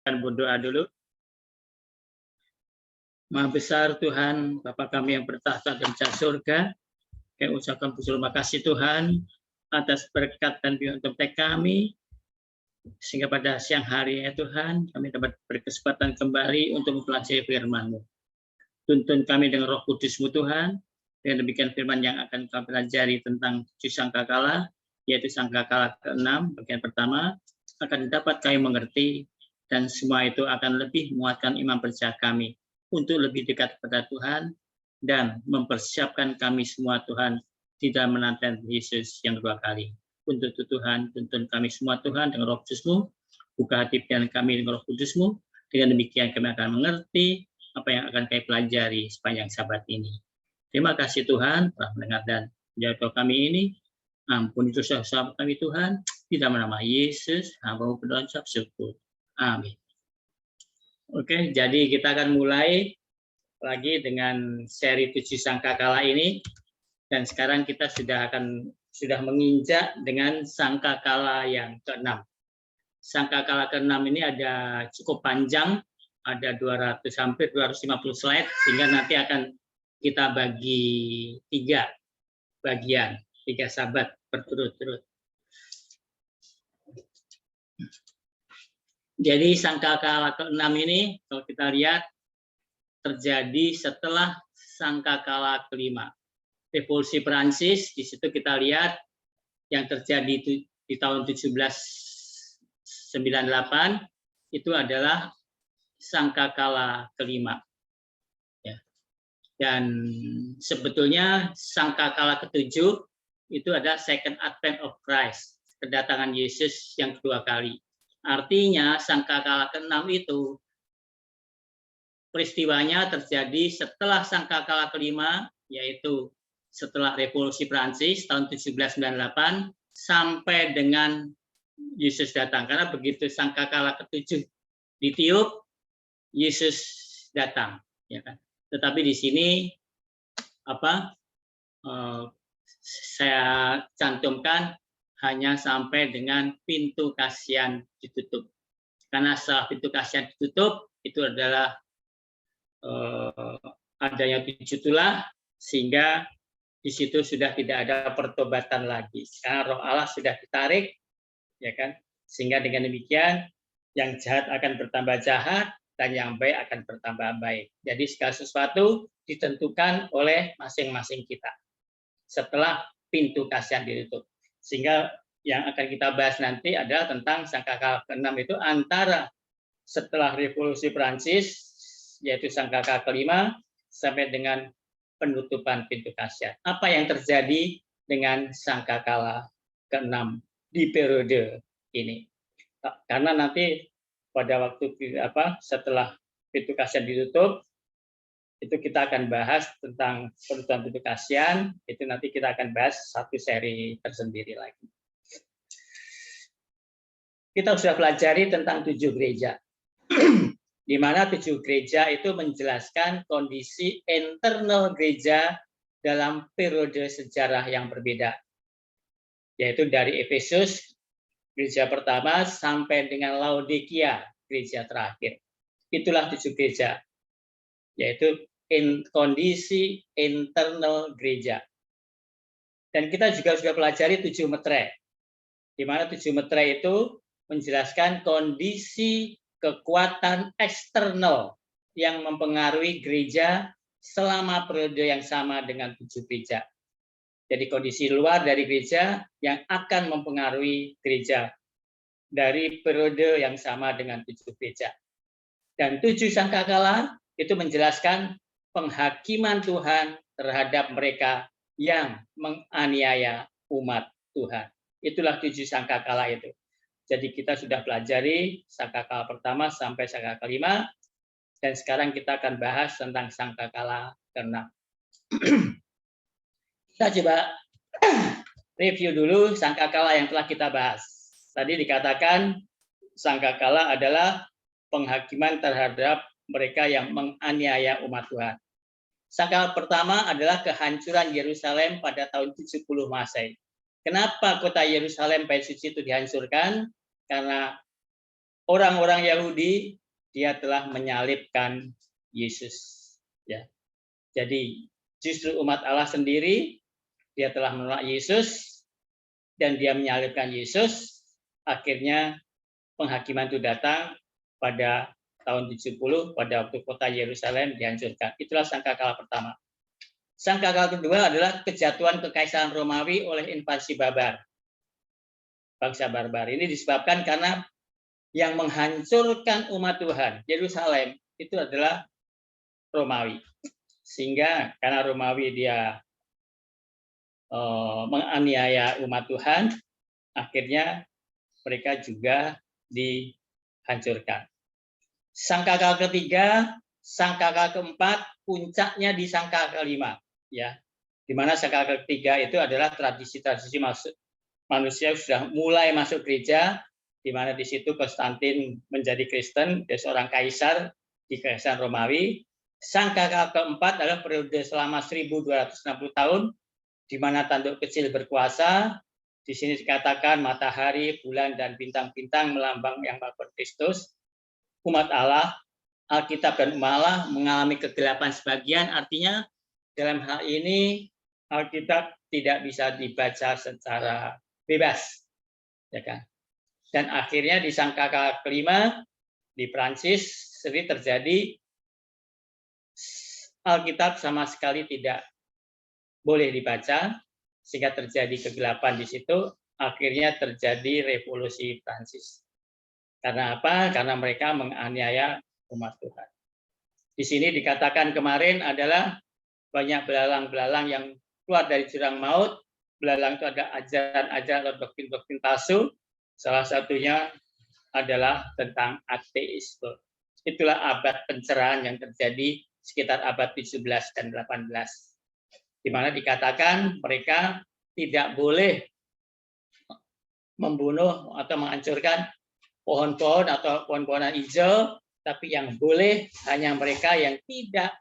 akan berdoa dulu. Maha besar Tuhan, Bapa kami yang bertahta di atas surga, kami ucapkan terima kasih Tuhan atas berkat dan bimbingan kami, sehingga pada siang hari ya Tuhan, kami dapat berkesempatan kembali untuk mempelajari firman-Mu. Tuntun kami dengan Roh Kudus-Mu Tuhan, dengan demikian firman yang akan kami pelajari tentang 7 sangkakala, yaitu sangkakala ke-6, bagian pertama, akan dapat kami mengerti, dan semua itu akan lebih menguatkan iman percaya kami, untuk lebih dekat kepada Tuhan, dan mempersiapkan kami semua Tuhan, tidak menanti Yesus yang kedua kali. Untuk itu Tuhan, tuntun kami semua Tuhan dengan Roh Kudus-Mu, buka hati pikiran kami dengan Roh Kudus-Mu, dengan demikian kami akan mengerti apa yang akan kami pelajari sepanjang sabat ini. Terima kasih Tuhan telah mendengar dan menjawab kami ini. Ampuni dosa-dosa kami Tuhan, di dalam nama Yesus, hamba-Mu berdoa syukur. Amin. Oke, jadi kita akan mulai lagi dengan seri 7 sangkakala ini, dan sekarang kita sudah menginjak dengan sangkakala yang ke-6. Sangkakala ke-6 ini ada cukup panjang, ada 200 hampir 250 slide, sehingga nanti akan kita bagi 3 bagian, 3 sabat berturut-turut. Jadi sangkakala ke-6 ini kalau kita lihat terjadi setelah sangkakala ke-5. Revolusi Prancis, di situ kita lihat yang terjadi di tahun 1798 itu adalah sangkakala ke-5. Ya. Dan sebetulnya sangkakala ke-7 itu adalah Second Advent of Christ, kedatangan Yesus yang kedua kali. Artinya sangkakala ke-6 itu peristiwanya terjadi setelah sangkakala ke-5, yaitu setelah Revolusi Prancis tahun 1798 sampai dengan Yesus datang. Karena begitu sangkakala ke-7 ditiup, Yesus datang, ya kan. Tetapi di sini saya cantumkan hanya sampai dengan pintu kasihan ditutup. Karena setelah pintu kasihan ditutup, itu adalah adanya 7 tulah, sehingga di situ sudah tidak ada pertobatan lagi. Karena Roh Allah sudah ditarik, ya kan? Sehingga dengan demikian, yang jahat akan bertambah jahat, dan yang baik akan bertambah baik. Jadi segala sesuatu ditentukan oleh masing-masing kita setelah pintu kasihan ditutup. Sehingga yang akan kita bahas nanti adalah tentang sangkakala ke-6 itu antara setelah Revolusi Prancis, yaitu sangkakala ke-5, sampai dengan penutupan pintu kasihan. Apa yang terjadi dengan sangkakala ke-6 di periode ini? Karena nanti pada waktu setelah pintu kasihan ditutup, itu kita akan bahas tentang penutupan pintu kasihan, itu nanti kita akan bahas satu seri tersendiri lagi. Kita sudah pelajari tentang 7 gereja, di mana 7 gereja itu menjelaskan kondisi internal gereja dalam periode sejarah yang berbeda, yaitu dari Efesus, gereja pertama, sampai dengan Laodikia, gereja terakhir. Itulah 7 gereja, yaitu kondisi internal gereja. Dan kita juga sudah pelajari 7 metre, di mana 7 metre itu menjelaskan kondisi kekuatan eksternal yang mempengaruhi gereja selama periode yang sama dengan 7 gereja. Jadi kondisi luar dari gereja yang akan mempengaruhi gereja dari periode yang sama dengan 7 gereja. Dan 7 sangkakala itu menjelaskan penghakiman Tuhan terhadap mereka yang menganiaya umat Tuhan. Itulah 7 sangkakala itu. Jadi kita sudah pelajari sangkakala pertama sampai sangkakala ke-5, dan sekarang kita akan bahas tentang sangkakala ke-6. Kita coba review dulu sangkakala yang telah kita bahas. Tadi dikatakan sangkakala adalah penghakiman terhadap mereka yang menganiaya umat Tuhan. Sangkakala pertama adalah kehancuran Yerusalem pada tahun 70 Masehi. Kenapa kota Yerusalem Bait Suci itu dihancurkan? Karena orang-orang Yahudi, dia telah menyalibkan Yesus. Ya. Jadi justru umat Allah sendiri, dia telah menolak Yesus dan dia menyalibkan Yesus. Akhirnya penghakiman itu datang pada tahun 70 pada waktu kota Yerusalem dihancurkan. Itulah sangkakala pertama. Sangkakala kedua adalah kejatuhan kekaisaran Romawi oleh invasi barbar. Bangsa barbar ini disebabkan karena yang menghancurkan umat Tuhan, Yerusalem, itu adalah Romawi. Sehingga karena Romawi dia menganiaya umat Tuhan, akhirnya mereka juga dihancurkan. Sangkakala ketiga, sangkakala keempat, puncaknya di sangkakala kelima, ya. Di mana sangkakala ketiga itu adalah tradisi-tradisi manusia sudah mulai masuk gereja, di mana di situ Konstantin menjadi Kristen, dia seorang kaisar di Kekaisaran Romawi. Sangkakala keempat adalah periode selama 1260 tahun, di mana tanduk kecil berkuasa. Di sini dikatakan matahari, bulan, dan bintang-bintang melambang yang Maha Kristus. Umat Allah, Alkitab dan umat Allah mengalami kegelapan sebagian, artinya dalam hal ini Alkitab tidak bisa dibaca secara bebas, ya kan? Dan akhirnya di sangkakala kelima di Prancis sering terjadi Alkitab sama sekali tidak boleh dibaca, sehingga terjadi kegelapan di situ. Akhirnya terjadi revolusi Prancis. Karena apa? Karena mereka menganiaya umat Tuhan. Di sini dikatakan kemarin adalah banyak belalang-belalang yang keluar dari jurang maut. Belalang itu ada ajaran-ajaran atau doktrin-doktrin palsu. Salah satunya adalah tentang ateisme. Itulah abad pencerahan yang terjadi sekitar abad 17 dan 18. Di mana dikatakan mereka tidak boleh membunuh atau menghancurkan pohon-pohon atau pohon-pohonan hijau, tapi yang boleh hanya mereka yang tidak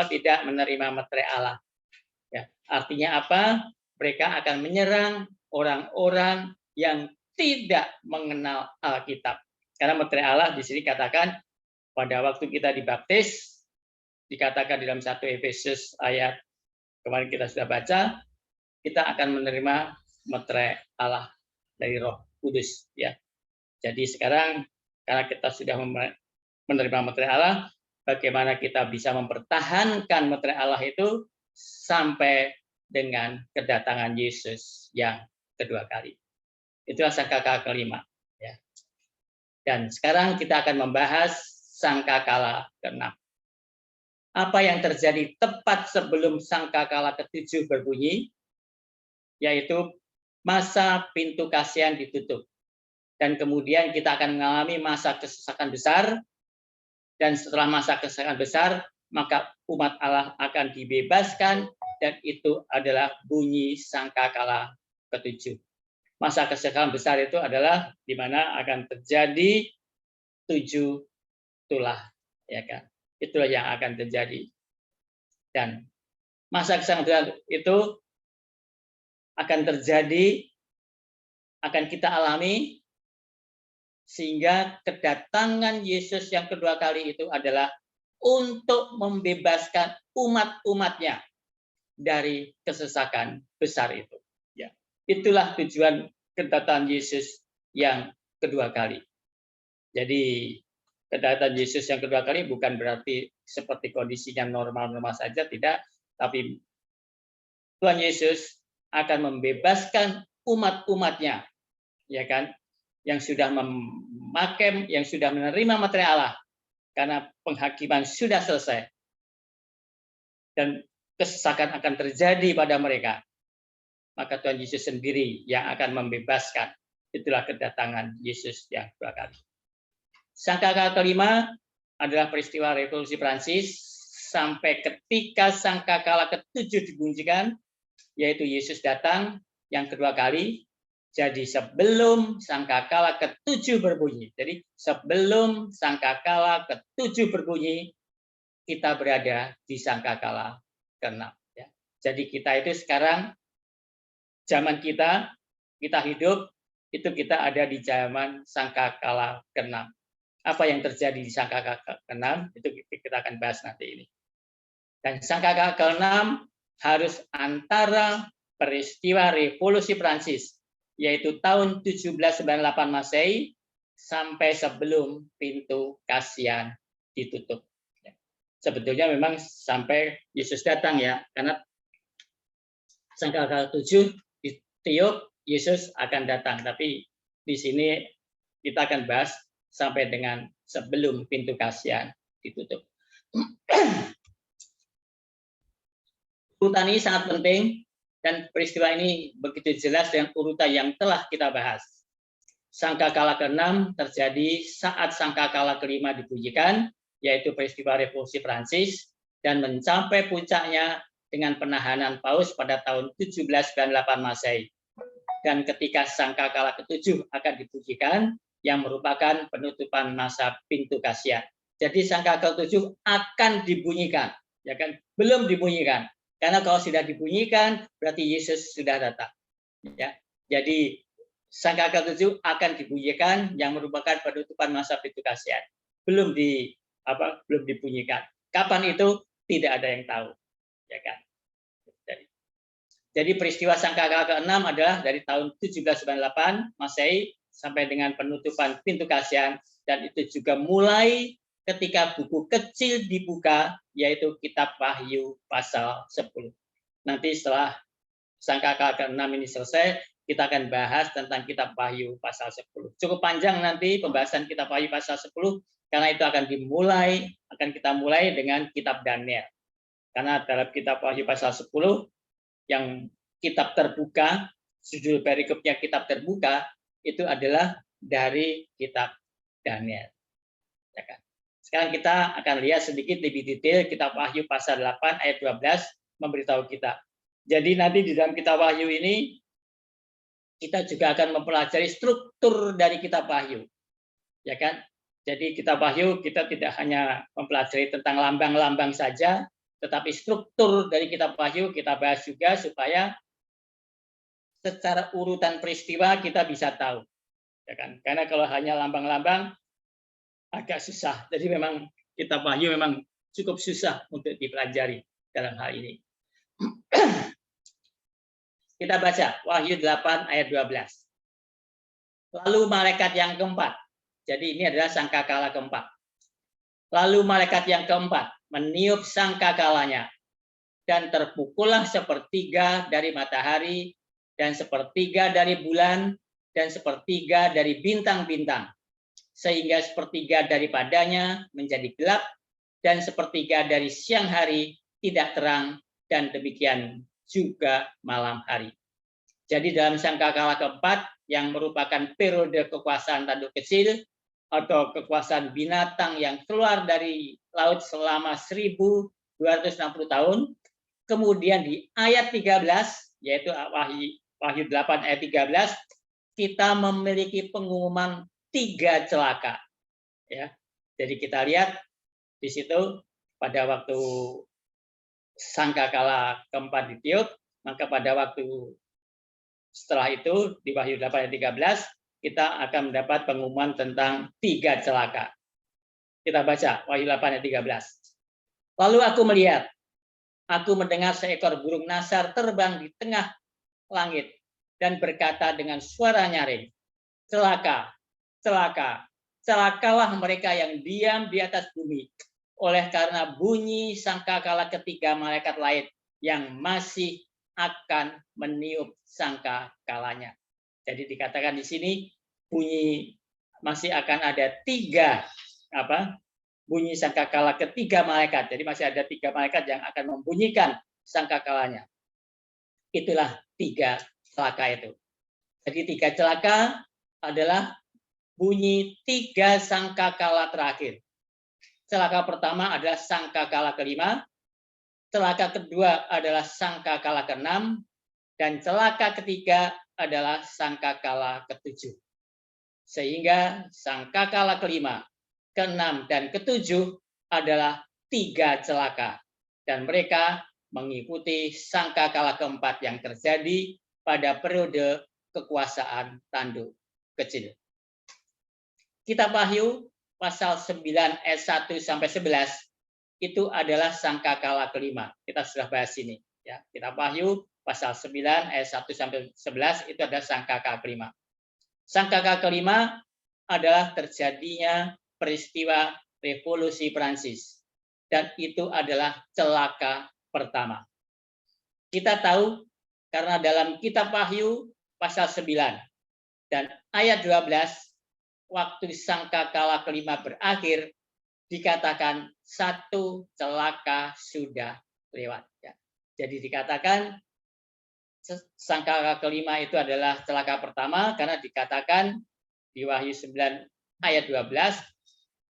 tidak menerima meterai Allah. Ya, artinya apa? Mereka akan menyerang orang-orang yang tidak mengenal Alkitab. Karena meterai Allah di sini katakan pada waktu kita dibaptis, dikatakan di dalam 1 Efesus ayat kemarin kita sudah baca, kita akan menerima meterai Allah dari Roh Kudus, ya. Jadi sekarang karena kita sudah menerima meterai Allah, bagaimana kita bisa mempertahankan meterai Allah itu sampai dengan kedatangan Yesus yang kedua kali. Itulah sangkakala kelima, ya. Dan sekarang kita akan membahas sangkakala keenam. Apa yang terjadi tepat sebelum sangkakala ketujuh berbunyi, yaitu masa pintu kasihan ditutup. Dan kemudian kita akan mengalami masa kesesakan besar, dan setelah masa kesesakan besar, maka umat Allah akan dibebaskan, dan itu adalah bunyi sangkakala ketujuh. Masa kesesakan besar itu adalah di mana akan terjadi 7 tulah, ya kan? Itulah yang akan terjadi. Dan masa kesesakan besar itu akan terjadi, akan kita alami, sehingga kedatangan Yesus yang kedua kali itu adalah untuk membebaskan umat-umatnya dari kesesakan besar itu. Ya, itulah tujuan kedatangan Yesus yang kedua kali. Jadi kedatangan Yesus yang kedua kali bukan berarti seperti kondisinya normal-normal saja, tidak. Tapi Tuhan Yesus akan membebaskan umat-umatnya, ya kan? Yang sudah memakai, yang sudah menerima meterai Allah, karena penghakiman sudah selesai dan kesesakan akan terjadi pada mereka, maka Tuhan Yesus sendiri yang akan membebaskan. Itulah kedatangan Yesus yang kedua kali. Sangkakala kelima adalah peristiwa revolusi Prancis sampai ketika sangkakala ketujuh dibunyikan, yaitu Yesus datang yang kedua kali. Jadi sebelum sangkakala ketujuh berbunyi, jadi sebelum sangkakala ketujuh berbunyi, kita berada di sangkakala keenam. Ya. Jadi kita itu sekarang, zaman kita hidup itu kita ada di zaman sangkakala ke-6. Apa yang terjadi di sangkakala ke-6 itu kita akan bahas nanti ini. Dan sangkakala ke-6 harus antara peristiwa Revolusi Prancis, yaitu tahun 1798 Masehi sampai sebelum pintu kasihan ditutup. Sebetulnya memang sampai Yesus datang ya, karena sangkakala 7 ditiup Yesus akan datang, tapi di sini kita akan bahas sampai dengan sebelum pintu kasihan ditutup. Urutan ini sangat penting dan peristiwa ini begitu jelas dengan urutan yang telah kita bahas. Sangkakala ke-6 terjadi saat sangkakala ke-5 dibunyikan, yaitu peristiwa Revolusi Prancis, dan mencapai puncaknya dengan penahanan Paus pada tahun 1798 Masehi. Dan ketika sangkakala ke-7 akan dibunyikan, yang merupakan penutupan masa pintu kasihan. Jadi sangkakala ke-7 akan dibunyikan, ya kan? Belum dibunyikan. Karena kalau sudah dibunyikan, berarti Yesus sudah datang. Ya, jadi sangkakala ke-7 akan dibunyikan, yang merupakan penutupan masa pintu kasihan. Belum dibunyikan. Kapan itu tidak ada yang tahu, ya kan? Jadi peristiwa sangkakala ke-6 adalah dari tahun 1798 Masehi sampai dengan penutupan pintu kasihan, dan itu juga mulai ketika buku kecil dibuka, yaitu kitab Wahyu pasal 10. Nanti setelah sangkakala ke-6 ini selesai, kita akan bahas tentang kitab Wahyu pasal 10. Cukup panjang nanti pembahasan kitab Wahyu pasal 10, karena itu akan kita mulai dengan kitab Daniel. Karena dalam kitab Wahyu pasal 10 yang kitab terbuka, judul perikopnya kitab terbuka, itu adalah dari kitab Daniel. Ya kan? Sekarang kita akan lihat sedikit lebih detail kitab Wahyu pasal 8 ayat 12 memberitahu kita. Jadi nanti di dalam kitab Wahyu ini kita juga akan mempelajari struktur dari kitab Wahyu. Ya kan? Jadi kitab Wahyu kita tidak hanya mempelajari tentang lambang-lambang saja, tetapi struktur dari kitab Wahyu kita bahas juga supaya secara urutan peristiwa kita bisa tahu, ya kan? Karena kalau hanya lambang-lambang agak susah. Jadi memang kitab Wahyu memang cukup susah untuk dipelajari dalam hal ini. Kita baca Wahyu 8 ayat 12. Lalu malaikat yang keempat. Jadi ini adalah sangkakala keempat. Lalu malaikat yang keempat meniup sangkakalanya, dan terpukullah sepertiga dari matahari, dan sepertiga dari bulan, dan sepertiga dari bintang-bintang, sehingga sepertiga daripadanya menjadi gelap, dan sepertiga dari siang hari tidak terang, dan demikian juga malam hari. Jadi dalam sangkakala keempat, yang merupakan periode kekuasaan tanduk kecil, atau kekuasaan binatang yang keluar dari laut selama 1260 tahun, kemudian di ayat 13, yaitu Wahyu 8 ayat 13, kita memiliki pengumuman 3 celaka. Ya. Jadi kita lihat di situ pada waktu sangkakala keempat ditiup, maka pada waktu setelah itu di Wahyu 8 ayat 13 kita akan mendapat pengumuman tentang 3 celaka. Kita baca Wahyu 8 ayat 13. Lalu aku melihat, aku mendengar seekor burung nasar terbang di tengah langit dan berkata dengan suara nyaring, celaka, celaka, celakalah mereka yang diam di atas bumi, oleh karena bunyi sangkakala ketiga malaikat lain yang masih akan meniup sangkakalanya. Jadi dikatakan di sini bunyi masih akan ada 3 bunyi sangkakala ketiga malaikat. Jadi masih ada 3 malaikat yang akan membunyikan sangkakalanya. Itulah 3 celaka itu. Jadi 3 celaka adalah bunyi 3 sangkakala terakhir. Celaka pertama adalah sangkakala ke-5, celaka kedua adalah sangkakala ke-6, dan celaka ketiga adalah sangkakala ke-7. Sehingga sangkakala ke-5, ke-6, dan ke-7 adalah 3 celaka. Dan mereka mengikuti sangkakala keempat yang terjadi pada periode kekuasaan tanduk kecil. Kitab Wahyu pasal 9 ayat 1 sampai 11 itu adalah sangkakala kelima. Kita sudah bahas ini ya. Kitab Wahyu pasal 9 ayat 1 sampai 11 itu adalah sangkakala kelima. Sangkakala kelima adalah terjadinya peristiwa revolusi Prancis dan itu adalah celaka pertama. Kita tahu karena dalam kitab Wahyu pasal 9 dan ayat 12 waktu sangkakala kelima berakhir dikatakan satu celaka sudah lewat. Ya. Jadi dikatakan sangkakala kelima itu adalah celaka pertama karena dikatakan di Wahyu 9 ayat 12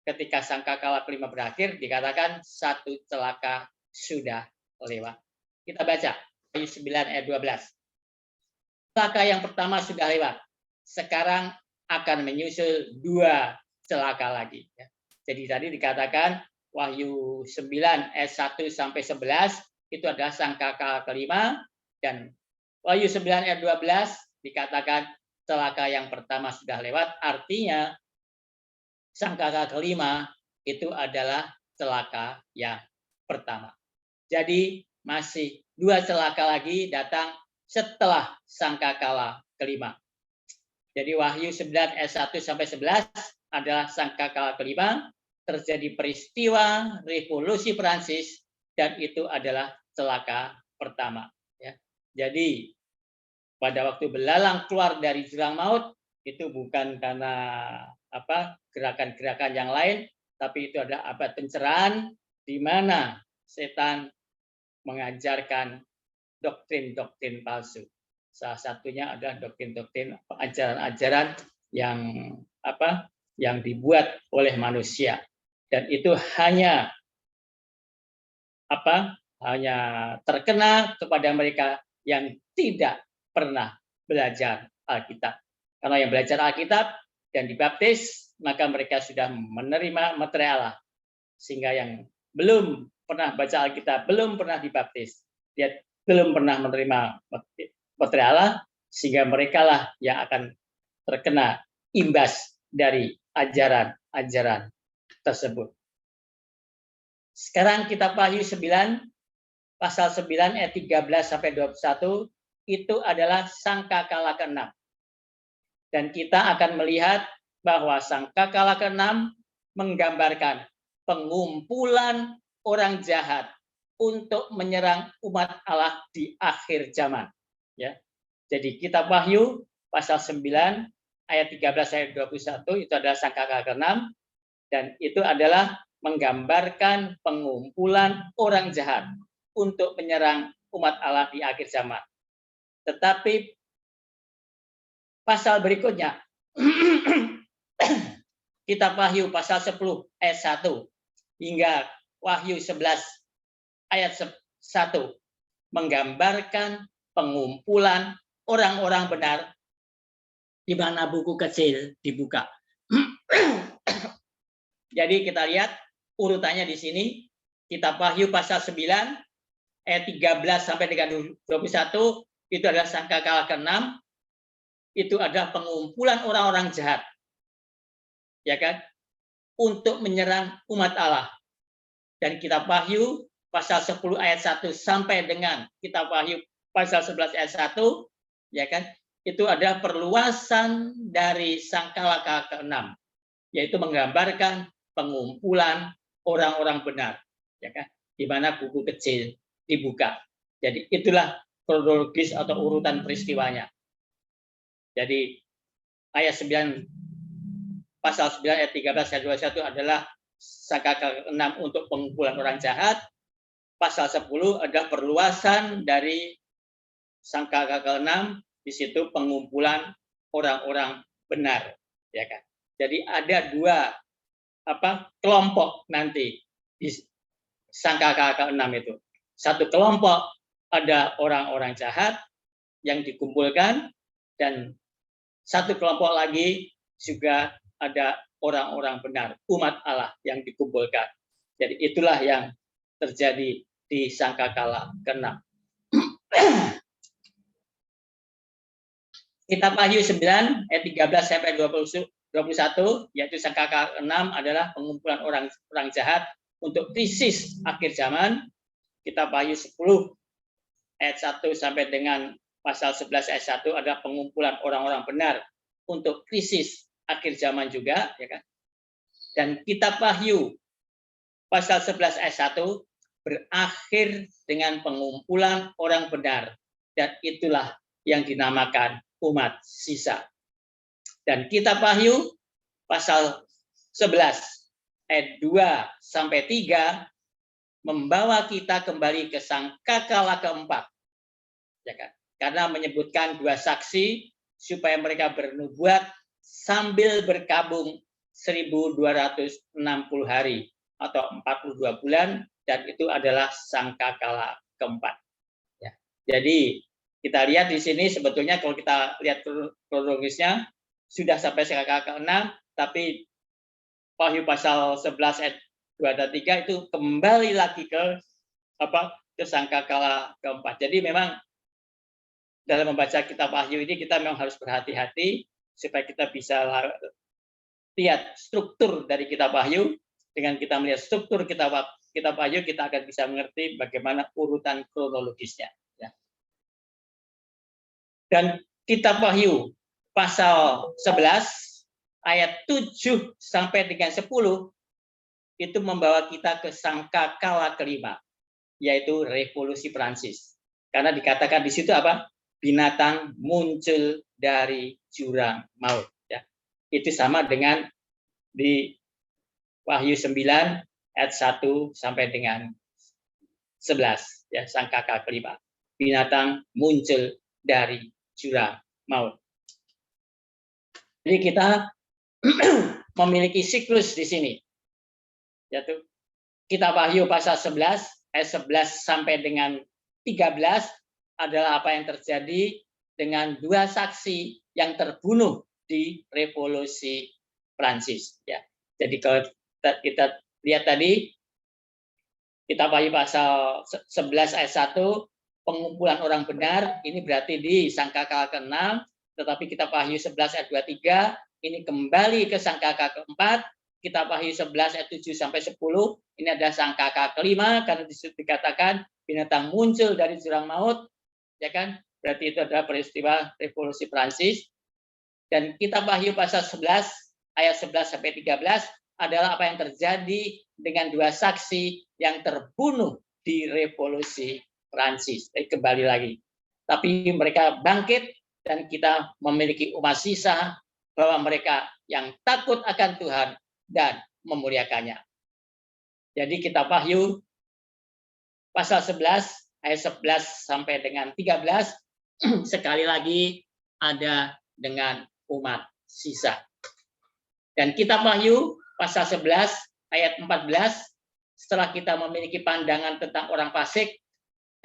ketika sangkakala kelima berakhir dikatakan satu celaka sudah lewat. Kita baca Wahyu 9 ayat 12. Celaka yang pertama sudah lewat. Sekarang akan menyusul dua celaka lagi. Jadi tadi dikatakan Wahyu 9 ayat 1 sampai 11 itu adalah sangkakala kelima dan Wahyu 9 ayat 12 dikatakan celaka yang pertama sudah lewat, artinya sangkakala kelima itu adalah celaka yang pertama. Jadi masih dua celaka lagi datang setelah sangkakala kelima. Jadi Wahyu 9 ayat 1 sampai 11 adalah sangkakala kelima, terjadi peristiwa revolusi Prancis dan itu adalah celaka pertama. Ya. Jadi pada waktu belalang keluar dari jurang maut itu bukan karena gerakan-gerakan yang lain, tapi itu adalah abad pencerahan di mana setan mengajarkan doktrin-doktrin palsu. Salah satunya adalah doktrin-doktrin ajaran-ajaran yang dibuat oleh manusia dan itu hanya terkena kepada mereka yang tidak pernah belajar Alkitab. Karena yang belajar Alkitab dan dibaptis, maka mereka sudah menerima materai Allah. Sehingga yang belum pernah baca Alkitab, belum pernah dibaptis, dia belum pernah menerima materai Allah, sehingga mereka lah yang akan terkena imbas dari ajaran-ajaran tersebut. Sekarang kitab Wahyu 9, pasal 9 ayat 13 sampai 21 itu adalah sangkakala ke-6. Dan kita akan melihat bahwa sangkakala ke-6 menggambarkan pengumpulan orang jahat untuk menyerang umat Allah di akhir zaman. Ya. Jadi kitab Wahyu pasal 9 ayat 13 ayat 21 itu adalah sangkakala ke-6 dan itu adalah menggambarkan pengumpulan orang jahat untuk menyerang umat Allah di akhir zaman. Tetapi pasal berikutnya, kitab Wahyu pasal 10 ayat 1 hingga Wahyu 11 ayat 1 menggambarkan pengumpulan orang-orang benar di mana buku kecil dibuka. Jadi kita lihat urutannya di sini, kitab Wahyu pasal 9 ayat 13 sampai dengan 21 itu adalah sangkakala ke-6, itu adalah pengumpulan orang-orang jahat, ya kan, untuk menyerang umat Allah. Dan kitab Wahyu pasal 10 ayat 1 sampai dengan kitab Wahyu pasal 11 ayat 1, ya kan, itu adalah perluasan dari sangkakala ke-6, yaitu menggambarkan pengumpulan orang-orang benar, ya kan, di mana buku kecil dibuka. Jadi itulah kronologis atau urutan peristiwanya. Jadi ayat 9 pasal 9 ayat 13 ayat 21 adalah sangkakala ke-6 untuk pengumpulan orang jahat. Pasal 10 adalah perluasan dari sangkakala ke-6, di situ pengumpulan orang-orang benar, ya kan. Jadi ada dua kelompok nanti di sangkakala ke-6 itu. Satu kelompok ada orang-orang jahat yang dikumpulkan dan satu kelompok lagi juga ada orang-orang benar, umat Allah yang dikumpulkan. Jadi itulah yang terjadi di sangkakala ke-6. Kitab Wahyu 9 ayat 13 sampai 21, yaitu sangka ke-6 adalah pengumpulan orang jahat untuk krisis akhir zaman. Kitab Wahyu 10 ayat 1 sampai dengan pasal 11 ayat 1 adalah pengumpulan orang-orang benar untuk krisis akhir zaman juga, ya kan? Dan kitab Wahyu pasal 11 ayat 1 berakhir dengan pengumpulan orang benar, dan itulah yang dinamakan umat sisa. Dan kitab Wahyu pasal 11 ayat 2 sampai 3 membawa kita kembali ke sangkakala keempat, ya kan? Karena menyebutkan dua saksi supaya mereka bernubuat sambil berkabung 1260 hari atau 42 bulan, dan itu adalah sangkakala keempat. Ya. Jadi kita lihat di sini sebetulnya kalau kita lihat kronologisnya sudah sampai sangkakala ke-6, tapi Wahyu pasal 11 ayat 2 dan 3 itu kembali lagi ke sangkakala keempat. Jadi memang dalam membaca kitab Wahyu ini kita memang harus berhati-hati supaya kita bisa lihat struktur dari kitab Wahyu. Dengan kita melihat struktur kitab Wahyu, kita akan bisa mengerti bagaimana urutan kronologisnya. Ya. Dan kitab Wahyu pasal 11 ayat 7 sampai dengan 10 itu membawa kita ke sangkakala kelima, yaitu revolusi Prancis. Karena dikatakan di situ apa? Binatang muncul dari jurang maut. Ya. Itu sama dengan di Wahyu 9 ayat 1 sampai dengan 11, ya, sangkakala kelima. Binatang muncul dari jurang maut. Jadi kita memiliki siklus di sini, yaitu kitab Wahyu pasal 11 ayat 11 sampai dengan 13 adalah apa yang terjadi dengan dua saksi yang terbunuh di revolusi Prancis. Ya. Jadi kalau kita lihat tadi kitab Wahyu pasal 11 ayat 1 pengumpulan orang benar, ini berarti di sangkakala ke-6, tetapi kitab Wahyu 11 ayat 23 ini kembali ke sangkakala keempat. Kitab Wahyu 11 ayat 7 sampai 10 ini ada sangkakala kelima, karena disitu dikatakan binatang muncul dari jurang maut, ya kan? Berarti itu adalah peristiwa revolusi Prancis. Dan kitab Wahyu pasal 11 ayat 11 sampai 13 adalah apa yang terjadi dengan dua saksi yang terbunuh di revolusi Prancis. Kembali lagi. Tapi mereka bangkit dan kita memiliki umat sisa bahwa mereka yang takut akan Tuhan dan memuliakannya. Jadi kitab Wahyu pasal 11 ayat 11 sampai dengan 13 sekali lagi ada dengan umat sisa. Dan kitab Wahyu pasal 11 ayat 14 setelah kita memiliki pandangan tentang orang fasik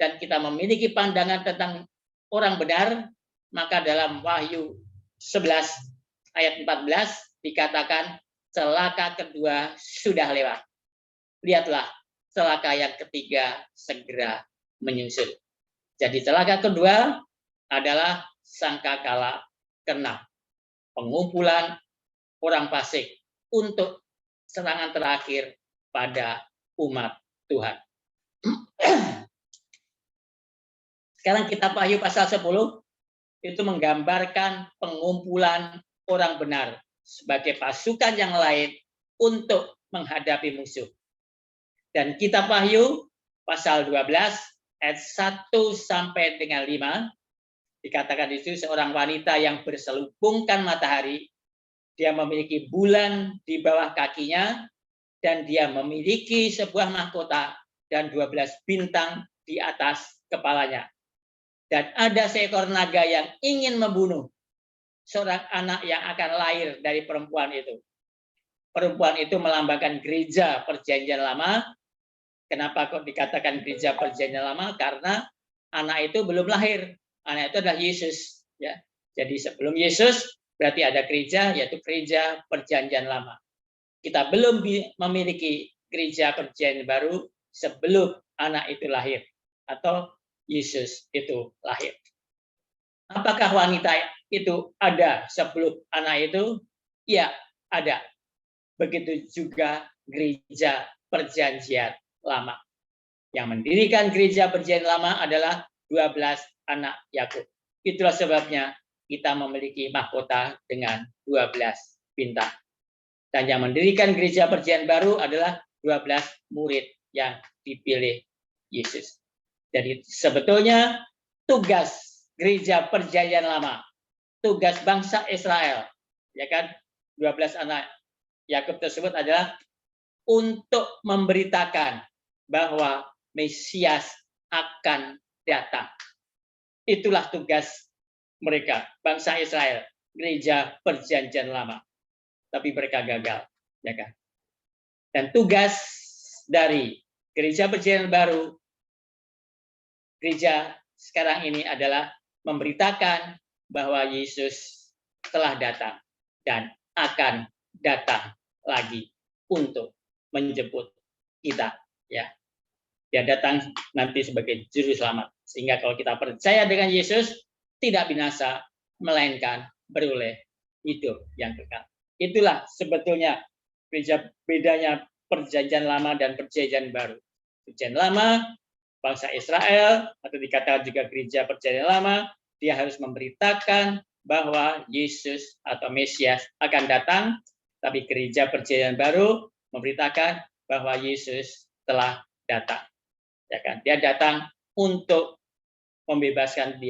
dan kita memiliki pandangan tentang orang benar, maka dalam Wahyu 11 ayat 14 dikatakan celaka kedua sudah lewat. Lihatlah, celaka yang ketiga segera menyusul. Jadi celaka kedua adalah sangkakala ke-6. Pengumpulan orang fasik untuk serangan terakhir pada umat Tuhan. Sekarang kitab Wahyu pasal 10 itu menggambarkan pengumpulan orang benar sebagai pasukan yang lain untuk menghadapi musuh. Dan kitab Wahyu pasal 12 ayat 1 sampai dengan 5 dikatakan di situ seorang wanita yang berselubungkan matahari, dia memiliki bulan di bawah kakinya dan dia memiliki sebuah mahkota dan 12 bintang di atas kepalanya. Dan ada seekor naga yang ingin membunuh seorang anak yang akan lahir dari perempuan itu. Perempuan itu melambangkan gereja Perjanjian Lama. Kenapa kok dikatakan gereja Perjanjian Lama? Karena anak itu belum lahir. Anak itu adalah Yesus. Ya. Jadi sebelum Yesus berarti ada gereja, yaitu gereja Perjanjian Lama. Kita belum memiliki gereja Perjanjian Baru sebelum anak itu lahir atau Yesus itu lahir. Apakah wanita itu ada 10 anak itu? Ya, ada. Begitu juga gereja Perjanjian Lama. Yang mendirikan gereja Perjanjian Lama adalah 12 anak Yakub. Itulah sebabnya kita memiliki mahkota dengan 12 bintang. Dan yang mendirikan gereja Perjanjian Baru adalah 12 murid yang dipilih Yesus. Jadi sebetulnya tugas gereja Perjanjian Lama, tugas bangsa Israel, ya kan, 12 anak Yakub tersebut adalah untuk memberitakan bahwa Mesias akan datang. Itulah tugas mereka, bangsa Israel, gereja Perjanjian Lama. Tapi mereka gagal, ya kan? Dan tugas dari gereja Perjanjian Baru, gereja sekarang ini adalah memberitakan bahwa Yesus telah datang dan akan datang lagi untuk menjemput kita, ya. Dia datang nanti sebagai juru selamat. Sehingga kalau kita percaya dengan Yesus, tidak binasa, melainkan beroleh hidup yang kekal. Itulah sebetulnya bedanya Perjanjian Lama dan Perjanjian Baru. Perjanjian Lama, bangsa Israel, atau dikatakan juga gereja Perjanjian Lama, dia harus memberitakan bahwa Yesus atau Mesias akan datang, tapi gereja Perjanjian Baru memberitakan bahwa Yesus telah datang. Ya kan? Dia datang untuk membebaskan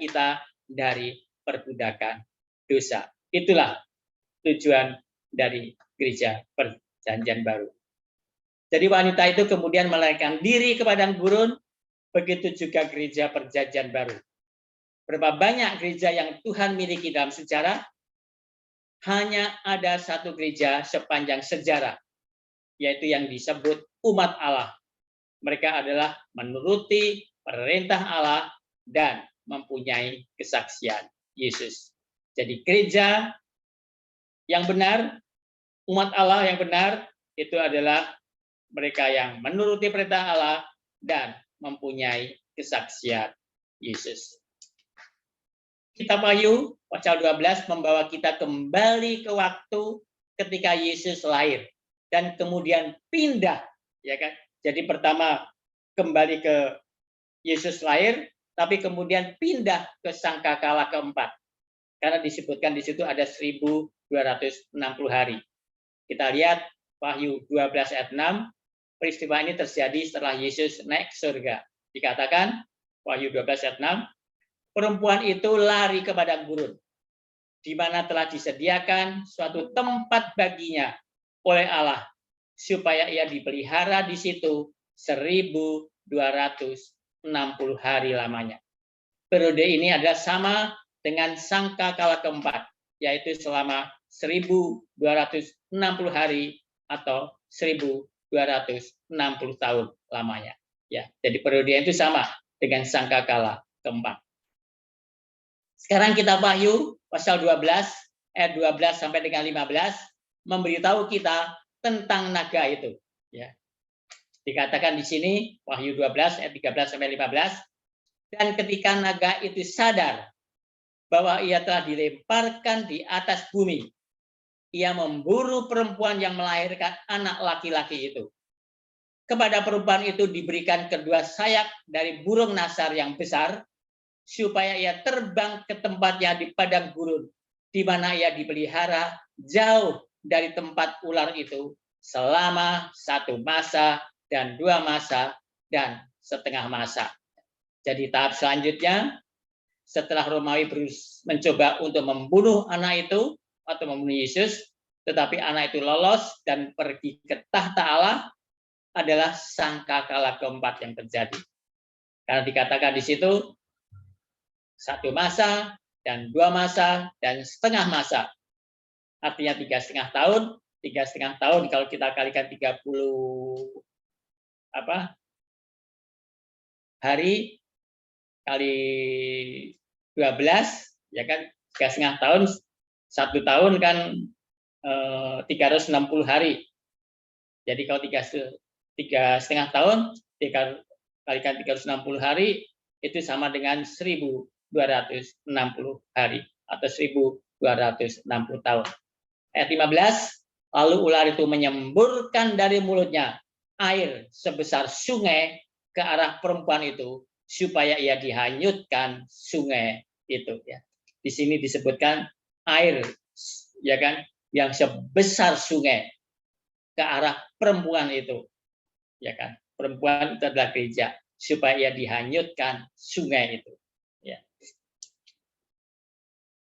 kita dari perbudakan dosa. Itulah tujuan dari gereja Perjanjian Baru. Jadi wanita itu kemudian melarikan diri ke padang gurun, begitu juga gereja Perjanjian Baru. Berapa banyak gereja yang Tuhan miliki dalam sejarah? Hanya ada satu gereja sepanjang sejarah, yaitu yang disebut umat Allah. Mereka adalah menuruti perintah Allah dan mempunyai kesaksian Yesus. Jadi gereja yang benar, umat Allah yang benar, itu adalah mereka yang menuruti perintah Allah dan mempunyai kesaksian Yesus. Kitab Wahyu pasal 12 membawa kita kembali ke waktu ketika Yesus lahir dan kemudian pindah, ya kan? Jadi pertama kembali ke Yesus lahir, tapi kemudian pindah ke sangkakala keempat. Karena disebutkan di situ ada 1260 hari. Kita lihat Wahyu 12 ayat 6, peristiwa ini terjadi setelah Yesus naik surga. Dikatakan Wahyu 12 ayat 6, perempuan itu lari ke padang gurun, di mana telah disediakan suatu tempat baginya oleh Allah, supaya ia dipelihara di situ 1260 hari lamanya. Periode ini adalah sama dengan sangkakala keempat, yaitu selama 1260 hari atau 1260 tahun lamanya. Ya, jadi periode itu sama dengan sangkakala keempat. Sekarang kita Wahyu pasal 12 ayat 12 sampai dengan 15 memberitahu kita tentang naga itu, ya. Dikatakan di sini Wahyu 12 ayat 13 sampai 15, dan ketika naga itu sadar bahwa ia telah dilemparkan di atas bumi, ia memburu perempuan yang melahirkan anak laki-laki itu. Kepada perempuan itu diberikan kedua sayap dari burung nasar yang besar, supaya ia terbang ke tempatnya di padang gurun, di mana ia dipelihara jauh dari tempat ular itu selama 1 masa dan 2 masa dan setengah masa. Jadi tahap selanjutnya, setelah Romawi mencoba untuk membunuh anak itu atau membunuh Yesus, tetapi anak itu lolos dan pergi ke tahta Allah, adalah sangkakala keempat yang terjadi. Karena dikatakan di situ 1 masa dan 2 masa dan setengah masa. Artinya 3,5 tahun. 3,5 tahun kalau kita kalikan 30 hari kali 12, ya kan, 3,5 tahun. 1 tahun kan 360 hari. Jadi kalau 3,5 tahun dikalikan 360 hari itu sama dengan 1260 1260 hari atau 1260 tahun. Ayat 15, lalu ular itu menyemburkan dari mulutnya air sebesar sungai ke arah perempuan itu supaya ia dihanyutkan sungai itu, ya. Di sini disebutkan air, ya kan, yang sebesar sungai ke arah perempuan itu, ya kan. Perempuan itu adalah gereja, supaya ia dihanyutkan sungai itu, ya.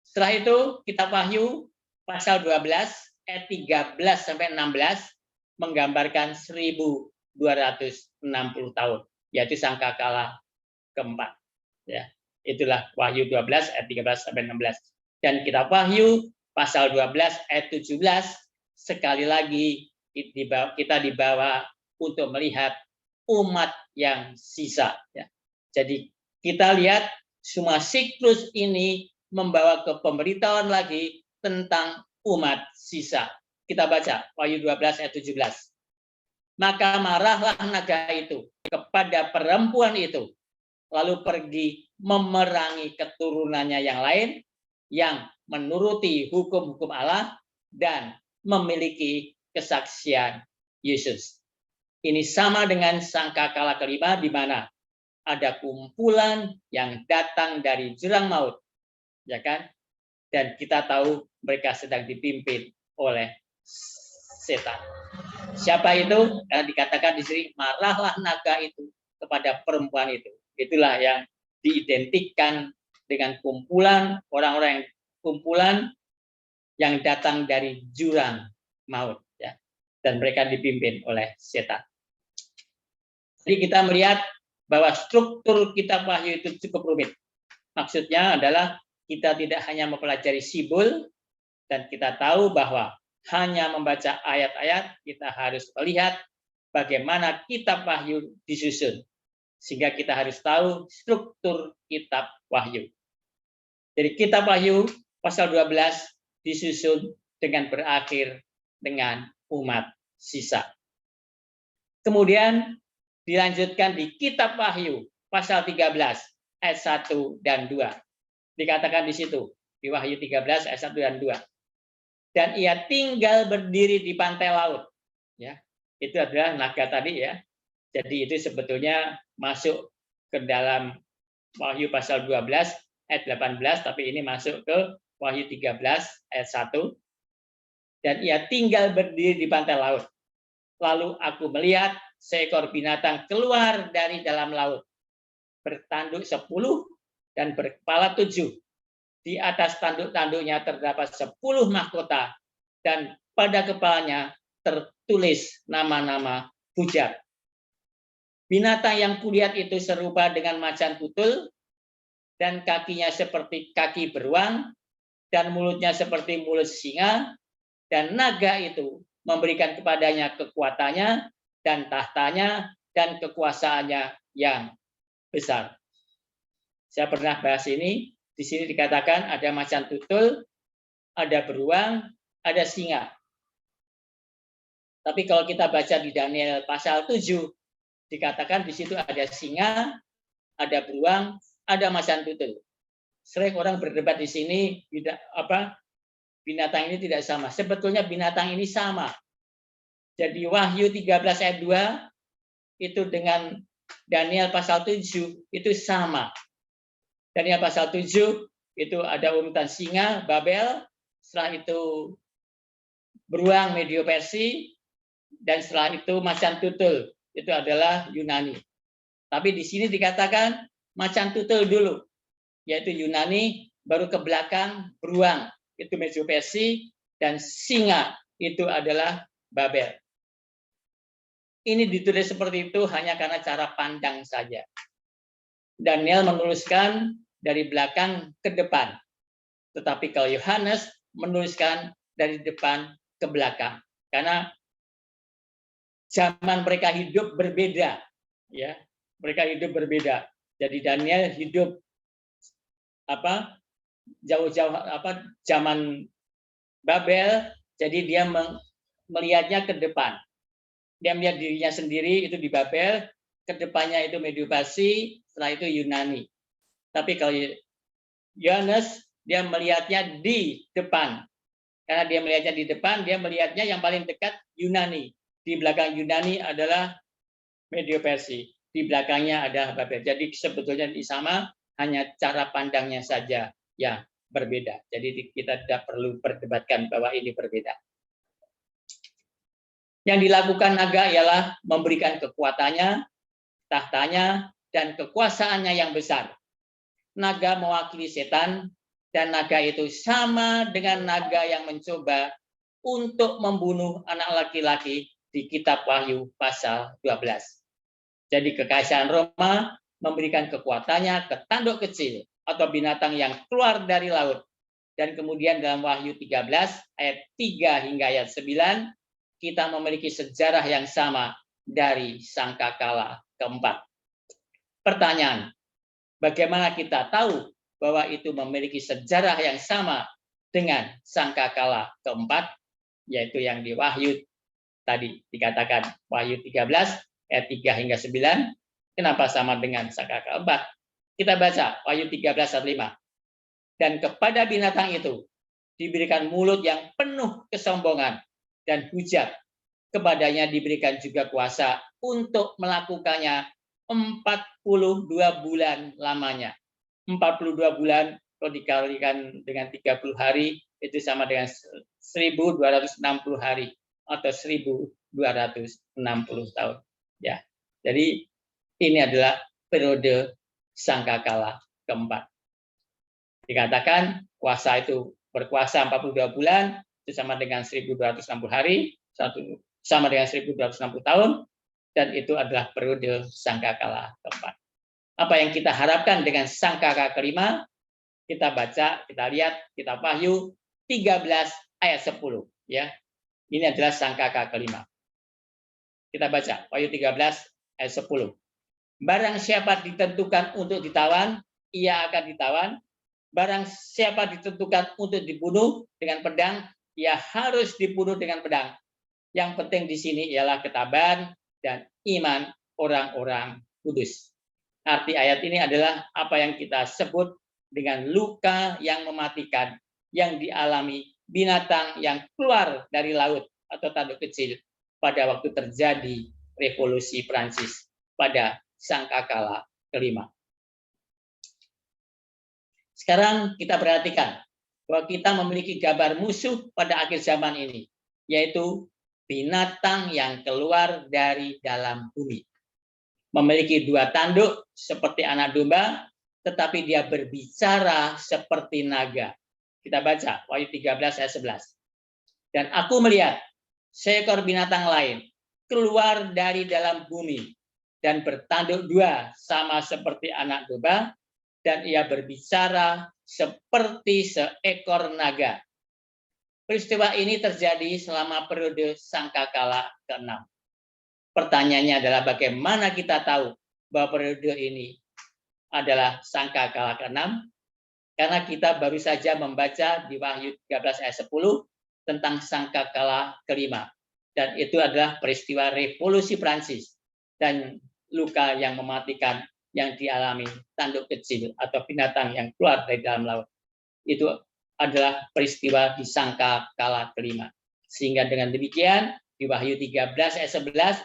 Setelah itu kitab Wahyu pasal 12 ayat 13 sampai 16 menggambarkan 1260 tahun, yaitu sangkakala keempat, ya. Itulah Wahyu 12 ayat 13 sampai 16. Dan kitab Wahyu pasal 12 ayat 17 sekali lagi kita dibawa untuk melihat umat yang sisa, ya. Jadi kita lihat semua siklus ini membawa ke pemberitahuan lagi tentang umat sisa. Kita baca Wahyu 12 ayat 17. Maka marahlah naga itu kepada perempuan itu, lalu pergi memerangi keturunannya yang lain yang menuruti hukum-hukum Allah dan memiliki kesaksian Yesus. Ini sama dengan sangkakala kelima, di mana ada kumpulan yang datang dari jurang maut, ya kan? Dan kita tahu mereka sedang dipimpin oleh setan. Siapa itu? Dikatakan di sini, marahlah naga itu kepada perempuan itu. Itulah yang diidentikan dengan kumpulan orang-orang yang datang dari jurang maut, ya. Dan mereka dipimpin oleh setan. Jadi kita melihat bahwa struktur kitab Wahyu itu cukup rumit. Maksudnya adalah kita tidak hanya mempelajari sibul, dan kita tahu bahwa hanya membaca ayat-ayat, kita harus melihat bagaimana kitab Wahyu disusun. Sehingga kita harus tahu struktur kitab Wahyu. Jadi kitab Wahyu pasal 12 disusun dengan berakhir dengan umat sisa. Kemudian dilanjutkan di kitab Wahyu pasal 13 ayat 1 dan 2. Dikatakan di situ, di Wahyu 13 ayat 1 dan 2. Dan ia tinggal berdiri di pantai laut, ya. Itu adalah naga tadi, ya. Jadi itu sebetulnya masuk ke dalam Wahyu pasal 12 ayat 18, tapi ini masuk ke Wahyu 13 ayat 1. Dan ia tinggal berdiri di pantai laut. Lalu aku melihat seekor binatang keluar dari dalam laut, bertanduk 10 dan berkepala 7. Di atas tanduk-tanduknya terdapat 10 mahkota, dan pada kepalanya tertulis nama-nama hujat. Binatang yang kulihat itu serupa dengan macan tutul, dan kakinya seperti kaki beruang, dan mulutnya seperti mulut singa, dan naga itu memberikan kepadanya kekuatannya dan tahtanya dan kekuasaannya yang besar. Saya pernah bahas ini. Di sini dikatakan ada macan tutul, ada beruang, ada singa. Tapi kalau kita baca di Daniel pasal 7, dikatakan di situ ada singa, ada beruang, ada macan tutul. Sering orang berdebat di sini, binatang ini tidak sama. Sebetulnya binatang ini sama. Jadi Wahyu 13 ayat 2 itu dengan Daniel pasal 7 itu sama. Daniel pasal 7 itu ada urutan singa, Babel, setelah itu beruang, Medio Persia, dan setelah itu macan tutul, itu adalah Yunani. Tapi di sini dikatakan macan tutul dulu, yaitu Yunani, baru ke belakang beruang, itu Medio Persia, dan singa itu adalah Babel. Ini ditulis seperti itu hanya karena cara pandang saja. Daniel menuliskan dari belakang ke depan, tetapi kalau Yohanes menuliskan dari depan ke belakang, karena zaman mereka hidup berbeda, ya, mereka hidup berbeda. Jadi Daniel hidup jauh-jauh zaman Babel, jadi dia melihatnya ke depan. Dia melihat dirinya sendiri itu di Babel, ke depannya itu Medio Persia, setelah itu Yunani. Tapi kalau Yohanes dia melihatnya di depan. Karena dia melihatnya di depan, dia melihatnya yang paling dekat Yunani. Di belakang Yunani adalah Medio-Persia. Di belakangnya ada Babel. Jadi sebetulnya sama, hanya cara pandangnya saja yang berbeda. Jadi kita tidak perlu perdebatkan bahwa ini berbeda. Yang dilakukan naga ialah memberikan kekuatannya, tahtanya, dan kekuasaannya yang besar. Naga mewakili setan, dan naga itu sama dengan naga yang mencoba untuk membunuh anak laki-laki di kitab Wahyu pasal 12. Jadi kekaisaran Roma memberikan kekuatannya ke tanduk kecil atau binatang yang keluar dari laut. Dan kemudian dalam Wahyu 13 ayat 3 hingga ayat 9 kita memiliki sejarah yang sama dari sangkakala keempat. Pertanyaan, bagaimana kita tahu bahwa itu memiliki sejarah yang sama dengan sangkakala keempat, yaitu yang di Wahyu tadi dikatakan Wahyu 13 ayat 3 hingga 9. Kenapa sama dengan sangkakala keempat? Kita baca Wahyu 13 ayat 5. Dan kepada binatang itu diberikan mulut yang penuh kesombongan dan hujat. Kepadanya diberikan juga kuasa untuk melakukannya 42 bulan lamanya. 42 bulan kalau dikalikan dengan 30 hari itu sama dengan 1260 hari atau 1260 tahun. Ya. Jadi ini adalah periode sangkakala keempat. Dikatakan kuasa itu berkuasa 42 bulan itu sama dengan 1260 hari, sama dengan 1260 tahun, dan itu adalah periode sangkakala keempat. Apa yang kita harapkan dengan sangkakala kelima? Kita baca, kita lihat kitab Wahyu 13 ayat 10 ya. Ini adalah sangkakala kelima. Kita baca Wahyu 13 ayat 10. Barang siapa ditentukan untuk ditawan, ia akan ditawan. Barang siapa ditentukan untuk dibunuh dengan pedang, ia harus dibunuh dengan pedang. Yang penting di sini ialah ketabahan dan iman orang-orang kudus. Arti ayat ini adalah apa yang kita sebut dengan luka yang mematikan yang dialami binatang yang keluar dari laut atau tanduk kecil pada waktu terjadi revolusi Prancis pada sangkakala kelima. Sekarang kita perhatikan bahwa kita memiliki gambar musuh pada akhir zaman ini, yaitu binatang yang keluar dari dalam bumi. Memiliki dua tanduk seperti anak domba, tetapi dia berbicara seperti naga. Kita baca Wahyu 13 ayat 11. Dan aku melihat seekor binatang lain keluar dari dalam bumi dan bertanduk dua sama seperti anak domba, dan ia berbicara seperti seekor naga. Peristiwa ini terjadi selama periode sangkakala ke-6. Pertanyaannya adalah bagaimana kita tahu bahwa periode ini adalah sangkakala ke-6? Karena kita baru saja membaca di Wahyu 13 ayat 10 tentang sangkakala kelima. Dan itu adalah peristiwa revolusi Prancis dan luka yang mematikan yang dialami tanduk kecil atau binatang yang keluar dari dalam laut. Itu adalah peristiwa di sangkakala kelima. Sehingga dengan demikian di Wahyu 13 ayat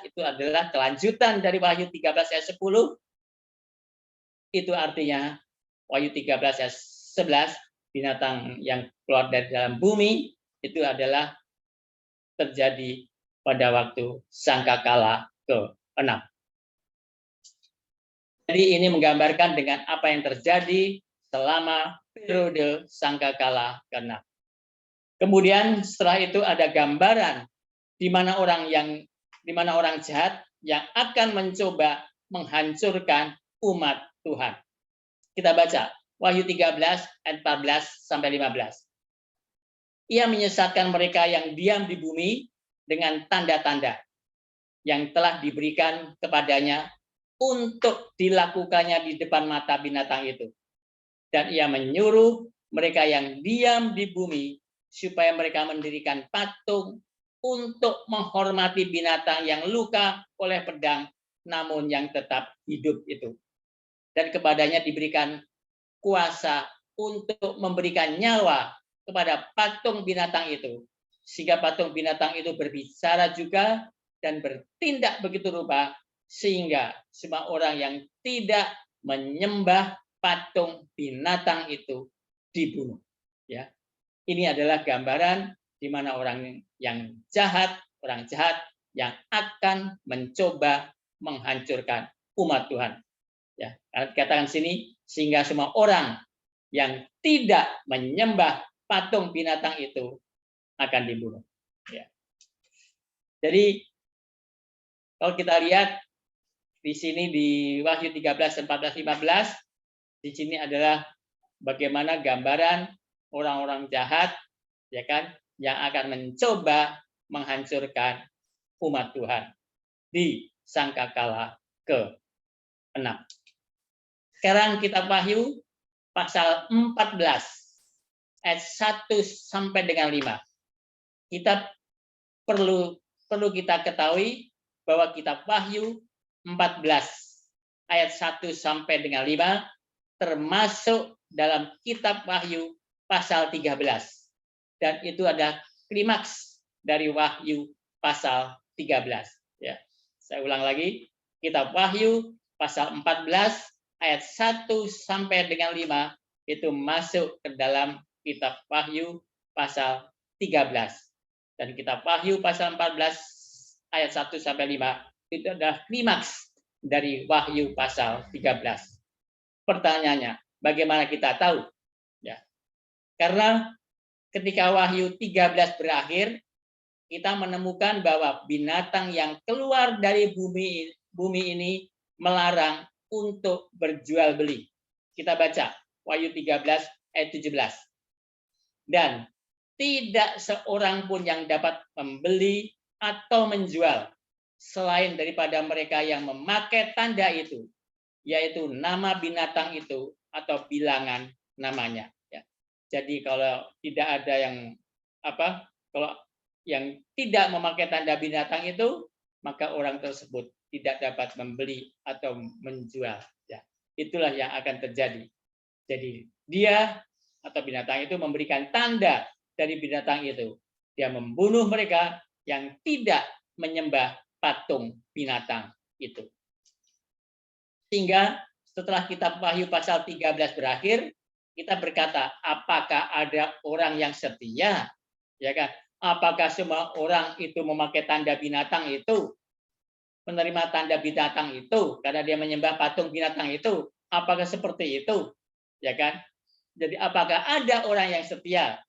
11 itu adalah kelanjutan dari Wahyu 13 ayat 10. Itu artinya Wahyu 13 ayat 11 binatang yang keluar dari dalam bumi itu adalah terjadi pada waktu sangkakala ke-6. Jadi ini menggambarkan dengan apa yang terjadi selama periode sangkakala ke-6. Kemudian setelah itu ada gambaran di mana orang jahat yang akan mencoba menghancurkan umat Tuhan. Kita baca Wahyu 13 ayat 14 sampai 15. Ia menyesatkan mereka yang diam di bumi dengan tanda-tanda yang telah diberikan kepadanya untuk dilakukannya di depan mata binatang itu. Dan ia menyuruh mereka yang diam di bumi supaya mereka mendirikan patung untuk menghormati binatang yang luka oleh pedang namun yang tetap hidup itu. Dan kepadanya diberikan kuasa untuk memberikan nyawa kepada patung binatang itu, sehingga patung binatang itu berbicara juga dan bertindak begitu rupa, sehingga semua orang yang tidak menyembah patung binatang itu dibunuh. Ya, ini adalah gambaran di mana orang yang jahat, orang jahat yang akan mencoba menghancurkan umat Tuhan. Ya, katakan sini, sehingga semua orang yang tidak menyembah patung binatang itu akan dibunuh. Ya. Jadi kalau kita lihat di sini di Wahyu 13, 14, 15, di sini adalah bagaimana gambaran orang-orang jahat, ya kan, yang akan mencoba menghancurkan umat Tuhan di sangkakala ke-6. Sekarang kitab Wahyu pasal 14 ayat 1 sampai dengan 5. Kita perlu kita ketahui bahwa kitab Wahyu 14 ayat 1 sampai dengan 5 termasuk dalam kitab Wahyu pasal 13. Dan itu ada klimaks dari Wahyu pasal 13. Ya. Saya ulang lagi, kitab Wahyu pasal 14 ayat 1 sampai dengan 5 itu masuk ke dalam kitab Wahyu pasal 13. Dan kitab Wahyu pasal 14 ayat 1 sampai 5 itu adalah klimaks dari Wahyu pasal 13. Pertanyaannya, bagaimana kita tahu? Ya. Karena ketika Wahyu 13 berakhir, kita menemukan bahwa binatang yang keluar dari bumi ini melarang untuk berjual beli. Kita baca Wahyu 13 ayat 17. Dan tidak seorang pun yang dapat membeli atau menjual selain daripada mereka yang memakai tanda itu, yaitu nama binatang itu atau bilangan namanya. Ya. Jadi kalau tidak ada yang kalau yang tidak memakai tanda binatang itu, maka orang tersebut tidak dapat membeli atau menjual. Ya. Itulah yang akan terjadi. Jadi dia atau binatang itu memberikan tanda dari binatang itu. Dia membunuh mereka yang tidak menyembah patung binatang itu. Sehingga setelah kitab Wahyu pasal 13 berakhir, kita berkata, apakah ada orang yang setia? Ya kan? Apakah semua orang itu memakai tanda binatang itu? Menerima tanda binatang itu karena dia menyembah patung binatang itu? Apakah seperti itu? Ya kan? Jadi apakah ada orang yang setia?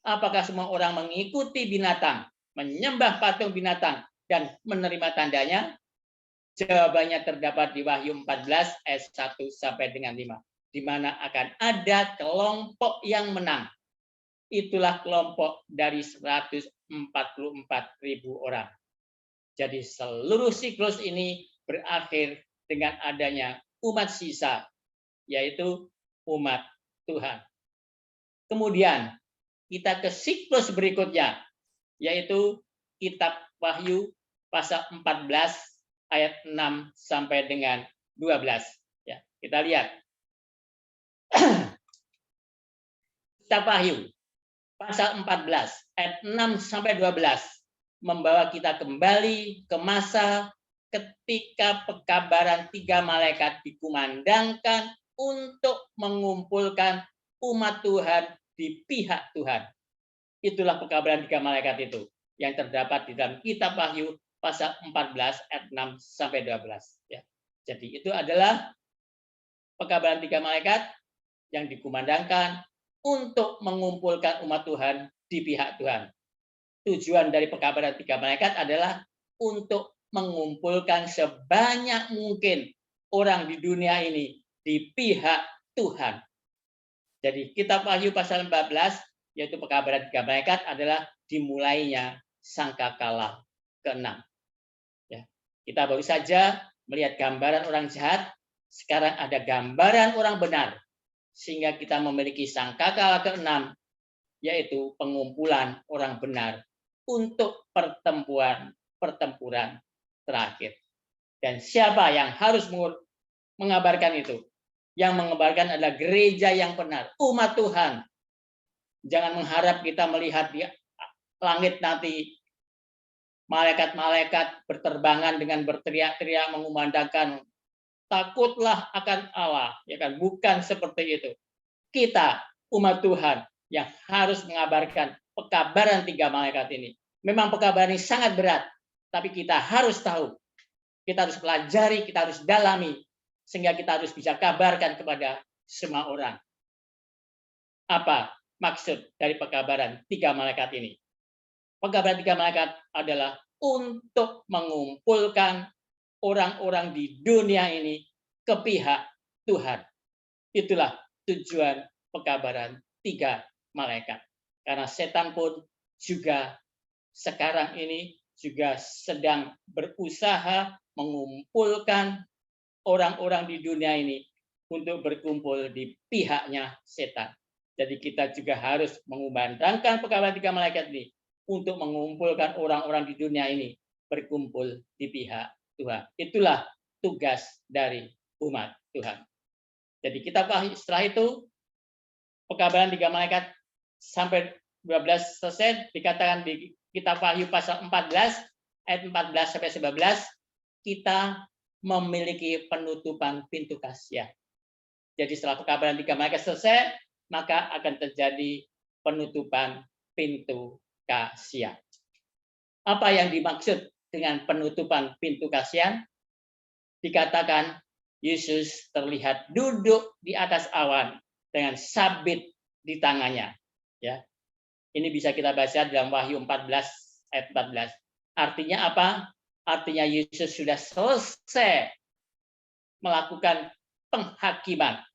Apakah semua orang mengikuti binatang, menyembah patung binatang dan menerima tandanya? Jawabannya terdapat di Wahyu 14 ayat 1 sampai dengan 5, di mana akan ada kelompok yang menang. Itulah kelompok dari 144.000 orang. Jadi seluruh siklus ini berakhir dengan adanya umat sisa, yaitu umat Tuhan. Kemudian kita ke siklus berikutnya, yaitu kitab Wahyu pasal 14 ayat 6 sampai dengan 12. Ya, kita lihat. Kitab Wahyu pasal 14 ayat 6 sampai 12 membawa kita kembali ke masa ketika pekabaran 3 malaikat dikumandangkan untuk mengumpulkan umat Tuhan di pihak Tuhan. Itulah pekabaran 3 malaikat itu yang terdapat di dalam kitab Wahyu pasal 14 ayat 6 sampai 12. Ya. Jadi itu adalah pekabaran 3 malaikat yang dikumandangkan untuk mengumpulkan umat Tuhan di pihak Tuhan. Tujuan dari pekabaran 3 malaikat adalah untuk mengumpulkan sebanyak mungkin orang di dunia ini di pihak Tuhan. Jadi kitab Wahyu pasal 14, yaitu pekabaran 3 malaikat, adalah dimulainya sangkakala ke-6. Ya. Kita baru saja melihat gambaran orang jahat, sekarang ada gambaran orang benar. Sehingga kita memiliki sangkakala ke-6, yaitu pengumpulan orang benar untuk pertempuran terakhir. Dan siapa yang harus mengabarkan itu? yang mengembarkan adalah gereja yang benar, umat Tuhan. Jangan mengharap kita melihat di langit nanti malaikat-malaikat berterbangan dengan berteriak-teriak mengumandangkan takutlah akan Allah, ya kan? Bukan seperti itu. Kita umat Tuhan yang harus mengabarkan pekabaran 3 malaikat ini. Memang pekabaran ini sangat berat, tapi kita harus tahu, kita harus pelajari, kita harus dalami, sehingga kita harus bisa kabarkan kepada semua orang. Apa maksud dari pekabaran 3 malaikat ini? Pekabaran 3 malaikat adalah untuk mengumpulkan orang-orang di dunia ini ke pihak Tuhan. Itulah tujuan pekabaran 3 malaikat. Karena setan pun juga sekarang ini juga sedang berusaha mengumpulkan orang-orang di dunia ini untuk berkumpul di pihaknya setan. Jadi kita juga harus mengumandangkan pekabaran 3 malaikat ini untuk mengumpulkan orang-orang di dunia ini berkumpul di pihak Tuhan. Itulah tugas dari umat Tuhan. Jadi kita setelah itu pekabaran 3 malaikat sampai 12 selesai, dikatakan di kitab Wahyu pasal 14 ayat 14 sampai 19, kita memiliki penutupan pintu kasih. Jadi setelah pekabaran 3 malaikat selesai, maka akan terjadi penutupan pintu kasih. Apa yang dimaksud dengan penutupan pintu kasihan? Dikatakan Yesus terlihat duduk di atas awan dengan sabit di tangannya. Ya, ini bisa kita baca dalam Wahyu 14 ayat 14. Artinya apa? Artinya Yesus sudah selesai melakukan penghakiman.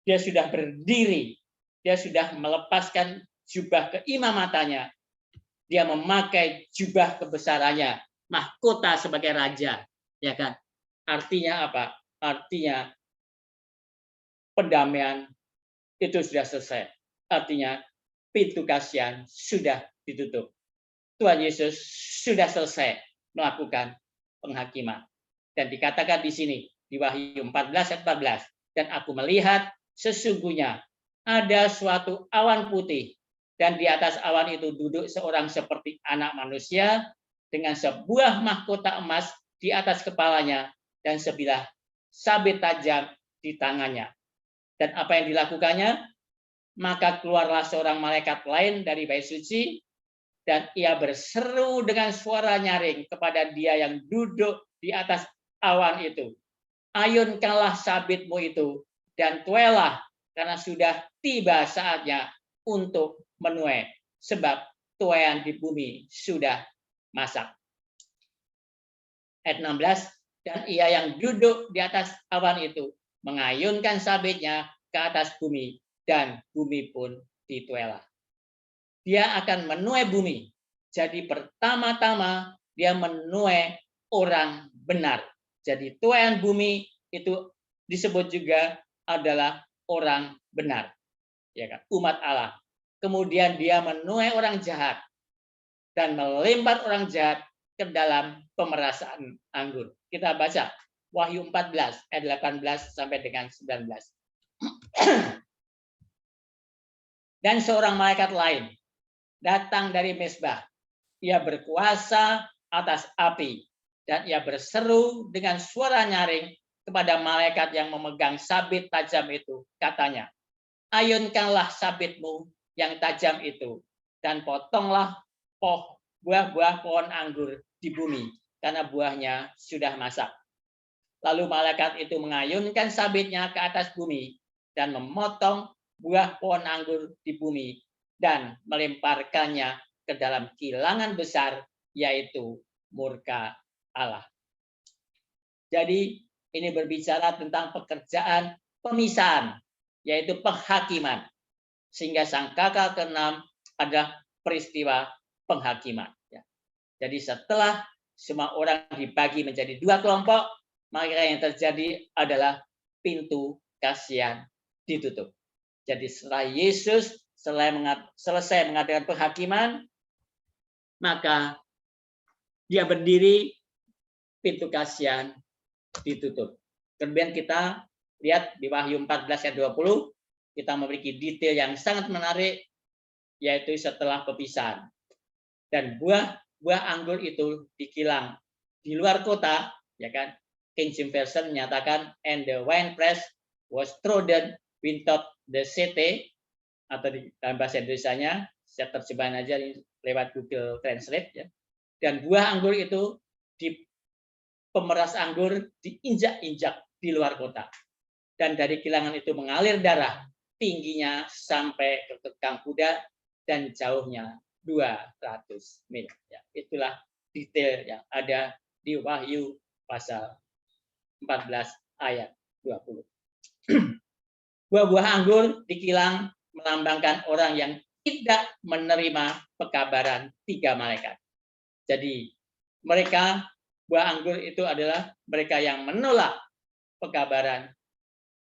Dia sudah berdiri. Dia sudah melepaskan jubah keimamatanya. Dia memakai jubah kebesarannya, mahkota sebagai raja, ya kan? Artinya apa? Artinya pendamaian itu sudah selesai. Artinya pintu kasihan sudah ditutup. Tuhan Yesus sudah selesai melakukan penghakiman. Dan dikatakan di sini di Wahyu 14 ayat 14, dan aku melihat sesungguhnya ada suatu awan putih, dan di atas awan itu duduk seorang seperti anak manusia dengan sebuah mahkota emas di atas kepalanya dan sebilah sabit tajam di tangannya. Dan apa yang dilakukannya? Maka keluarlah seorang malaikat lain dari bait suci, dan ia berseru dengan suara nyaring kepada dia yang duduk di atas awan itu. Ayunkanlah sabitmu itu dan tuailah, karena sudah tiba saatnya untuk menuai, sebab tuaian di bumi sudah masak. Ayat 16, dan ia yang duduk di atas awan itu mengayunkan sabitnya ke atas bumi, dan bumi pun dituailah. Dia akan menuai bumi. Jadi pertama-tama dia menuai orang benar. Jadi tuaian bumi itu disebut juga adalah orang benar, ya kan? Umat Allah. Kemudian dia menuai orang jahat dan melempar orang jahat ke dalam pemerasan anggur. Kita baca Wahyu 14 ayat 18 sampai dengan 19. Dan seorang malaikat lain datang dari mezbah. Ia berkuasa atas api, dan ia berseru dengan suara nyaring kepada malaikat yang memegang sabit tajam itu. Katanya, ayunkanlah sabitmu yang tajam itu, dan potonglah buah-buah pohon anggur di bumi, karena buahnya sudah masak. Lalu malaikat itu mengayunkan sabitnya ke atas bumi, dan memotong buah pohon anggur di bumi, dan melemparkannya ke dalam kilangan besar, yaitu murka Allah. Jadi ini berbicara tentang pekerjaan pemisahan, yaitu penghakiman. Sehingga sangkakala ke-6 adalah peristiwa penghakiman. Jadi setelah semua orang dibagi menjadi 2 kelompok, maka yang terjadi adalah pintu kasihan ditutup. Jadi setelah Yesus selesai mengadakan penghakiman, maka dia berdiri, pintu kasihan ditutup. Kemudian kita lihat di Wahyu 14 ayat 20, kita memiliki detail yang sangat menarik, yaitu setelah pepisahan. Dan buah anggur itu dikilang di luar kota, ya kan? King James Version menyatakan, and the winepress was trodden without the city, atau di dalam bahasa Indonesianya, saya terjemahin aja lewat Google Translate, ya. Dan buah anggur itu di pemeras anggur diinjak-injak di luar kota. Dan dari kilangan itu mengalir darah, tingginya sampai ke kekang kuda dan jauhnya 200 mil. Ya, itulah detail yang ada di Wahyu pasal 14 ayat 20. Buah-buah anggur dikilang melambangkan orang yang tidak menerima pekabaran 3 malaikat. Jadi mereka, buah anggur itu adalah mereka yang menolak pekabaran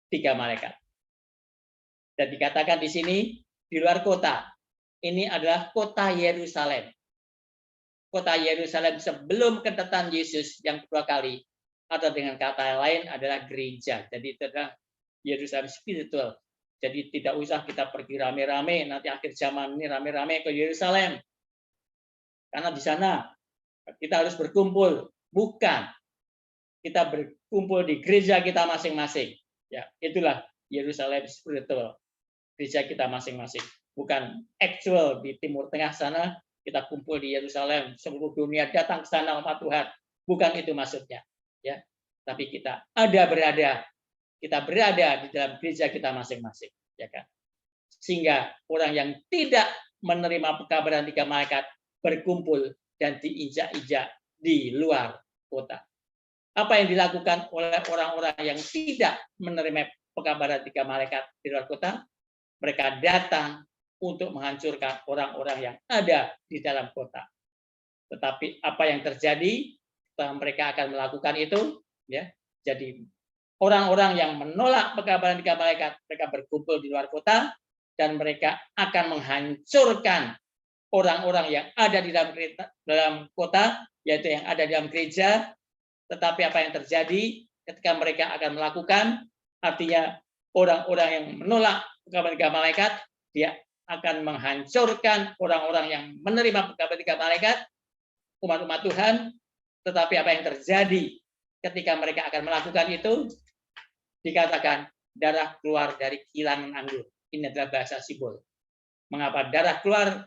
3 malaikat. Dan dikatakan di sini di luar kota. Ini adalah kota Yerusalem. Kota Yerusalem sebelum kedatangan Yesus yang kedua kali, atau dengan kata lain adalah gereja. Jadi itu adalah Yerusalem spiritual. Jadi tidak usah kita pergi rame-rame, nanti akhir zaman ini rame-rame ke Yerusalem. Karena di sana kita harus berkumpul. Bukan. Kita berkumpul di gereja kita masing-masing. Ya, itulah Yerusalem spiritual. Gereja kita masing-masing. Bukan actual di Timur Tengah sana, kita kumpul di Yerusalem, seluruh dunia datang ke sana umat Tuhan. Bukan itu maksudnya. Ya. Tapi kita berada di dalam gereja kita masing-masing. Ya kan? Sehingga orang yang tidak menerima pekabaran 3 malaikat berkumpul dan diinjak-injak di luar kota. Apa yang dilakukan oleh orang-orang yang tidak menerima pekabaran 3 malaikat di luar kota? Mereka datang untuk menghancurkan orang-orang yang ada di dalam kota. Tetapi apa yang terjadi? Mereka akan melakukan itu, ya. Jadi orang-orang yang menolak pekabaran 3 malaikat, mereka berkumpul di luar kota dan mereka akan menghancurkan orang-orang yang ada di dalam kota, yaitu yang ada di dalam gereja. Tetapi apa yang terjadi ketika mereka akan melakukan, artinya orang-orang yang menolak pekabaran 3 malaikat, dia akan menghancurkan orang-orang yang menerima pekabaran 3 malaikat, umat-umat Tuhan. Tetapi apa yang terjadi ketika mereka akan melakukan itu? Dikatakan darah keluar dari kilangan anggur. Ini adalah bahasa simbol. Mengapa darah keluar?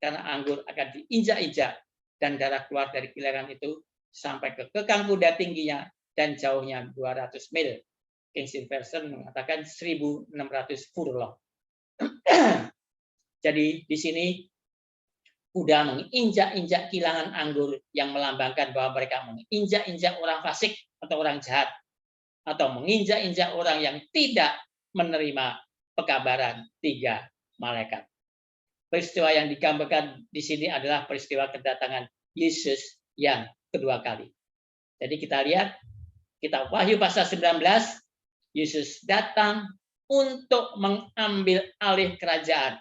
Karena anggur akan diinjak-injak dan darah keluar dari kilangan itu sampai ke kekang kuda tingginya dan jauhnya 200 mil. King James Version mengatakan 1.600 furlong. Jadi di sini kuda menginjak-injak kilangan anggur yang melambangkan bahwa mereka menginjak-injak orang fasik atau orang jahat, atau menginjak-injak orang yang tidak menerima pekabaran 3 malaikat. Peristiwa yang digambarkan di sini adalah peristiwa kedatangan Yesus yang kedua kali. Jadi kita lihat, kita Wahyu pasal 19, Yesus datang untuk mengambil alih kerajaan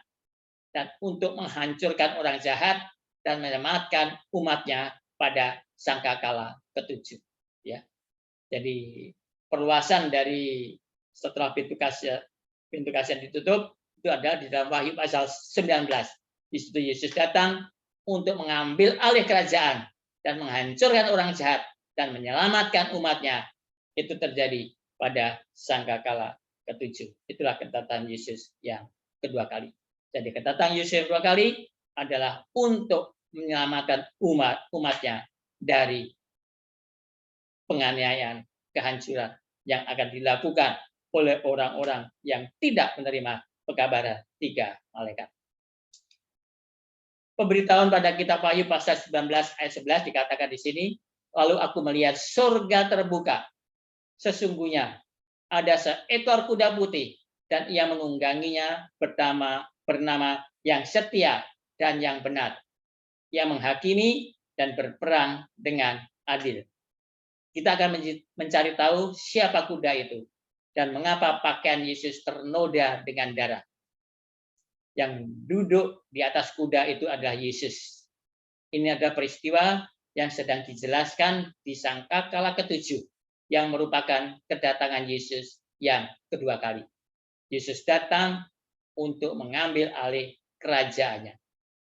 dan untuk menghancurkan orang jahat dan menyelamatkan umatnya pada sangkakala ke-7. Ya. Jadi perluasan dari setelah pintu kasih ditutup itu ada di dalam Wahyu pasal 19. Di situ Yesus datang untuk mengambil alih kerajaan dan menghancurkan orang jahat dan menyelamatkan umatnya. Itu terjadi pada sangkakala ke-7. Itulah kedatangan Yesus yang kedua kali. Jadi kedatangan Yesus yang kedua kali adalah untuk menyelamatkan umatnya dari penganiayaan, kehancuran yang akan dilakukan oleh orang-orang yang tidak menerima pekabaran 3 malaikat. Pemberitahuan pada kitab Wahyu pasal 19 ayat 11 dikatakan di sini, lalu aku melihat surga terbuka. Sesungguhnya ada seekor kuda putih dan ia menungganginya bernama yang setia dan yang benar. Ia menghakimi dan berperang dengan adil. Kita akan mencari tahu siapa kuda itu dan mengapa pakaian Yesus ternoda dengan darah. Yang duduk di atas kuda itu adalah Yesus. Ini adalah peristiwa yang sedang dijelaskan di sangkakala ke-7 yang merupakan kedatangan Yesus yang kedua kali. Yesus datang untuk mengambil alih kerajaannya.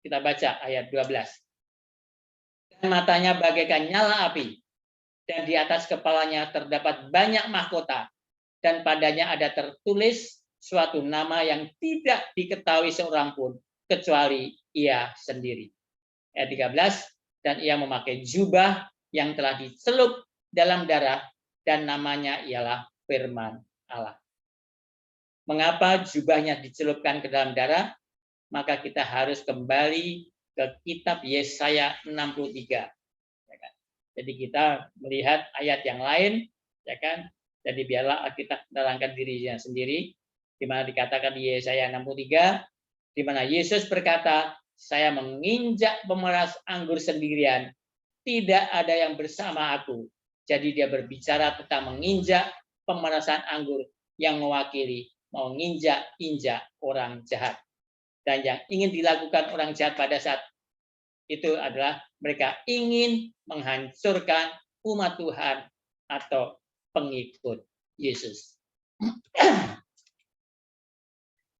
Kita baca ayat 12. Dan matanya bagaikan nyala api, dan di atas kepalanya terdapat banyak mahkota, dan padanya ada tertulis suatu nama yang tidak diketahui seorang pun, kecuali ia sendiri. Ayat 13, dan ia memakai jubah yang telah dicelup dalam darah, dan namanya ialah Firman Allah. Mengapa jubahnya dicelupkan ke dalam darah? Maka kita harus kembali ke kitab Yesaya 63. Ya kan? Jadi kita melihat ayat yang lain, ya kan? Jadi biarlah kita menerangkan dirinya sendiri, di mana dikatakan di Yesaya 63, di mana Yesus berkata, saya menginjak pemeras anggur sendirian, tidak ada yang bersama aku. Jadi dia berbicara tentang menginjak pemerasan anggur yang mewakili menginjak-injak orang jahat. Dan yang ingin dilakukan orang jahat pada saat itu adalah mereka ingin menghancurkan umat Tuhan atau pengikut Yesus.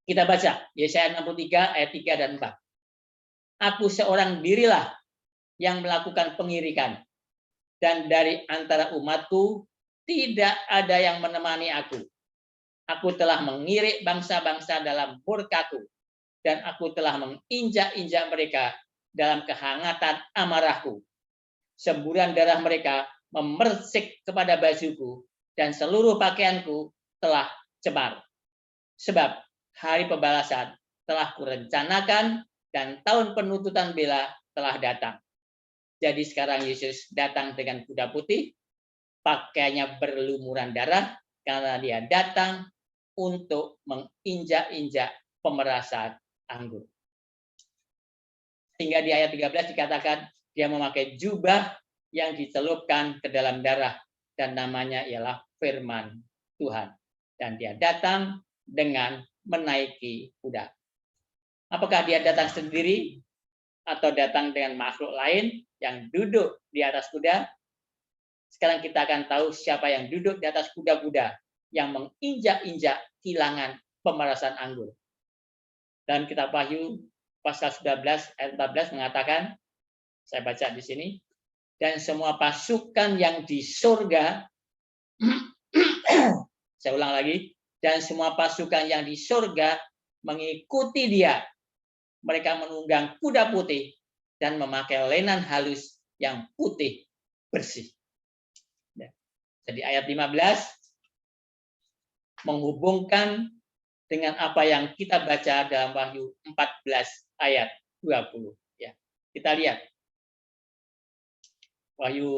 Kita baca Yesaya 63 ayat 3 dan 4. Aku seorang dirilah yang melakukan pengirikan, dan dari antara umatku tidak ada yang menemani aku. Aku telah mengirik bangsa-bangsa dalam murkaku, dan aku telah menginjak-injak mereka dalam kehangatan amarahku. Semburan darah mereka memersik kepada bajuku, dan seluruh pakaianku telah cemar. Sebab hari pembalasan telah kurencanakan, dan tahun penuntutan bela telah datang. Jadi sekarang Yesus datang dengan kuda putih, pakaiannya berlumuran darah, karena dia datang untuk menginjak-injak pemerasan anggur. Sehingga di ayat 13 dikatakan dia memakai jubah yang dicelupkan ke dalam darah, dan namanya ialah Firman Tuhan. Dan dia datang dengan menaiki kuda. Apakah dia datang sendiri atau datang dengan makhluk lain yang duduk di atas kuda? Sekarang kita akan tahu siapa yang duduk di atas kuda-kuda yang menginjak-injak kilangan pemerasan anggur. Dan kitab Wahyu pasal 19 ayat 14 mengatakan, saya baca di sini, dan semua pasukan yang di surga, saya ulang lagi, dan semua pasukan yang di surga mengikuti dia. Mereka menunggang kuda putih dan memakai lenan halus yang putih bersih. Jadi ayat 15 menghubungkan dengan apa yang kita baca dalam Wahyu 14 ayat 20. Ya, kita lihat Wahyu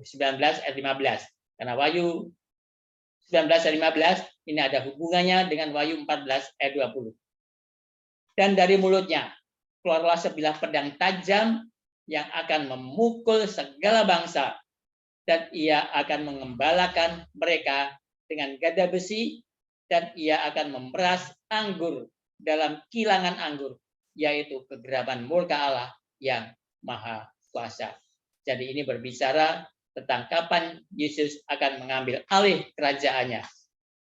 19 ayat 15. Karena Wahyu 19 ayat 15 ini ada hubungannya dengan Wahyu 14 ayat 20. Dan dari mulutnya keluarlah sebilah pedang tajam yang akan memukul segala bangsa, dan ia akan mengembalakan mereka dengan gada besi, dan ia akan memeras anggur dalam kilangan anggur, yaitu kegeraman murka Allah yang maha kuasa. Jadi ini berbicara tentang kapan Yesus akan mengambil alih kerajaannya.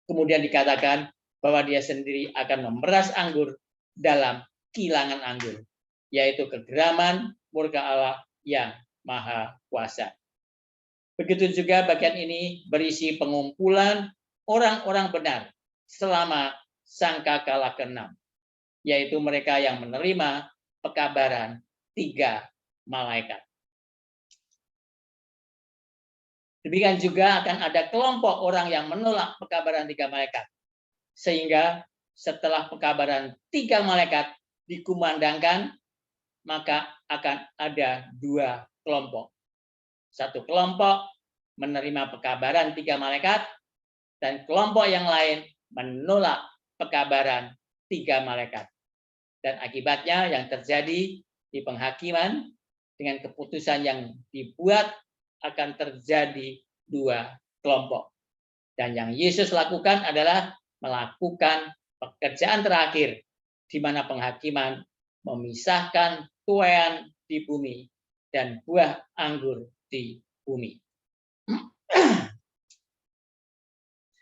Kemudian dikatakan bahwa dia sendiri akan memeras anggur dalam kilangan anggur, yaitu kegeraman murka Allah yang maha kuasa. Begitu juga bagian ini berisi pengumpulan orang-orang benar selama sangkakala ke-6, yaitu mereka yang menerima pekabaran 3 malaikat. Demikian juga akan ada kelompok orang yang menolak pekabaran 3 malaikat. Sehingga setelah pekabaran 3 malaikat dikumandangkan, maka akan ada 2 kelompok. Satu kelompok menerima pekabaran 3 malaikat, dan kelompok yang lain menolak pekabaran 3 malaikat. Dan akibatnya yang terjadi di penghakiman dengan keputusan yang dibuat akan terjadi 2 kelompok. Dan yang Yesus lakukan adalah melakukan pekerjaan terakhir, di mana penghakiman memisahkan tuaian di bumi dan buah anggur di bumi.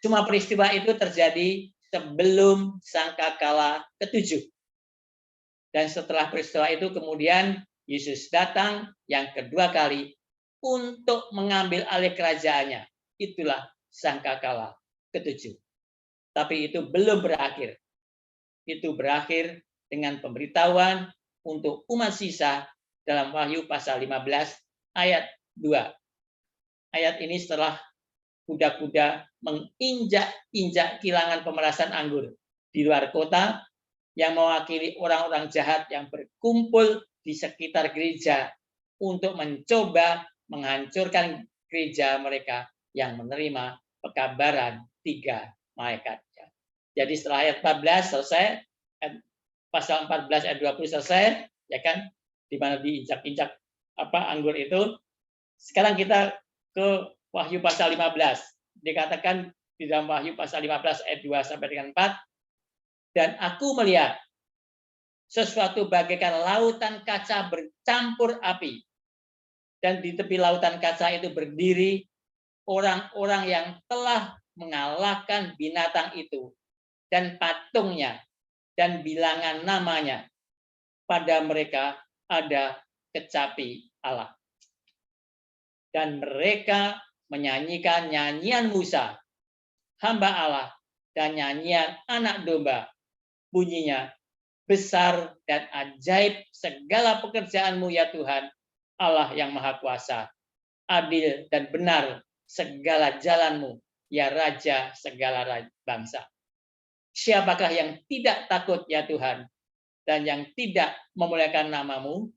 Semua peristiwa itu terjadi sebelum sangkakala ke-7. Dan setelah peristiwa itu kemudian Yesus datang yang kedua kali untuk mengambil alih kerajaannya. Itulah sangkakala ke-7. Tapi itu belum berakhir. Itu berakhir dengan pemberitahuan untuk umat sisa dalam Wahyu pasal 15 ayat 2. Ayat ini setelah kuda-kuda menginjak-injak kilangan pemerasan anggur di luar kota yang mewakili orang-orang jahat yang berkumpul di sekitar gereja untuk mencoba menghancurkan gereja mereka yang menerima pekabaran 3 malaikat. Jadi setelah ayat 14 selesai, pasal 14 ayat 20 selesai, ya kan, di mana diinjak-injak anggur itu. Sekarang kita ke Wahyu pasal 15. Dikatakan di dalam Wahyu pasal 15 ayat 2 sampai dengan 4, dan aku melihat sesuatu bagaikan lautan kaca bercampur api. Dan di tepi lautan kaca itu berdiri orang-orang yang telah mengalahkan binatang itu dan patungnya dan bilangan namanya. Pada mereka ada kecapi Allah. Dan mereka menyanyikan nyanyian Musa, hamba Allah, dan nyanyian anak domba. Bunyinya, besar dan ajaib segala pekerjaanmu ya Tuhan, Allah yang Maha Kuasa. Adil dan benar segala jalanmu, ya Raja segala bangsa. Siapakah yang tidak takut ya Tuhan, dan yang tidak memuliakan namamu,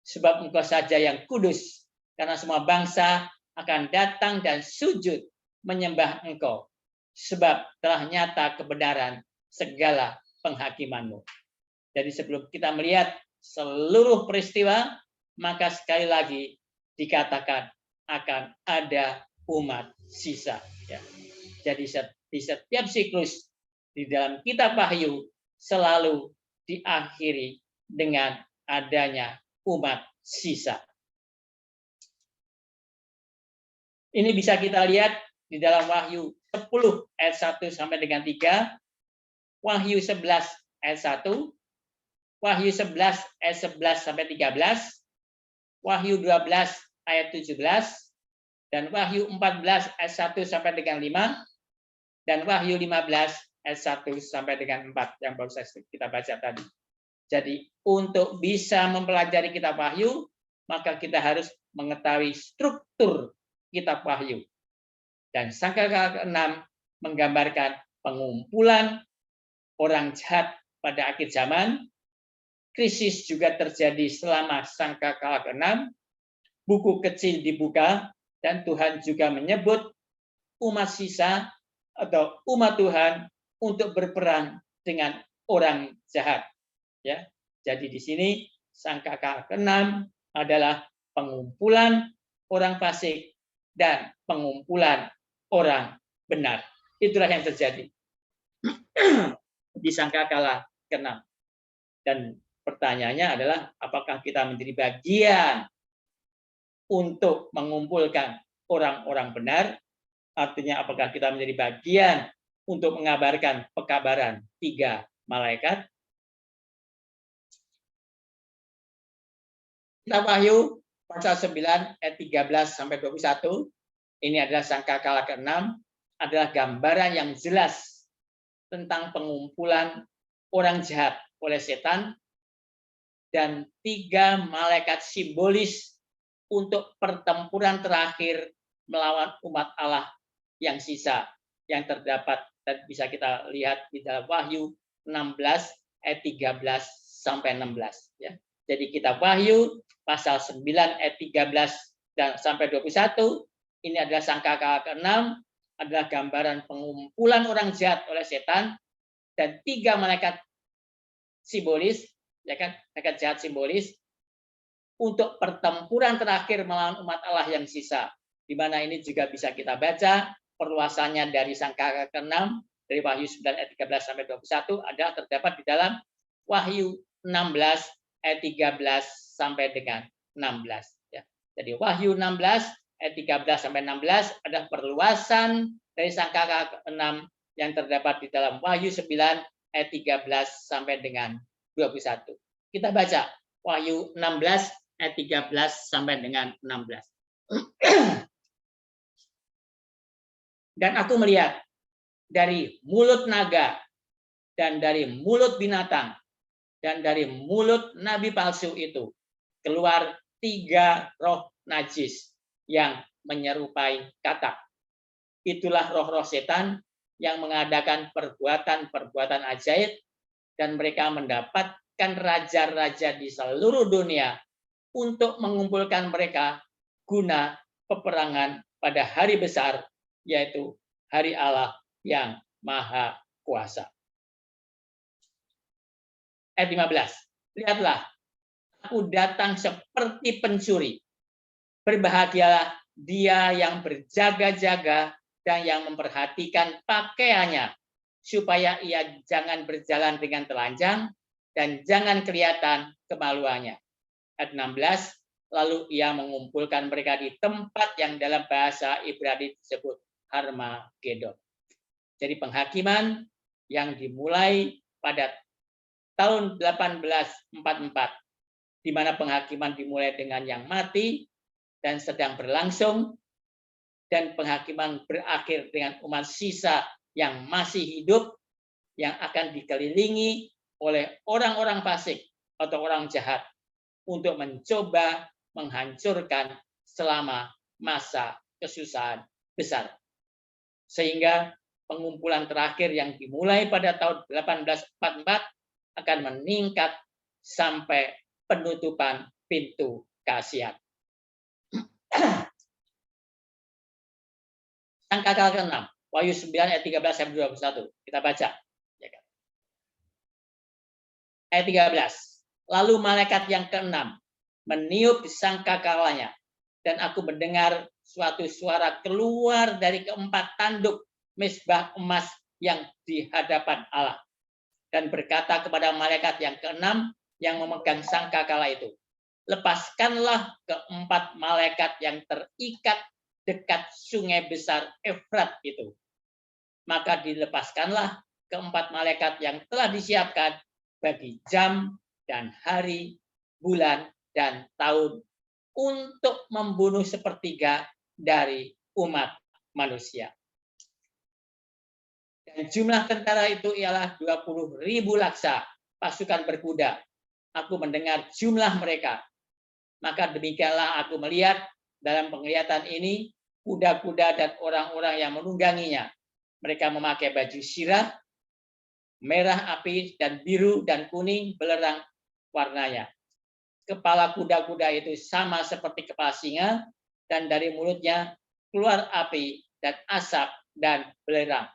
sebab Engkau saja yang kudus, karena semua bangsa akan datang dan sujud menyembah Engkau, sebab telah nyata kebenaran segala penghakimanmu. Jadi sebelum kita melihat seluruh peristiwa, maka sekali lagi dikatakan akan ada umat sisa. Ya. Jadi di setiap siklus di dalam kitab Wahyu selalu diakhiri dengan adanya umat sisa. Ini bisa kita lihat di dalam Wahyu 10 ayat 1 sampai dengan 3, Wahyu 11 ayat 1, Wahyu 11 ayat 11 sampai 13, Wahyu 12 ayat 17, dan Wahyu 14 ayat 1 sampai dengan 5, dan Wahyu 15 ayat 1 sampai dengan 4 yang baru kita baca tadi. Jadi untuk bisa mempelajari kitab Wahyu, maka kita harus mengetahui struktur kitab Wahyu. Dan sangkakala ke-6 menggambarkan pengumpulan orang jahat pada akhir zaman. Krisis juga terjadi selama sangkakala ke-6. Buku kecil dibuka dan Tuhan juga menyebut umat sisa atau umat Tuhan untuk berperang dengan orang jahat. Ya, jadi di sini sangkakala ke-6 adalah pengumpulan orang fasik dan pengumpulan orang benar. Itulah yang terjadi di sangkakala ke-6. Dan pertanyaannya adalah apakah kita menjadi bagian untuk mengumpulkan orang-orang benar? Artinya apakah kita menjadi bagian untuk mengabarkan pekabaran 3 malaikat? Kitab Wahyu pasal 9 ayat 13 sampai 21, ini adalah sangkakala ke-6, adalah gambaran yang jelas tentang pengumpulan orang jahat oleh setan dan 3 malaikat simbolis untuk pertempuran terakhir melawan umat Allah yang sisa, yang terdapat dan bisa kita lihat di dalam Wahyu 16 ayat 13 sampai 16 ya. Jadi kitab Wahyu pasal 9 ayat 13 dan sampai 21 ini adalah sangkakala ke-6, adalah gambaran pengumpulan orang jahat oleh setan dan 3 malaikat simbolis, ya kan, malaikat jahat simbolis untuk pertempuran terakhir melawan umat Allah yang sisa. Di mana ini juga bisa kita baca perluasannya dari sangkakala ke-6 dari Wahyu 9 ayat 13 sampai 21 adalah terdapat di dalam Wahyu 16 ayat 13 sampai dengan 16 ya. Jadi Wahyu 16 ayat 13 sampai 16 adalah perluasan dari sangkakala ke-6 yang terdapat di dalam Wahyu 9 ayat 13 sampai dengan 21. Kita baca Wahyu 16 ayat 13 sampai dengan 16. Dan aku melihat dari mulut naga dan dari mulut binatang dan dari mulut nabi palsu itu keluar 3 roh najis yang menyerupai katak. Itulah roh-roh setan yang mengadakan perbuatan-perbuatan ajaib, dan mereka mendapatkan raja-raja di seluruh dunia untuk mengumpulkan mereka guna peperangan pada hari besar, yaitu hari Allah yang Maha Kuasa. Ayat 15. Lihatlah, aku datang seperti pencuri. Berbahagialah dia yang berjaga-jaga dan yang memperhatikan pakaiannya, supaya ia jangan berjalan dengan telanjang dan jangan kelihatan kemaluannya. Ayat 16. Lalu ia mengumpulkan mereka di tempat yang dalam bahasa Ibrani disebut Harmagedon. Jadi penghakiman yang dimulai pada tahun 1844, di mana penghakiman dimulai dengan yang mati dan sedang berlangsung, dan penghakiman berakhir dengan umat sisa yang masih hidup, yang akan dikelilingi oleh orang-orang fasik atau orang jahat untuk mencoba menghancurkan selama masa kesusahan besar. Sehingga pengumpulan terakhir yang dimulai pada tahun 1844 akan meningkat sampai penutupan pintu keasian. Sangkakala ke-6, Wahyu 9 ayat 13 sampai 21. Kita baca. Ayat 13. Lalu malaikat yang ke-6 meniup sangkakalanya, dan aku mendengar suatu suara keluar dari keempat tanduk mezbah emas yang di hadapan Allah, dan berkata kepada malaikat yang ke-6 yang memegang sangkakala itu, lepaskanlah keempat malaikat yang terikat dekat sungai besar Efrat itu. Maka dilepaskanlah keempat malaikat yang telah disiapkan bagi jam dan hari, bulan, dan tahun untuk membunuh sepertiga dari umat manusia. Dan jumlah tentara itu ialah 20.000 laksa pasukan berkuda. Aku mendengar jumlah mereka. Maka demikianlah aku melihat dalam penglihatan ini kuda-kuda dan orang-orang yang menungganginya. Mereka memakai baju sirah, merah api dan biru dan kuning belerang warnanya. Kepala kuda-kuda itu sama seperti kepala singa, dan dari mulutnya keluar api dan asap dan belerang.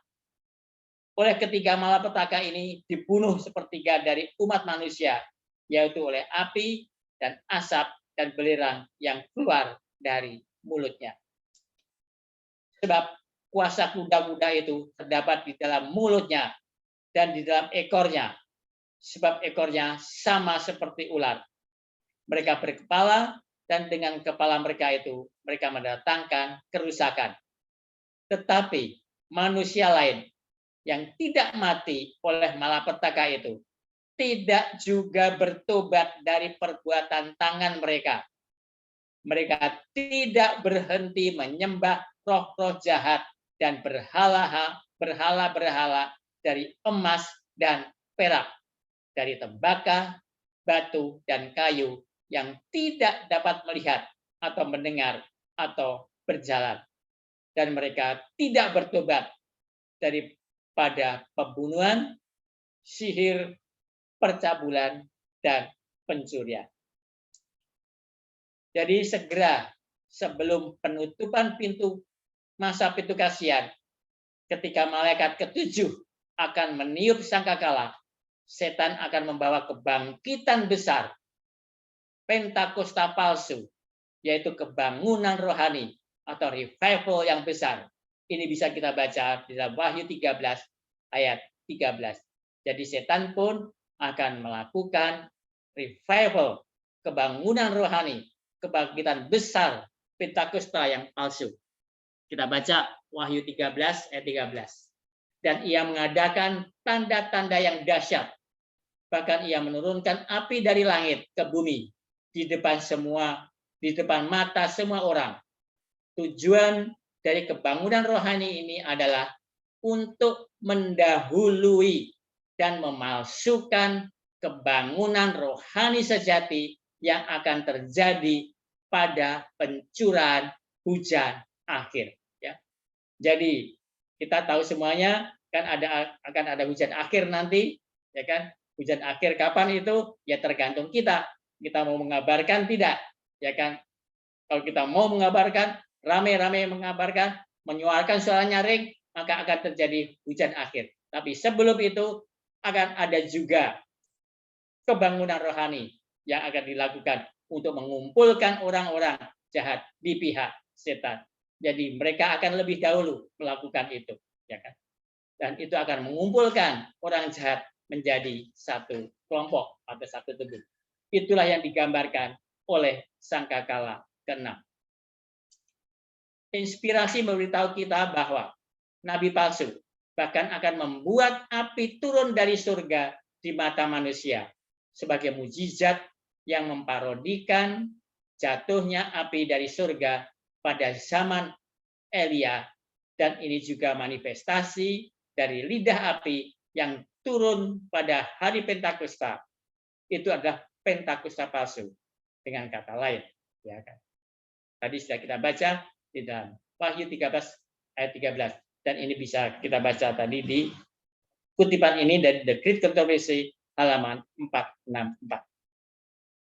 Oleh ketiga malapetaka ini dibunuh sepertiga dari umat manusia, yaitu oleh api dan asap dan belerang yang keluar dari mulutnya. Sebab kuasa kuda-kuda itu terdapat di dalam mulutnya dan di dalam ekornya, sebab ekornya sama seperti ular. Mereka berkepala, dan dengan kepala mereka itu mereka mendatangkan kerusakan. Tetapi manusia lain yang tidak mati oleh malapetaka itu tidak juga bertobat dari perbuatan tangan mereka. Mereka tidak berhenti menyembah roh-roh jahat dan berhala-berhala dari emas dan perak, dari tembakau, batu, dan kayu yang tidak dapat melihat atau mendengar atau berjalan. Dan mereka tidak bertobat daripada pembunuhan, sihir, percabulan, dan pencurian. Jadi segera sebelum penutupan masa pintu kasihan, ketika malaikat ke-7 akan meniup sangkakala, setan akan membawa kebangkitan besar, Pentakosta palsu, yaitu kebangunan rohani atau revival yang besar. Ini bisa kita baca di dalam Wahyu 13 ayat 13. Jadi setan pun akan melakukan revival, kebangunan rohani, kebangkitan besar Pentakosta yang palsu. Kita baca Wahyu 13 ayat 13. Dan ia mengadakan tanda-tanda yang dahsyat. Bahkan ia menurunkan api dari langit ke bumi di depan mata semua orang. Tujuan dari kebangunan rohani ini adalah untuk mendahului dan memalsukan kebangunan rohani sejati yang akan terjadi pada pencurahan hujan akhir. Ya. Jadi kita tahu semuanya kan akan ada hujan akhir nanti, ya kan? Hujan akhir kapan itu? Ya tergantung kita. Kita mau mengabarkan tidak, ya kan? Kalau kita mau mengabarkan, rame-rame mengabarkan, menyuarakan suara nyaring, maka akan terjadi hujan akhir. Tapi sebelum itu akan ada juga kebangunan rohani yang akan dilakukan untuk mengumpulkan orang-orang jahat di pihak setan. Jadi mereka akan lebih dahulu melakukan itu, ya kan? Dan itu akan mengumpulkan orang jahat menjadi satu kelompok atau satu tubuh. Itulah yang digambarkan oleh sangkakala ke-6. Inspirasi memberitahu kita bahwa nabi palsu bahkan akan membuat api turun dari surga di mata manusia sebagai mujizat yang memparodikan jatuhnya api dari surga pada zaman Elia, dan ini juga manifestasi dari lidah api yang turun pada hari Pentakosta. Itu adalah Pentakosta palsu, dengan kata lain, ya kan. Tadi sudah kita baca di dalam Wahyu 13 ayat 13, dan ini bisa kita baca tadi di kutipan ini dari The Great Controversy halaman 464.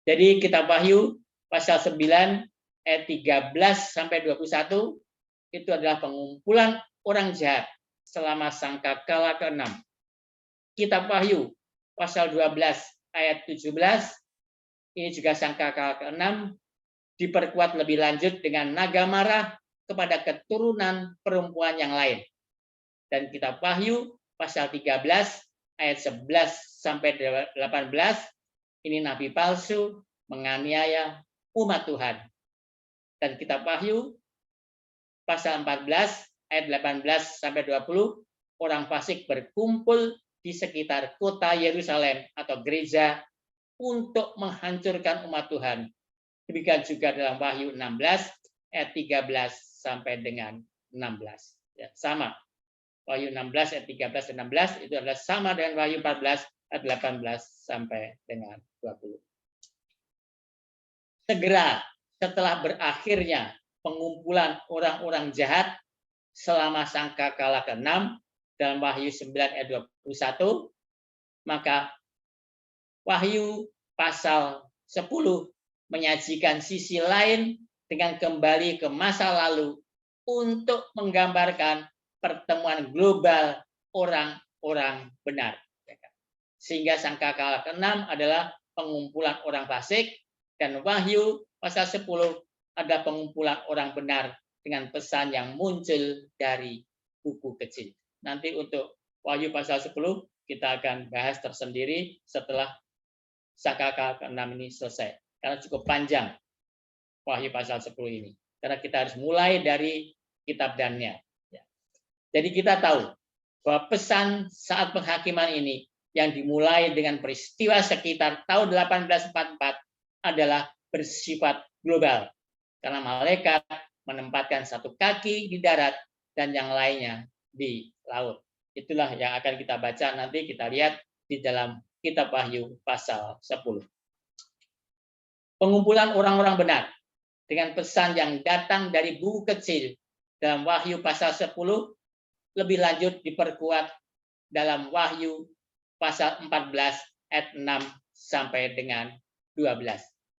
Jadi kitab Wahyu pasal 9 ayat 13 sampai 21 itu adalah pengumpulan orang jahat selama sangkakala ke-6. Kitab Wahyu pasal 12 ayat 17 ini juga sangkakala ke-6 diperkuat lebih lanjut dengan naga marah kepada keturunan perempuan yang lain. Dan kitab Wahyu pasal 13 ayat 11 sampai 18 ini nabi palsu menganiaya umat Tuhan. Dan kitab Wahyu pasal 14 ayat 18 sampai 20 orang fasik berkumpul di sekitar kota Yerusalem atau gereja untuk menghancurkan umat Tuhan. Demikian juga dalam Wahyu 16 ayat 13 sampai dengan 16. Ya, sama. Wahyu 16 ayat 13 dan 16 itu adalah sama dengan Wahyu 14 ayat 18 sampai dengan 20. Segera setelah berakhirnya pengumpulan orang-orang jahat selama sangkakala ke-6 dalam Wahyu 9 ayat 21, maka Wahyu pasal 10 menyajikan sisi lain dengan kembali ke masa lalu untuk menggambarkan pertemuan global orang-orang benar. Sehingga sangkakala ke-6 adalah pengumpulan orang fasik, dan Wahyu pasal 10 ada pengumpulan orang benar dengan pesan yang muncul dari buku kecil. Nanti untuk Wahyu pasal 10 kita akan bahas tersendiri setelah sangkakala ke-6 ini selesai. Karena cukup panjang Wahyu pasal 10 ini. Karena kita harus mulai dari kitab Daniel. Jadi kita tahu bahwa pesan saat penghakiman ini yang dimulai dengan peristiwa sekitar tahun 1844 adalah bersifat global. Karena malaikat menempatkan satu kaki di darat dan yang lainnya di laut. Itulah yang akan kita baca nanti, kita lihat di dalam kitab Wahyu pasal 10. Pengumpulan orang-orang benar dengan pesan yang datang dari buku kecil dalam Wahyu pasal 10 lebih lanjut diperkuat dalam Wahyu pasal 14 ayat 6 sampai dengan 12.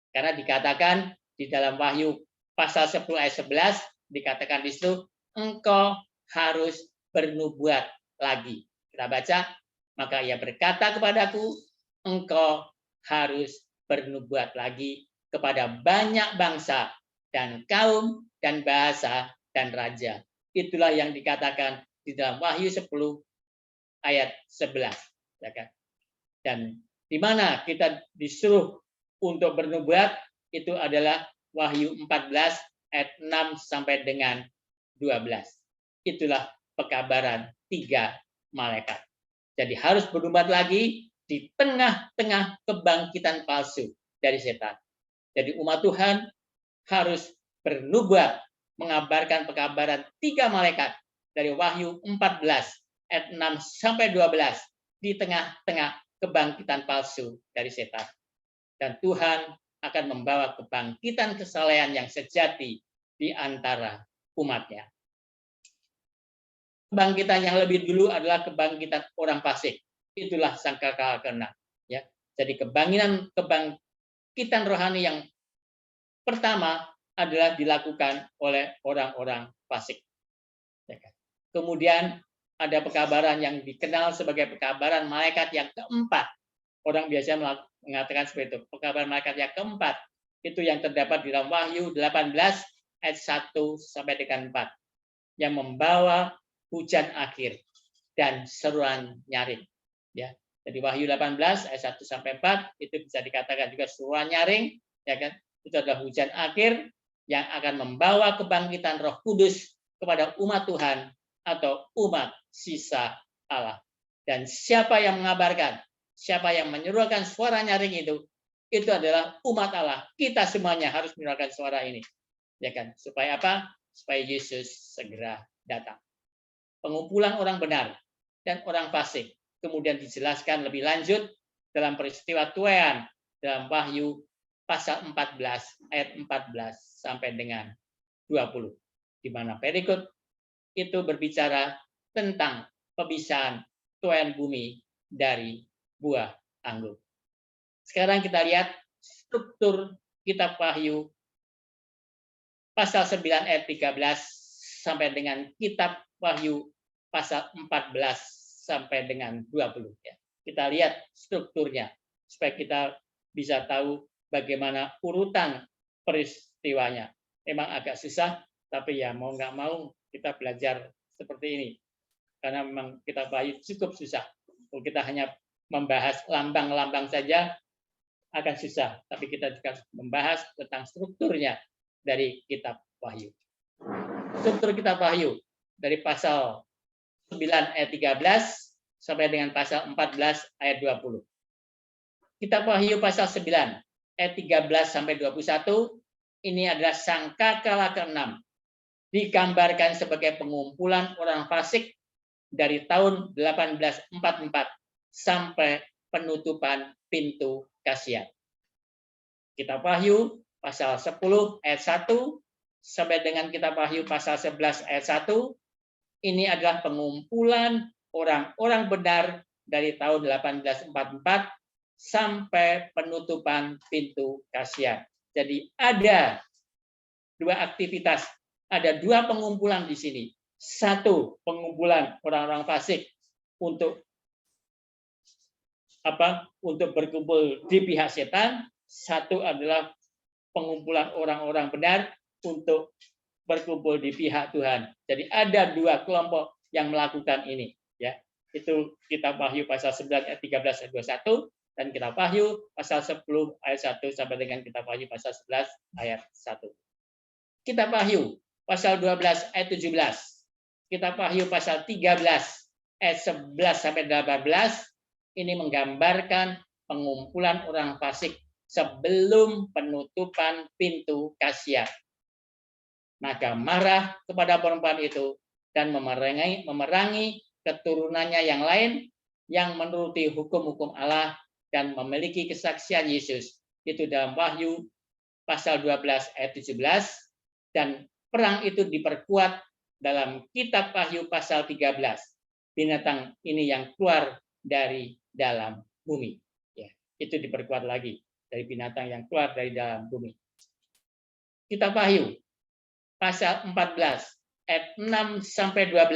Karena dikatakan di dalam Wahyu pasal 10 ayat 11 dikatakan di situ engkau harus bernubuat lagi. Kita baca, maka ia berkata kepadaku, engkau harus bernubuat lagi kepada banyak bangsa dan kaum dan bahasa dan raja. Itulah yang dikatakan di dalam Wahyu 10 ayat 11. Dan di mana kita disuruh untuk bernubuat itu adalah Wahyu 14 ayat 6 sampai dengan 12. Itulah pekabaran 3 malaikat. Jadi harus berdebat lagi di tengah-tengah kebangkitan palsu dari setan. Jadi umat Tuhan harus bernubuat mengabarkan pekabaran 3 malaikat dari Wahyu 14 ayat 6 sampai 12 di tengah-tengah kebangkitan palsu dari setan. Dan Tuhan akan membawa kebangkitan kesalehan yang sejati di antara umatnya. Kebangkitan yang lebih dulu adalah kebangkitan orang fasik. Itulah sangkakala ke-6. Ya. Jadi kebangkitan rohani yang pertama adalah dilakukan oleh orang-orang fasik. Kemudian ada pekabaran yang dikenal sebagai pekabaran malaikat yang keempat. Orang biasanya mengatakan seperti itu. Pekabaran malaikat yang keempat itu yang terdapat di dalam Wahyu 18 ayat 1 sampai dengan 4 yang membawa hujan akhir dan seruan nyaring. Ya, jadi Wahyu 18 ayat 1 sampai 4 itu bisa dikatakan juga seruan nyaring, ya kan? Itu adalah hujan akhir yang akan membawa kebangkitan Roh Kudus kepada umat Tuhan atau umat sisa Allah. Dan siapa yang mengabarkan, siapa yang menyeruakan suara nyaring itu adalah umat Allah. Kita semuanya harus menyeruakan suara ini. Ya kan? Supaya apa? Supaya Yesus segera datang. Pengumpulan orang benar dan orang fasik kemudian dijelaskan lebih lanjut dalam peristiwa tuaian dalam Wahyu pasal 14 ayat 14 sampai dengan 20, di mana perikop itu berbicara tentang pemisahan tuaian bumi dari buah anggur. Sekarang kita lihat struktur kitab Wahyu pasal 9 ayat 13 sampai dengan kitab Wahyu pasal 14 sampai dengan 20. Ya. Kita lihat strukturnya supaya kita bisa tahu bagaimana urutan peristiwanya. Memang agak susah, tapi ya mau nggak mau kita belajar seperti ini. Karena memang kitab Wahyu cukup susah. Kalau kita hanya membahas lambang-lambang saja akan susah. Tapi kita juga membahas tentang strukturnya dari kitab Wahyu. Struktur kitab Wahyu dari pasal 9 ayat 13 sampai dengan pasal 14 ayat 20. Kitab Wahyu pasal 9 ayat 13 sampai 21 ini adalah sangkakala ke-6. Digambarkan sebagai pengumpulan orang fasik dari tahun 1844 sampai penutupan pintu Kasian. Kitab Wahyu pasal 10 ayat 1 sampai dengan kitab Wahyu pasal 11 ayat 1 ini adalah pengumpulan orang-orang benar dari tahun 1844 sampai penutupan pintu Kasian. Jadi ada dua aktivitas, ada dua pengumpulan di sini. Satu, pengumpulan orang-orang fasik untuk untuk berkumpul di pihak setan. Satu adalah pengumpulan orang-orang benar untuk berkumpul di pihak Tuhan. Jadi ada dua kelompok yang melakukan ini. Ya, itu kitab Wahyu pasal 9 ayat 13 ayat 21 dan kitab Wahyu pasal 10 ayat 1 sampai dengan kitab Wahyu pasal 11 ayat 1. Kitab Wahyu pasal 12 ayat 17. Kitab Wahyu pasal 13 ayat 11 sampai 18 ini menggambarkan pengumpulan orang fasik sebelum penutupan pintu Kasian. Maka marah kepada perempuan itu dan memerangi keturunannya yang lain yang menuruti hukum-hukum Allah dan memiliki kesaksian Yesus. Itu dalam Wahyu pasal 12 ayat 17 dan perang itu diperkuat dalam kitab Wahyu pasal 13. Binatang ini yang keluar dari dalam bumi. Ya, itu diperkuat lagi dari binatang yang keluar dari dalam bumi. Kitab Wahyu pasal 14 ayat 6 sampai 12.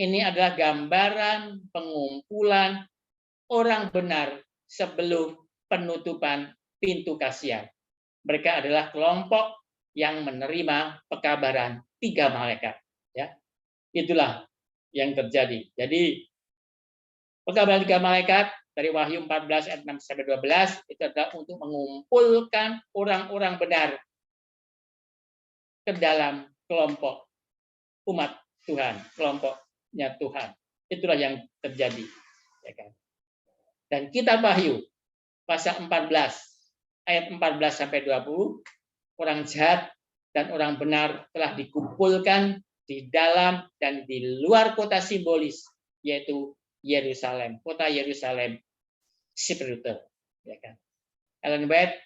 Ini adalah gambaran pengumpulan orang benar sebelum penutupan pintu Kasian. Mereka adalah kelompok yang menerima pekabaran 3 malaikat. Ya, itulah yang terjadi. Jadi pekabaran 3 malaikat dari Wahyu 14 ayat 6 sampai 12 itu adalah untuk mengumpulkan orang-orang benar ke dalam kelompok umat Tuhan, kelompoknya Tuhan. Itulah yang terjadi. Ya kan? Dan kitab Wahyu pasal 14 ayat 14 sampai 20, orang jahat dan orang benar telah dikumpulkan di dalam dan di luar kota simbolis, yaitu Yerusalem, kota Yerusalem spiritual. Ya kan? Ellen White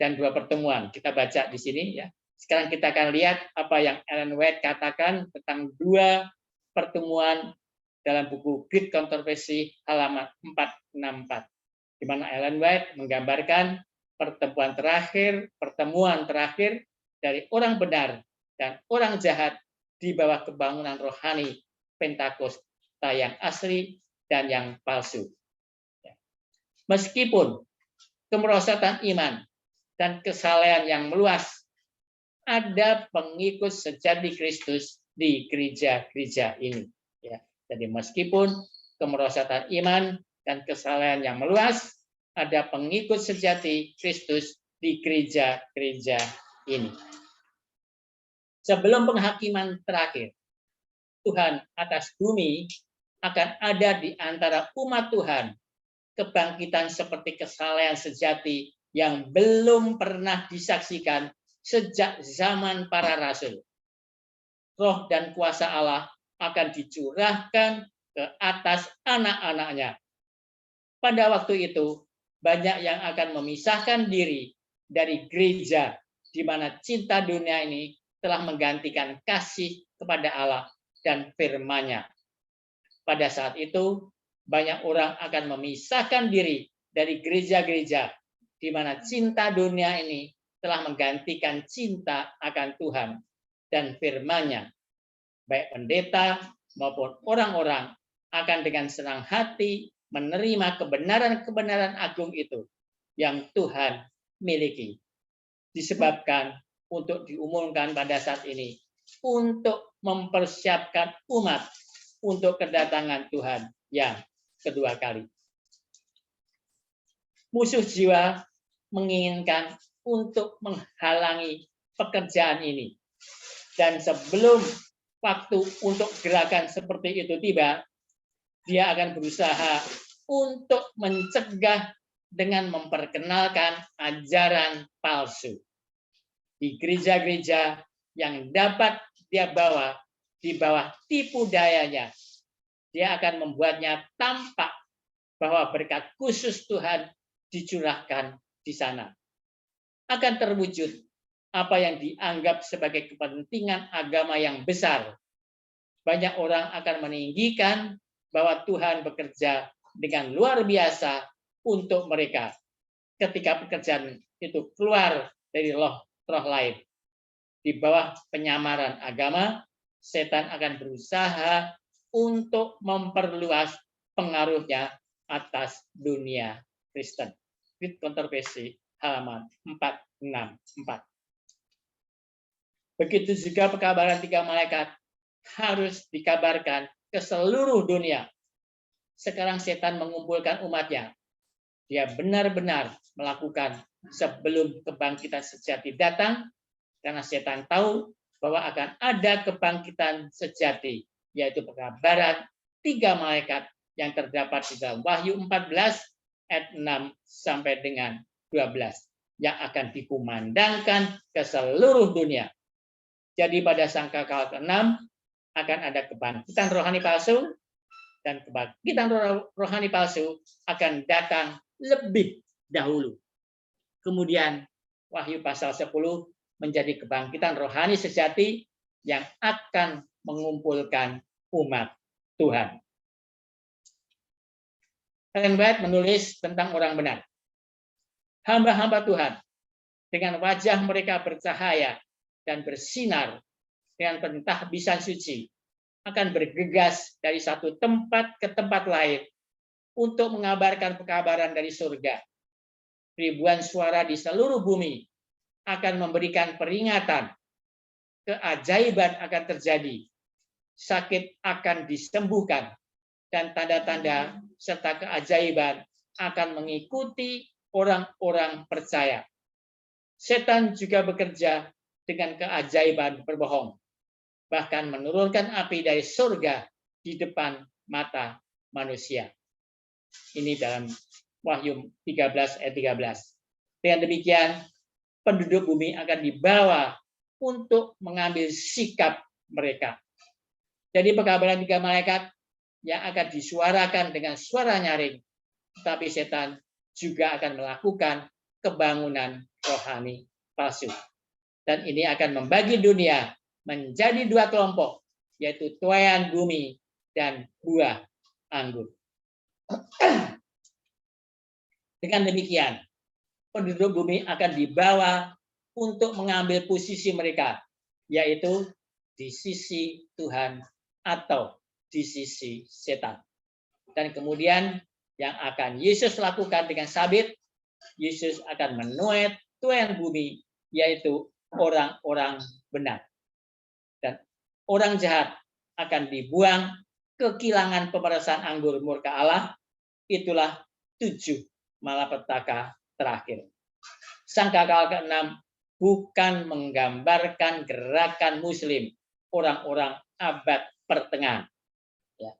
dan dua pertemuan kita baca di sini ya. Sekarang kita akan lihat apa yang Ellen White katakan tentang dua pertemuan dalam buku Great Controversy halaman 464, di mana Ellen White menggambarkan pertemuan terakhir dari orang benar dan orang jahat di bawah kebangunan rohani Pentakosta yang asli dan yang palsu. Meskipun kemerosotan iman dan kesalehan yang meluas, ada pengikut sejati Kristus di gereja-gereja ini. Ya, jadi meskipun kemerosotan iman dan kesalehan yang meluas, ada pengikut sejati Kristus di gereja-gereja ini. Sebelum penghakiman terakhir, Tuhan atas bumi akan ada di antara umat Tuhan kebangkitan seperti kesalehan sejati yang belum pernah disaksikan sejak zaman para rasul. Roh dan kuasa Allah akan dicurahkan ke atas anak-anaknya. Pada waktu itu, banyak yang akan memisahkan diri dari gereja, di mana cinta dunia ini telah menggantikan kasih kepada Allah dan firman-Nya. Pada saat itu, banyak orang akan memisahkan diri dari gereja-gereja, di mana cinta dunia ini telah menggantikan cinta akan Tuhan dan firman-Nya. Baik pendeta maupun orang-orang akan dengan senang hati menerima kebenaran-kebenaran agung itu yang Tuhan miliki. Disebabkan untuk diumumkan pada saat ini, untuk mempersiapkan umat untuk kedatangan Tuhan yang kedua kali. Musuh jiwa menginginkan untuk menghalangi pekerjaan ini. Dan sebelum waktu untuk gerakan seperti itu tiba, dia akan berusaha untuk mencegah dengan memperkenalkan ajaran palsu di gereja-gereja yang dapat dia bawa di bawah tipu dayanya. Dia akan membuatnya tampak bahwa berkat khusus Tuhan dicurahkan di sana. Akan terwujud apa yang dianggap sebagai kepentingan agama yang besar. Banyak orang akan meninggikan bahwa Tuhan bekerja dengan luar biasa untuk mereka. Ketika pekerjaan itu keluar dari roh lain, di bawah penyamaran agama, setan akan berusaha untuk memperluas pengaruhnya atas dunia Kristen. Great Controversy halaman 464. Begitu juga pekabaran 3 malaikat harus dikabarkan ke seluruh dunia. Sekarang setan mengumpulkan umatnya. Dia benar-benar melakukan sebelum kebangkitan sejati datang, karena setan tahu bahwa akan ada kebangkitan sejati, yaitu pekabaran 3 malaikat yang terdapat di dalam Wahyu 14 ayat 6 sampai dengan 12 yang akan dikumandangkan ke seluruh dunia. Jadi pada sangkakala ke-6 akan ada kebangkitan rohani palsu, dan kebangkitan rohani palsu akan datang lebih dahulu. Kemudian Wahyu pasal 10 menjadi kebangkitan rohani sejati yang akan mengumpulkan umat Tuhan. Ellen White menulis tentang orang benar. Hamba-hamba Tuhan dengan wajah mereka bercahaya dan bersinar dengan pentahbisan suci akan bergegas dari satu tempat ke tempat lain untuk mengabarkan pekabaran dari surga. Ribuan suara di seluruh bumi akan memberikan peringatan. Keajaiban akan terjadi. Sakit akan disembuhkan. Dan tanda-tanda serta keajaiban akan mengikuti orang-orang percaya. Setan juga bekerja dengan keajaiban berbohong, bahkan menurunkan api dari surga di depan mata manusia. Ini dalam Wahyu 13 ayat 13. Dengan demikian, penduduk bumi akan dibawa untuk mengambil sikap mereka. Jadi pekabaran 3 malaikat yang akan disuarakan dengan suara nyaring, tapi setan juga akan melakukan kebangunan rohani palsu. Dan ini akan membagi dunia menjadi 2 kelompok, yaitu tuaian bumi dan buah anggur. Dengan demikian, penduduk bumi akan dibawa untuk mengambil posisi mereka, yaitu di sisi Tuhan atau di sisi setan. Dan kemudian yang akan Yesus lakukan dengan sabit, Yesus akan menuai tuaian bumi, yaitu orang-orang benar. Dan orang jahat akan dibuang ke kilangan pemerasan anggur murka Allah. Itulah 7 malapetaka terakhir. Sangkakala ke-6 bukan menggambarkan gerakan Muslim, orang-orang abad pertengahan. Ya.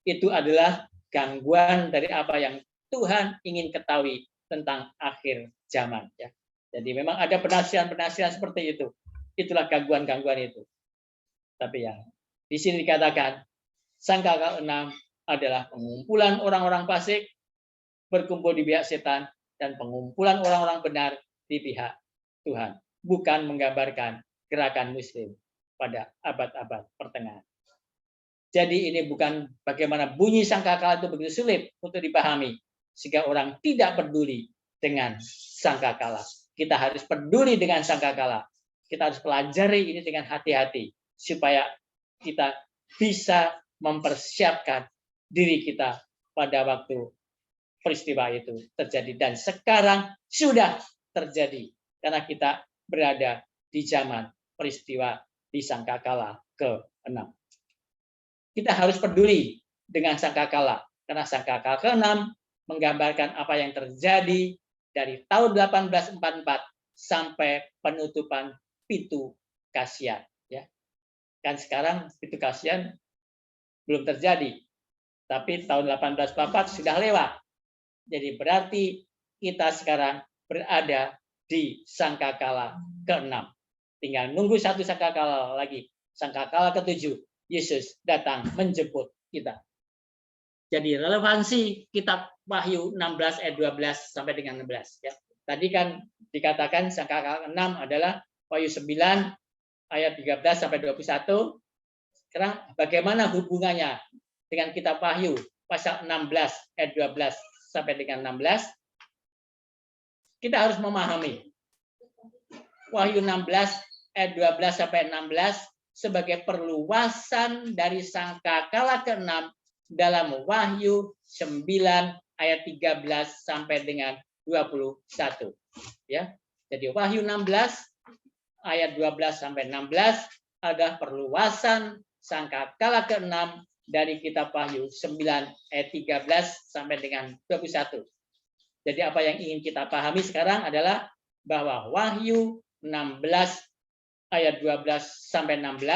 Itu adalah gangguan dari apa yang Tuhan ingin ketahui tentang akhir zaman. Ya. Jadi memang ada penafsiran-penafsiran seperti itu. Itulah gangguan-gangguan itu. Tapi yang di sini dikatakan sangkakala 6 adalah pengumpulan orang-orang fasik berkumpul di pihak setan dan pengumpulan orang-orang benar di pihak Tuhan. Bukan menggambarkan gerakan Muslim pada abad-abad pertengahan. Jadi ini bukan bagaimana bunyi sangkakala itu begitu sulit untuk dipahami sehingga orang tidak peduli dengan sangkakala. Kita harus peduli dengan sangkakala. Kita harus pelajari ini dengan hati-hati supaya kita bisa mempersiapkan diri kita pada waktu peristiwa itu terjadi. Dan sekarang sudah terjadi karena kita berada di zaman peristiwa di sangkakala ke-6. Kita harus peduli dengan sangkakala karena sangkakala ke-6 menggambarkan apa yang terjadi dari tahun 1844 sampai penutupan pintu Kasian. Ya. Kan sekarang pintu Kasian belum terjadi, tapi tahun 1844 sudah lewat. Jadi berarti kita sekarang berada di sangkakala ke-6. Tinggal nunggu satu sangkakala lagi, sangkakala ke-7. Yesus datang menjemput kita. Jadi relevansi kitab Wahyu 16 ayat 12 sampai dengan 16. Ya. Tadi kan dikatakan sangkakala ke-6 adalah Wahyu 9 ayat 13 sampai 21. Sekarang bagaimana hubungannya dengan kitab Wahyu pasal 16 ayat 12 sampai dengan 16? Kita harus memahami Wahyu 16 ayat 12 sampai 16 sebagai perluasan dari sangkakala ke-6 dalam Wahyu 9 ayat 13 sampai dengan 21. Ya. Jadi Wahyu 16 ayat 12 sampai 16 adalah perluasan sangkakala ke-6 dari kitab Wahyu 9 ayat 13 sampai dengan 21. Jadi apa yang ingin kita pahami sekarang adalah bahwa Wahyu 16 ayat 12 sampai 16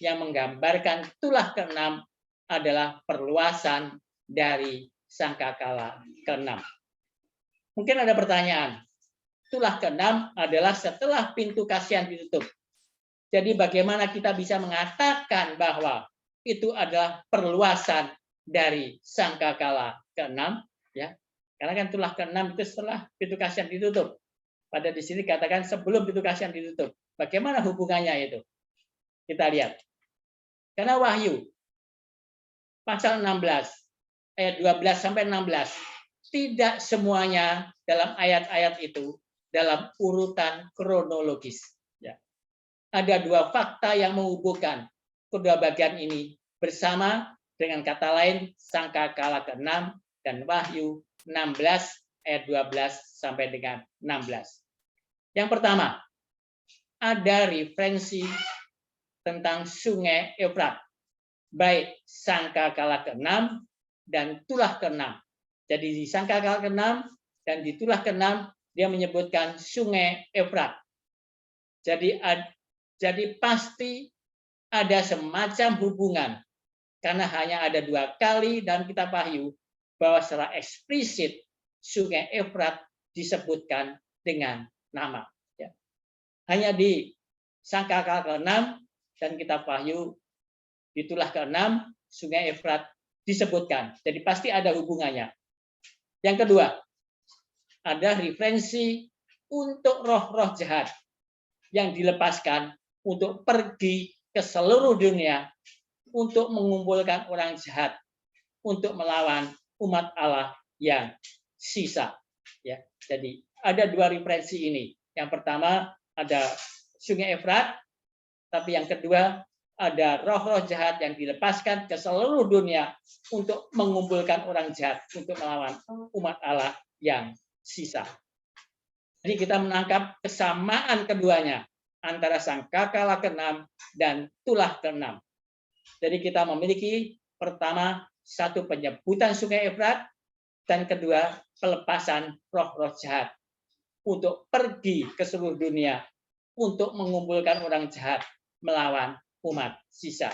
yang menggambarkan tulah ke-6 adalah perluasan dari sangkakala ke-6. Mungkin ada pertanyaan. Tulah ke-6 adalah setelah pintu Kasian ditutup. Jadi bagaimana kita bisa mengatakan bahwa itu adalah perluasan dari sangkakala ke-6, ya? Karena kan tulah ke-6 itu setelah pintu Kasian ditutup. Pada di sini katakan sebelum pintu Kasian ditutup. Bagaimana hubungannya itu? Kita lihat. Karena Wahyu pasal 16 ayat 12 sampai 16 tidak semuanya dalam ayat-ayat itu dalam urutan kronologis. Ya. Ada 2 fakta yang menghubungkan kedua bagian ini bersama, dengan kata lain sangkakala ke-6 dan Wahyu 16 ayat 12 sampai dengan 16. Yang pertama, ada referensi tentang sungai Efrat, baik sangkakala ke-6 dan tulah ke-6. Jadi di sangkakala ke-6 dan di tulah ke-6 dia menyebutkan sungai Efrat. Jadi Jadi pasti ada semacam hubungan, karena hanya ada 2 kali dalam kitab Wahyu bahwa secara eksplisit Sungai Efrat disebutkan dengan nama. Ya. Hanya di sangkakala ke-6 dan kitab Wahyu itulah ke-6 Sungai Efrat disebutkan. Jadi pasti ada hubungannya. Yang kedua, ada referensi untuk roh-roh jahat yang dilepaskan untuk pergi ke seluruh dunia untuk mengumpulkan orang jahat untuk melawan umat Allah yang sisa. Ya, jadi ada 2 referensi ini. Yang pertama ada Sungai Efrat, tapi yang kedua ada roh-roh jahat yang dilepaskan ke seluruh dunia untuk mengumpulkan orang jahat untuk melawan umat Allah yang sisa. Jadi kita menangkap kesamaan keduanya antara sangkakala ke-6 dan tulah ke-6. Jadi kita memiliki pertama satu penyebutan Sungai Efrat dan kedua pelepasan roh-roh jahat untuk pergi ke seluruh dunia untuk mengumpulkan orang jahat melawan umat sisa.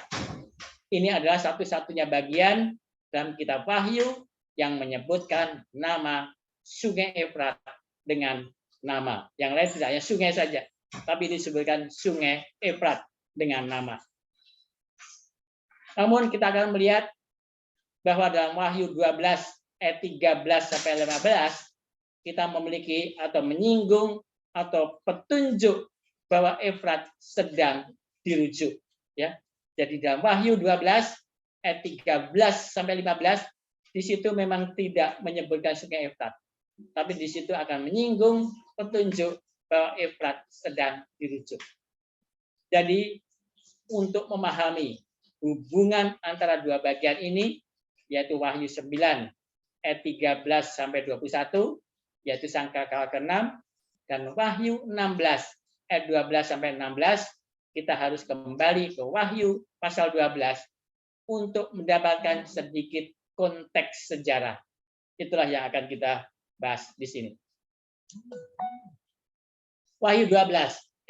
Ini adalah satu-satunya bagian dalam kitab Wahyu yang menyebutkan nama Sungai Efrat dengan nama. Yang lain tidak hanya sungai saja, tapi disebutkan Sungai Efrat dengan nama. Namun kita akan melihat bahwa dalam Wahyu 12 ayat 13 sampai 15 kita memiliki atau menyinggung atau petunjuk bahwa Efrat sedang dirujuk. Ya, jadi dalam Wahyu 12 ayat 13 sampai 15 di situ memang tidak menyebutkan Sungai Efrat, tapi di situ akan menyinggung petunjuk bahwa Efrat sedang dirujuk. Jadi untuk memahami hubungan antara 2 bagian ini, yaitu Wahyu 9 ayat 13 sampai 21, yaitu sangkakala ke-6, dan Wahyu 16 ayat 12 sampai 16, kita harus kembali ke Wahyu pasal 12 untuk mendapatkan sedikit konteks sejarah. Itulah yang akan kita bahas di sini. Wahyu 12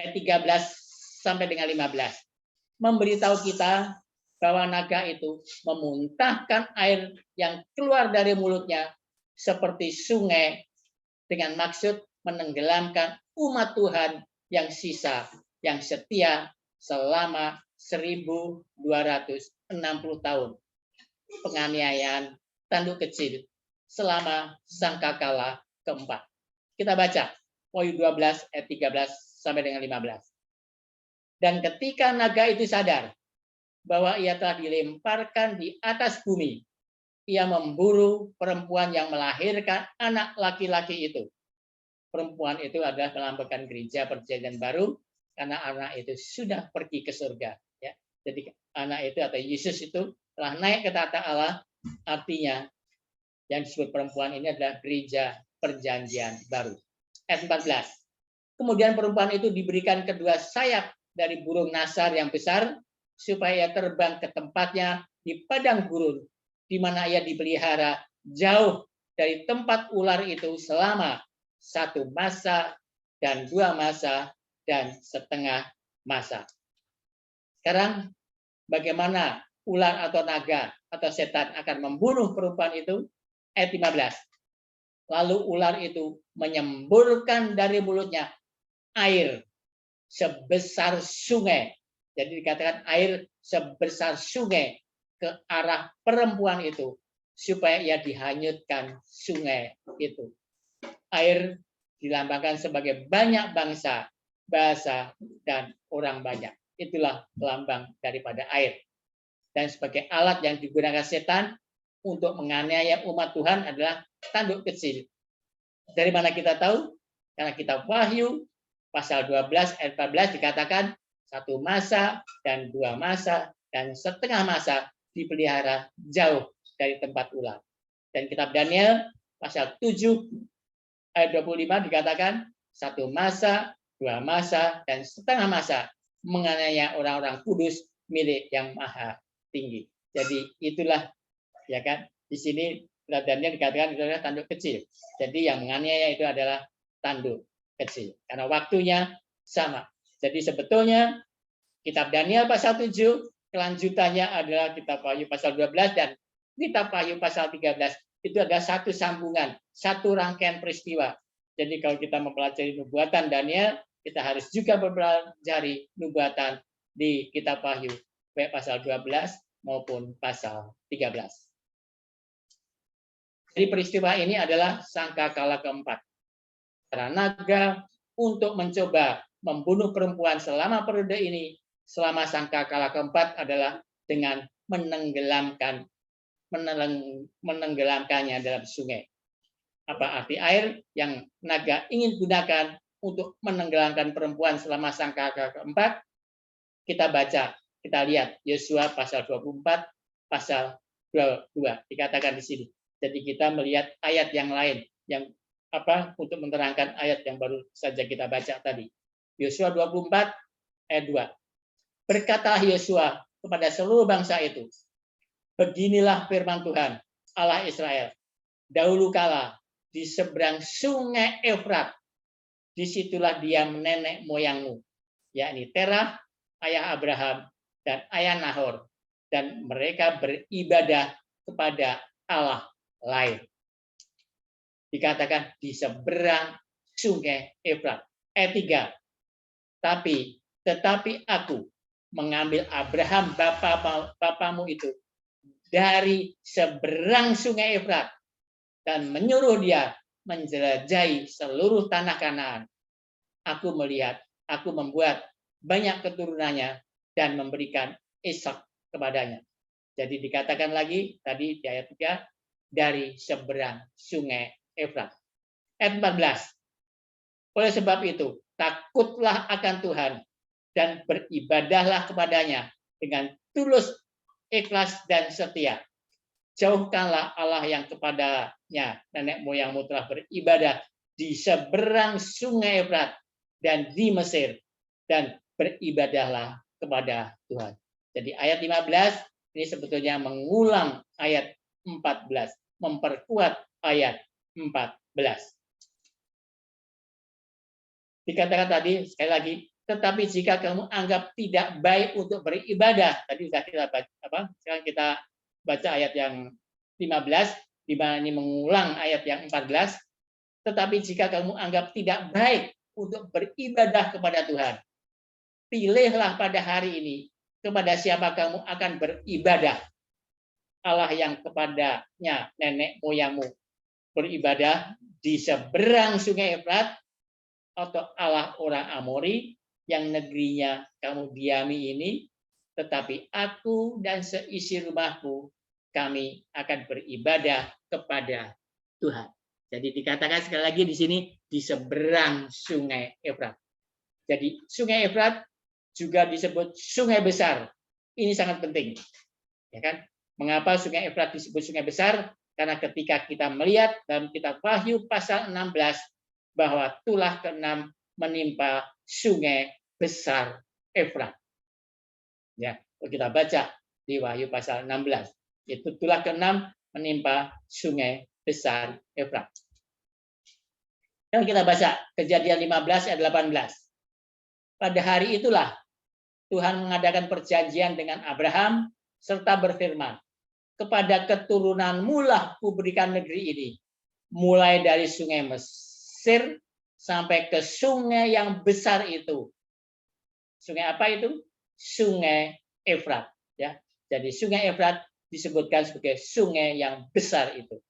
ayat 13 sampai dengan 15 memberitahu kita bahwa naga itu memuntahkan air yang keluar dari mulutnya seperti sungai dengan maksud menenggelamkan umat Tuhan yang sisa, yang setia selama 1260 tahun penganiayaan tanduk kecil selama sangkakala keempat. Kita baca Wahyu 12 ayat 13 sampai dengan 15. Dan ketika naga itu sadar bahwa ia telah dilemparkan di atas bumi, ia memburu perempuan yang melahirkan anak laki-laki itu. Perempuan itu adalah melambangkan gereja perjanjian baru, karena anak itu sudah pergi ke surga. Ya. Jadi anak itu atau Yesus itu telah naik ke tahta Allah, artinya yang disebut perempuan ini adalah gereja perjanjian baru. Ayat 14. Kemudian perempuan itu diberikan kedua sayap dari burung nasar yang besar, supaya ia terbang ke tempatnya di padang gurun, di mana ia dipelihara jauh dari tempat ular itu selama 1 masa dan 2 masa dan setengah masa. Sekarang bagaimana ular atau naga atau setan akan membunuh perempuan itu? Ayat 15. Lalu ular itu menyemburkan dari mulutnya air sebesar sungai. Jadi dikatakan air sebesar sungai ke arah perempuan itu, supaya ia dihanyutkan sungai itu. Air dilambangkan sebagai banyak bangsa, bahasa, dan orang banyak. Itulah lambang daripada air. Dan sebagai alat yang digunakan setan untuk menganiaya umat Tuhan adalah tanduk kecil. Dari mana kita tahu? Karena kitab Wahyu pasal 12 ayat 14 dikatakan 1 masa dan 2 masa dan setengah masa dipelihara jauh dari tempat ular. Dan kitab Daniel pasal 7 ayat 25 dikatakan 1 masa, 2 masa, dan setengah masa menganiaya orang-orang kudus milik yang maha tinggi. Jadi itulah, ya kan, di sini Daniel dikatakan itu adalah tanduk kecil. Jadi yang menganiaya itu adalah tanduk kecil. Karena waktunya sama. Jadi sebetulnya Kitab Daniel pasal 7, kelanjutannya adalah kitab Wahyu pasal 12 dan kitab Wahyu pasal 13. Itu ada satu sambungan, satu rangkaian peristiwa. Jadi kalau kita mempelajari nubuatan Daniel, kita harus juga mempelajari nubuatan di kitab Wahyu, baik pasal 12 maupun pasal 13. Jadi peristiwa ini adalah sangkakala keempat. Para naga untuk mencoba membunuh perempuan selama periode ini, selama sangkakala keempat adalah dengan menenggelamkannya dalam sungai. Apa arti air yang naga ingin gunakan untuk menenggelamkan perempuan selama sangkakala keempat? Kita baca, kita lihat Yosua pasal 24, pasal 22 dikatakan di sini. Jadi kita melihat ayat yang lain yang untuk menerangkan ayat yang baru saja kita baca tadi. Yosua 24 ayat 2. Berkata Yosua kepada seluruh bangsa itu, beginilah firman Tuhan, Allah Israel. Dahulu kala di seberang sungai Efrat, disitulah diam nenek moyangmu, yakni Terah, ayah Abraham, dan ayah Nahor. Dan mereka beribadah kepada Allah lain. Dikatakan di seberang sungai Efrat. Ayat 3. Tetapi aku mengambil Abraham bapamu itu dari seberang sungai Efrat dan menyuruh dia menjelajahi seluruh tanah Kanaan. Aku melihat, aku membuat banyak keturunannya dan memberikan Ishak kepadanya. Jadi dikatakan lagi tadi di ayat 3, dari seberang sungai Efrat. Ayat 14. Oleh sebab itu, takutlah akan Tuhan dan beribadahlah kepadanya dengan tulus, ikhlas, dan setia. Jauhkanlah Allah yang kepadanya nenek moyangmu telah beribadah di seberang sungai Efrat dan di Mesir, dan beribadahlah kepada Tuhan. Jadi ayat 15 ini sebetulnya mengulang ayat 14, memperkuat ayat 14. Dikatakan tadi sekali lagi, tetapi jika kamu anggap tidak baik untuk beribadah, tadi sudah kita baca sekarang kita baca ayat yang 15 di mana ini mengulang ayat yang 14. Tetapi jika kamu anggap tidak baik untuk beribadah kepada Tuhan, pilihlah pada hari ini kepada siapa kamu akan beribadah. Allah yang kepadanya nenek moyangmu beribadah di seberang sungai Efrat, atau Allah orang Amori yang negerinya kamu diami ini, tetapi aku dan seisi rumahku, kami akan beribadah kepada Tuhan. Jadi dikatakan sekali lagi di sini di seberang sungai Efrat. Jadi sungai Efrat juga disebut sungai besar. Ini sangat penting. Ya kan? Mengapa sungai Efrat disebut sungai besar? Karena ketika kita melihat dalam kitab Wahyu pasal 16 bahwa tulah ke-6 menimpa sungai besar Efrat. Ya, kita baca di Wahyu pasal 16. Itu tulah ke-6 menimpa sungai besar Efrat. Dan kita baca Kejadian 15 ayat 18. Pada hari itulah Tuhan mengadakan perjanjian dengan Abraham serta berfirman, kepada keturunanmu lah kuberikan negeri ini, mulai dari sungai Mesir sampai ke sungai yang besar itu. Sungai apa itu? Sungai Efrat. Ya, jadi sungai Efrat disebutkan sebagai sungai yang besar itu.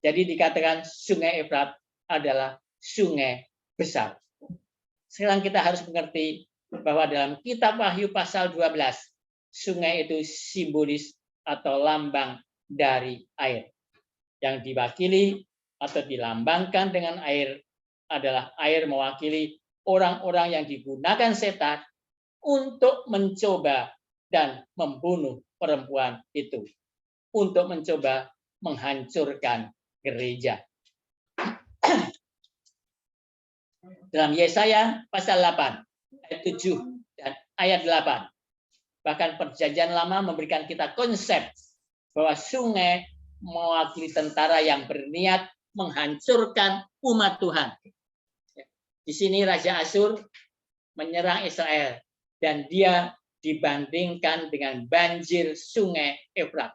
Jadi dikatakan sungai Efrat adalah sungai besar. Sekarang kita harus mengerti bahwa dalam kitab Wahyu pasal 12, sungai itu simbolis atau lambang dari air. Yang diwakili atau dilambangkan dengan air adalah air mewakili orang-orang yang digunakan setan untuk mencoba dan membunuh perempuan itu, untuk mencoba menghancurkan gereja. Dalam Yesaya pasal 8 ayat 7 dan ayat 8. Bahkan Perjanjian Lama memberikan kita konsep bahwa sungai mewakili tentara yang berniat menghancurkan umat Tuhan. Di sini Raja Asyur menyerang Israel dan dia dibandingkan dengan banjir sungai Efrat.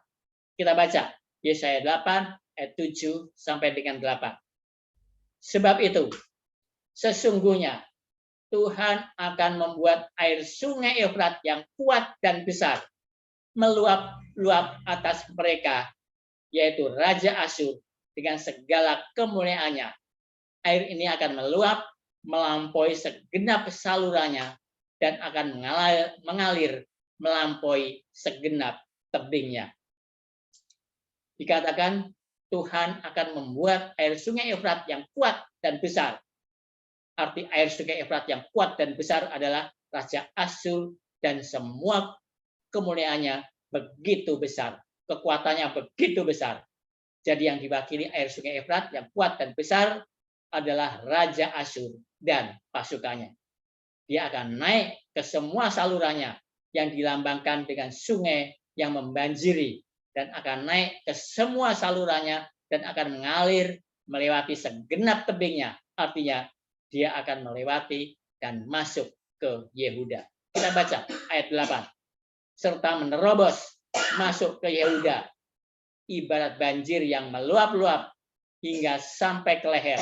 Kita baca Yesaya 8 ayat 7 sampai dengan 8. Sebab itu, sesungguhnya Tuhan akan membuat air sungai Efrat yang kuat dan besar meluap-luap atas mereka, yaitu Raja Asyur dengan segala kemuliaannya. Air ini akan meluap melampaui segenap salurannya dan akan mengalir melampaui segenap tebingnya. Dikatakan Tuhan akan membuat air sungai Efrat yang kuat dan besar. Arti air sungai Efrat yang kuat dan besar adalah Raja Asyur dan semua kemuliaannya begitu besar, kekuatannya begitu besar. Jadi yang diwakili air sungai Efrat yang kuat dan besar adalah Raja Asyur dan pasukannya. Dia akan naik ke semua salurannya yang dilambangkan dengan sungai yang membanjiri, dan akan naik ke semua salurannya dan akan mengalir melewati segenap tebingnya. Artinya dia akan melewati dan masuk ke Yehuda. Kita baca ayat 8. Serta menerobos masuk ke Yehuda, ibarat banjir yang meluap-luap hingga sampai ke leher,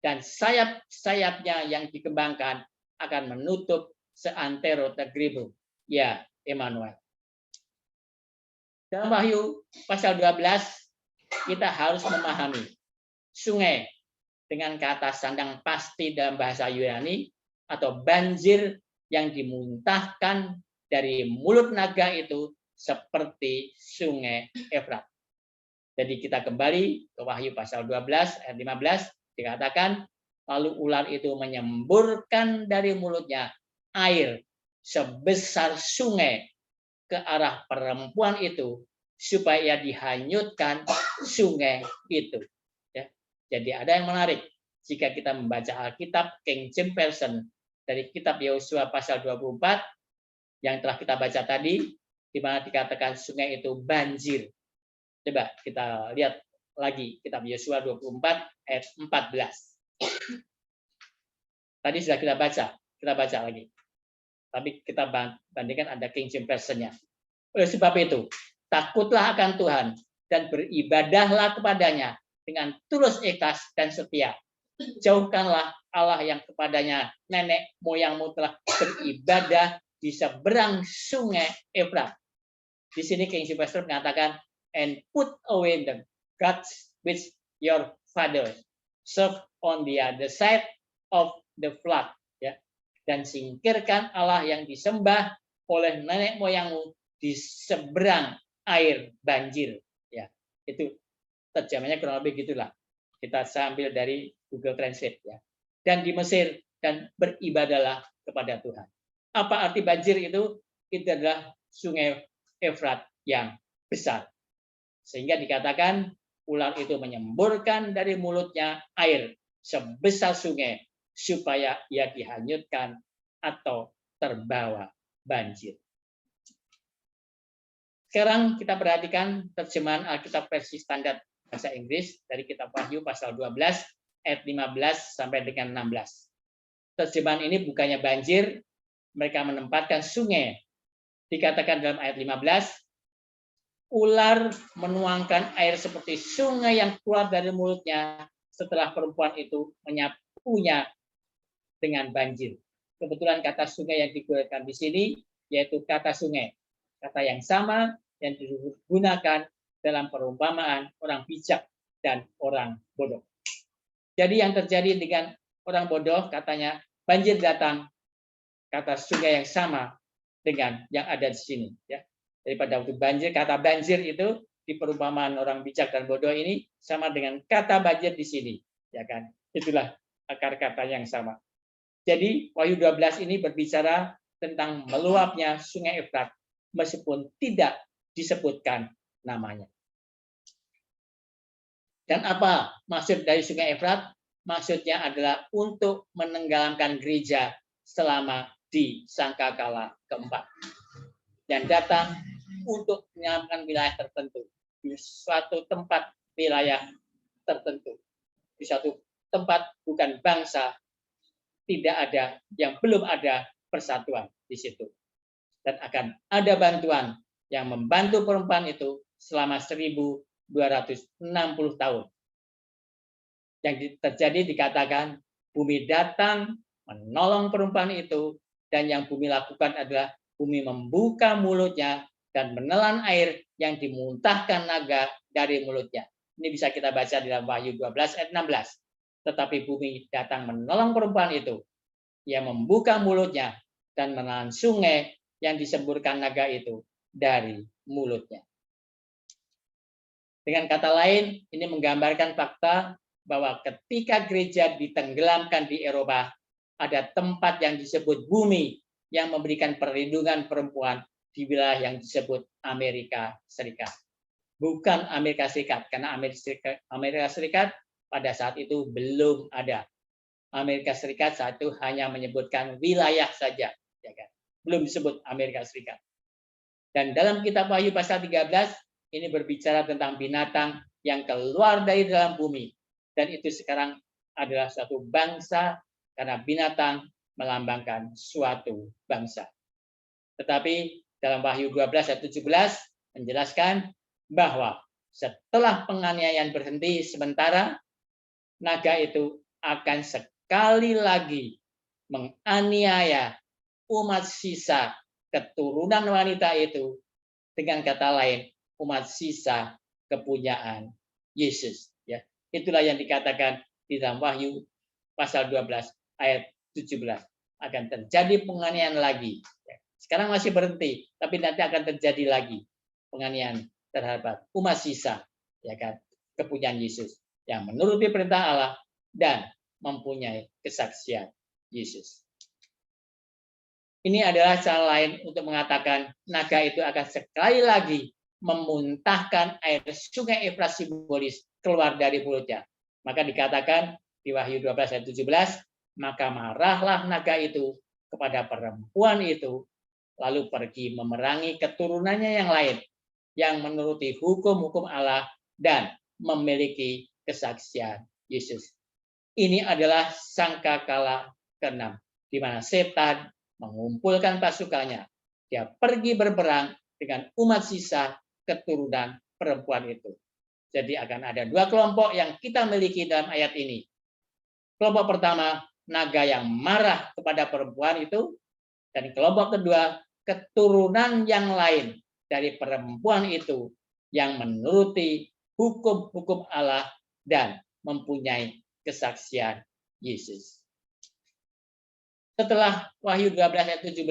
dan sayap-sayapnya yang dikembangkan akan menutup seantero tegribu. Ya, Emmanuel. Dalam Wahyu pasal 12, kita harus memahami sungai dengan kata sandang pasti dalam bahasa Yunani, atau banjir yang dimuntahkan dari mulut naga itu seperti sungai Efrat. Jadi kita kembali ke Wahyu pasal 12 ayat 15, dikatakan lalu ular itu menyemburkan dari mulutnya air sebesar sungai ke arah perempuan itu supaya dihanyutkan sungai itu. Ya. Jadi ada yang menarik jika kita membaca Alkitab King James Version dari kitab Yosua pasal 24 yang telah kita baca tadi, di mana dikatakan sungai itu banjir. Coba kita lihat lagi kitab Yosua 24 ayat 14. Tadi sudah kita baca lagi. Tapi kita bandingkan ada King James Version-nya. Oleh sebab itu, takutlah akan Tuhan dan beribadahlah kepadanya dengan tulus ikhlas dan setia. Jauhkanlah Allah yang kepadanya nenek moyangmu telah beribadah di seberang sungai Efrat. Di sini King James Version mengatakan, and put away the gods which your fathers served on the other side of the flood. Ya. Dan singkirkan Allah yang disembah oleh nenek moyangmu di seberang air banjir. Ya, itu terjemahnya kurang lebih gitulah. Kita sambil dari Google Translate. Ya. Dan di Mesir, dan beribadahlah kepada Tuhan. Apa arti banjir itu? Itu adalah sungai Efrat yang besar. Sehingga dikatakan ular itu menyemburkan dari mulutnya air sebesar sungai supaya ia dihanyutkan atau terbawa banjir. Sekarang kita perhatikan terjemahan Alkitab versi standar bahasa Inggris dari kitab Wahyu pasal 12 ayat 15 sampai dengan 16. Terjemahan ini bukannya banjir, mereka menempatkan sungai. Dikatakan dalam ayat 15, ular menuangkan air seperti sungai yang keluar dari mulutnya setelah perempuan itu menyapunya dengan banjir. Kebetulan kata sungai yang digunakan di sini yaitu kata sungai, kata yang sama yang digunakan dalam perumpamaan orang bijak dan orang bodoh. Jadi yang terjadi dengan orang bodoh, katanya banjir datang, kata sungai yang sama dengan yang ada di sini. Ya. Daripada waktu banjir, kata banjir itu di perumpamaan orang bijak dan bodoh ini sama dengan kata banjir di sini. Ya kan? Itulah akar kata yang sama. Jadi Wahyu 12 ini berbicara tentang meluapnya sungai Efrat meskipun tidak disebutkan namanya. Dan apa maksud dari sungai Efrat? Maksudnya adalah untuk menenggelamkan gereja selama di sangkakala keempat. Dan datang untuk menyelamatkan wilayah tertentu. Di suatu tempat wilayah tertentu. Di suatu tempat bukan bangsa, tidak ada, yang belum ada persatuan di situ. dan akan ada bantuan yang membantu perempuan itu selama 1260 tahun. Yang terjadi dikatakan bumi datang menolong perempuan itu, dan yang bumi lakukan adalah bumi membuka mulutnya dan menelan air yang dimuntahkan naga dari mulutnya. Ini bisa kita baca di dalam Wahyu 12 ayat 16. Tetapi bumi datang menolong perempuan itu. Ia membuka mulutnya dan menelan sungai yang disemburkan naga itu dari mulutnya. Dengan kata lain, ini menggambarkan fakta bahwa ketika gereja ditenggelamkan di Eropa, ada tempat yang disebut bumi yang memberikan perlindungan perempuan di wilayah yang disebut Amerika Serikat. Bukan Amerika Serikat, karena Amerika Serikat pada saat itu belum ada. Amerika Serikat saat itu hanya menyebutkan wilayah saja, ya kan? Belum disebut Amerika Serikat. Dan dalam kitab Wahyu pasal 13, ini berbicara tentang binatang yang keluar dari dalam bumi. Dan itu sekarang adalah suatu bangsa, karena binatang melambangkan suatu bangsa. Tetapi dalam Wahyu 12 ayat 17 menjelaskan bahwa setelah penganiayaan berhenti sementara, naga itu akan sekali lagi menganiaya umat sisa keturunan wanita itu, dengan kata lain umat sisa kepunyaan Yesus. Ya, itulah yang dikatakan di dalam Wahyu pasal 12 ayat 17. Akan terjadi penganiayaan lagi. Sekarang masih berhenti, tapi nanti akan terjadi lagi penganiayaan terhadap umat sisa, ya kan, kepunyaan Yesus yang menuruti perintah Allah dan mempunyai kesaksian Yesus. Ini adalah cara lain untuk mengatakan naga itu akan sekali lagi memuntahkan air sungai Efrat simbolis keluar dari mulutnya. Maka dikatakan di Wahyu 12 ayat 17, maka marahlah naga itu kepada perempuan itu, lalu pergi memerangi keturunannya yang lain, yang menuruti hukum-hukum Allah dan memiliki kesaksian Yesus. Ini adalah sangkakala ke-6, di mana setan mengumpulkan pasukannya. Dia pergi berperang dengan umat sisa keturunan perempuan itu. Jadi akan ada dua kelompok yang kita miliki dalam ayat ini. Kelompok pertama, naga yang marah kepada perempuan itu, dan kelompok kedua, keturunan yang lain dari perempuan itu yang menuruti hukum-hukum Allah dan mempunyai kesaksian Yesus. Setelah Wahyu 12 ayat 17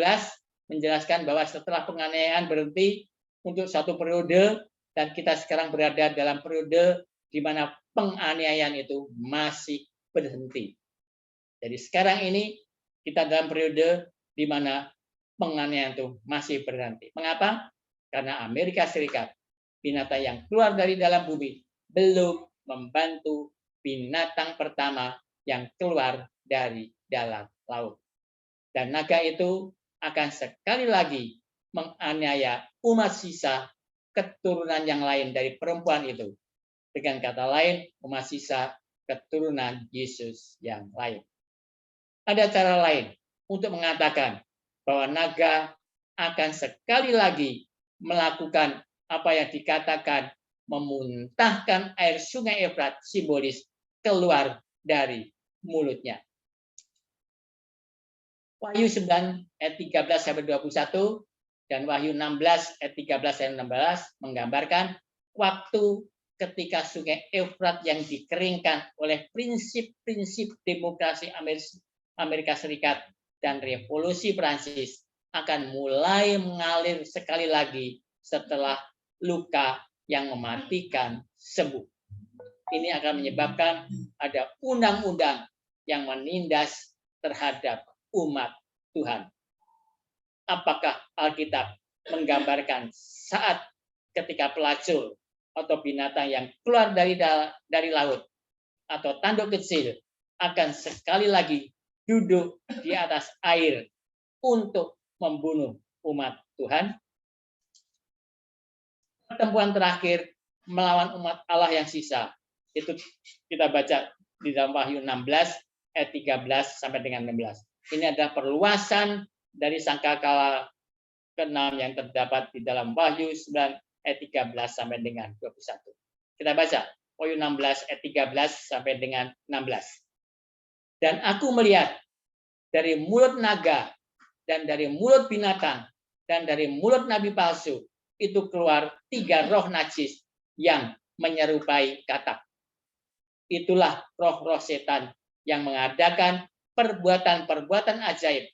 menjelaskan bahwa setelah penganiayaan berhenti untuk satu periode, dan kita sekarang berada dalam periode di mana penganiayaan itu masih berhenti. Jadi sekarang ini kita dalam periode di mana penganiayaan itu masih berhenti. Mengapa? Karena Amerika Serikat, binatang yang keluar dari dalam bumi, belum membantu binatang pertama yang keluar dari dalam laut. Dan naga itu akan sekali lagi menganiaya umat sisa keturunan yang lain dari perempuan itu. Dengan kata lain, umat sisa keturunan Yesus yang lain. Ada cara lain untuk mengatakan bahwa naga akan sekali lagi melakukan apa yang dikatakan memuntahkan air sungai Efrat simbolis keluar dari mulutnya. Wahyu 9 ayat 13 sampai 21 dan Wahyu 16 ayat 13 sampai 16 menggambarkan waktu ketika sungai Efrat yang dikeringkan oleh prinsip-prinsip demokrasi Amerika Serikat dan revolusi Prancis akan mulai mengalir sekali lagi setelah luka yang mematikan sembuh. Ini akan menyebabkan ada undang-undang yang menindas terhadap umat Tuhan. Apakah Alkitab menggambarkan saat ketika pelacur atau binatang yang keluar dari laut atau tanduk kecil akan sekali lagi duduk di atas air untuk membunuh umat Tuhan? Pertemuan terakhir melawan umat Allah yang sisa, itu kita baca di dalam Wahyu 16 ayat 13 sampai dengan 16. Ini adalah perluasan dari sangkakala ke-6 yang terdapat di dalam Wahyu 9 ayat 13 sampai dengan 21. Kita baca Wahyu 16 ayat 13 sampai dengan 16. Dan aku melihat dari mulut naga dan dari mulut binatang dan dari mulut nabi palsu itu keluar 3 roh najis yang menyerupai katak. Itulah roh-roh setan yang mengadakan perbuatan-perbuatan ajaib,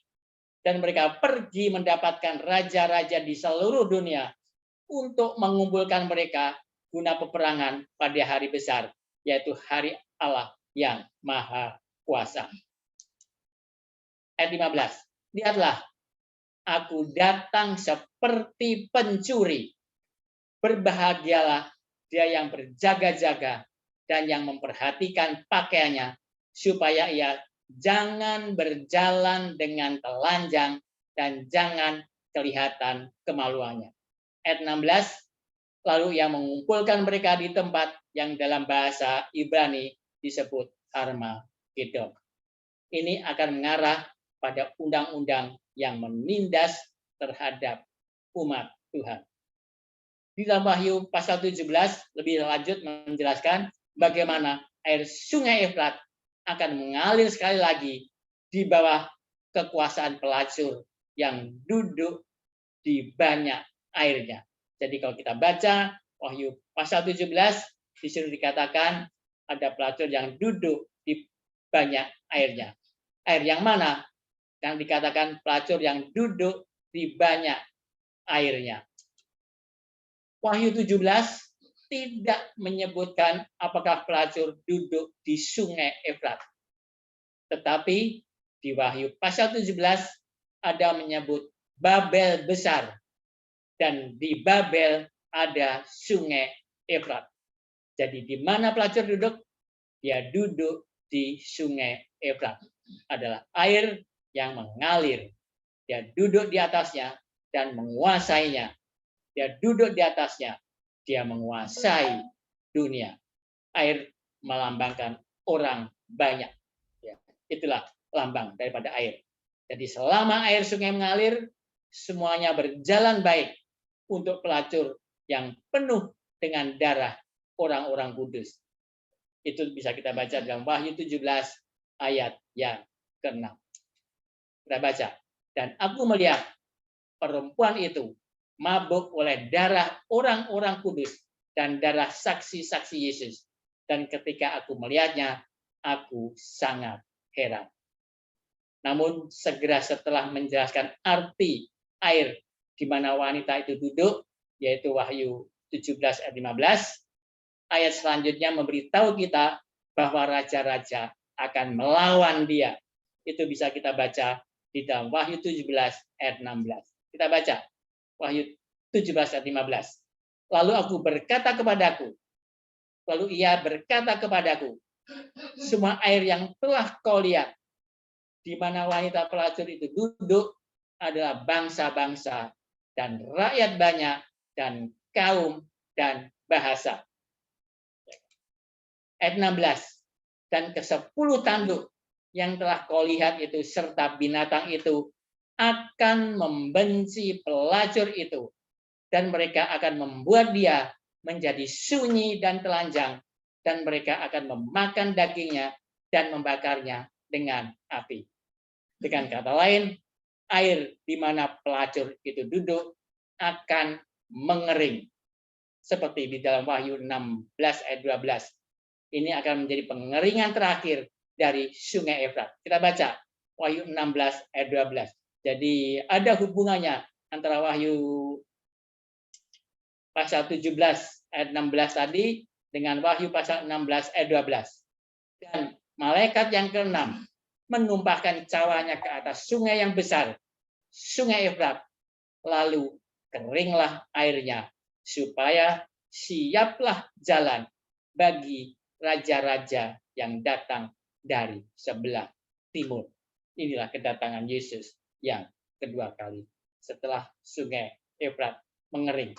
dan mereka pergi mendapatkan raja-raja di seluruh dunia untuk mengumpulkan mereka guna peperangan pada hari besar, yaitu hari Allah yang Maha Kuasa. Ayat 15. Lihatlah, aku datang seperti pencuri. Berbahagialah dia yang berjaga-jaga dan yang memperhatikan pakaiannya, supaya ia jangan berjalan dengan telanjang dan jangan kelihatan kemaluannya. Ayat 16, lalu ia mengumpulkan mereka di tempat yang dalam bahasa Ibrani disebut Harmagedon. Ini akan mengarah pada undang-undang yang menindas terhadap umat Tuhan. Di dalam Wahyu pasal 17 lebih lanjut menjelaskan bagaimana air sungai Efrat akan mengalir sekali lagi di bawah kekuasaan pelacur yang duduk di banyak airnya. Jadi kalau kita baca Wahyu pasal 17, disuruh dikatakan ada pelacur yang duduk di banyak airnya. Air yang mana? Yang dikatakan pelacur yang duduk di banyak airnya. Wahyu 17 tidak menyebutkan apakah pelacur duduk di sungai Efrat. Tetapi di Wahyu pasal 17 ada menyebut Babel besar. Dan di Babel ada sungai Efrat. Jadi di mana pelacur duduk? Dia duduk di sungai Efrat. Adalah air yang mengalir. Dia duduk di atasnya dan menguasainya. Dia duduk di atasnya, dia menguasai dunia. Air melambangkan orang banyak. Ya, itulah lambang daripada air. Jadi selama air sungai mengalir, semuanya berjalan baik untuk pelacur yang penuh dengan darah orang-orang kudus. Itu bisa kita baca dalam Wahyu 17 ayat yang ke-6. Kita baca. Dan aku melihat perempuan itu mabuk oleh darah orang-orang kudus dan darah saksi-saksi Yesus. Dan ketika aku melihatnya, aku sangat heran. Namun segera setelah menjelaskan arti air di mana wanita itu duduk, yaitu Wahyu 17 ayat 15, ayat selanjutnya memberitahu kita bahwa raja-raja akan melawan dia. Itu bisa kita baca di dalam Wahyu 17 ayat 16. Kita baca. Wahyu 17 ayat 15. Lalu aku berkata kepadaku, lalu ia berkata kepadaku, semua air yang telah kau lihat, di mana wanita pelacur itu duduk, adalah bangsa-bangsa dan rakyat banyak dan kaum dan bahasa. Ayat 16. Dan ke-10 tanduk yang telah kau lihat itu serta binatang itu akan membenci pelacur itu, dan mereka akan membuat dia menjadi sunyi dan telanjang, dan mereka akan memakan dagingnya dan membakarnya dengan api. Dengan kata lain, air di mana pelacur itu duduk akan mengering. Seperti di dalam Wahyu 16 ayat 12. Ini akan menjadi pengeringan terakhir dari sungai Efrat. Kita baca Wahyu 16 ayat 12. Jadi ada hubungannya antara Wahyu pasal 17 ayat 16 tadi dengan Wahyu pasal 16 ayat 12. Dan malaikat yang ke-6 menumpahkan cawanya ke atas sungai yang besar, sungai Efrat. Lalu keringlah airnya, supaya siaplah jalan bagi raja-raja yang datang dari sebelah timur. Inilah kedatangan Yesus yang kedua kali setelah sungai Efrat mengering.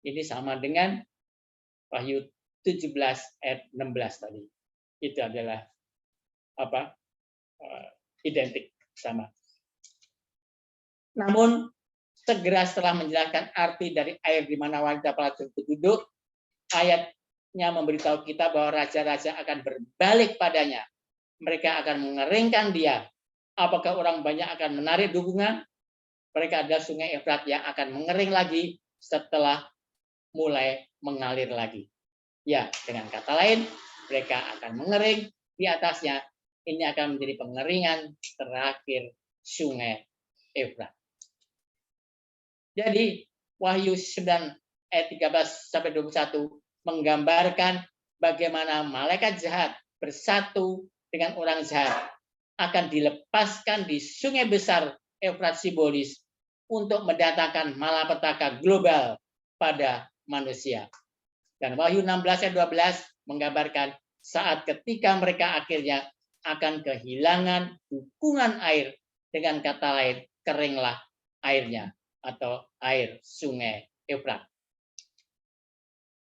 Ini sama dengan Wahyu 17 ayat 16 tadi. Itu adalah identik sama. Namun segera setelah menjelaskan arti dari air di mana wanita pelacur itu duduk, ayatnya memberitahu kita bahwa raja-raja akan berbalik padanya. Mereka akan mengeringkan dia. Apakah orang banyak akan menarik dukungan? Mereka adalah sungai Efrat yang akan mengering lagi setelah mulai mengalir lagi. Ya, dengan kata lain, mereka akan mengering di atasnya. Ini akan menjadi pengeringan terakhir sungai Efrat. Jadi, Wahyu 9 ayat 13 sampai 21 menggambarkan bagaimana malaikat jahat bersatu dengan orang jahat akan dilepaskan di sungai besar Efrat simbolis untuk mendatangkan malapetaka global pada manusia. Dan Wahyu 16 ayat 12 menggambarkan saat ketika mereka akhirnya akan kehilangan dukungan air, dengan kata lain, keringlah airnya atau air sungai Efrat.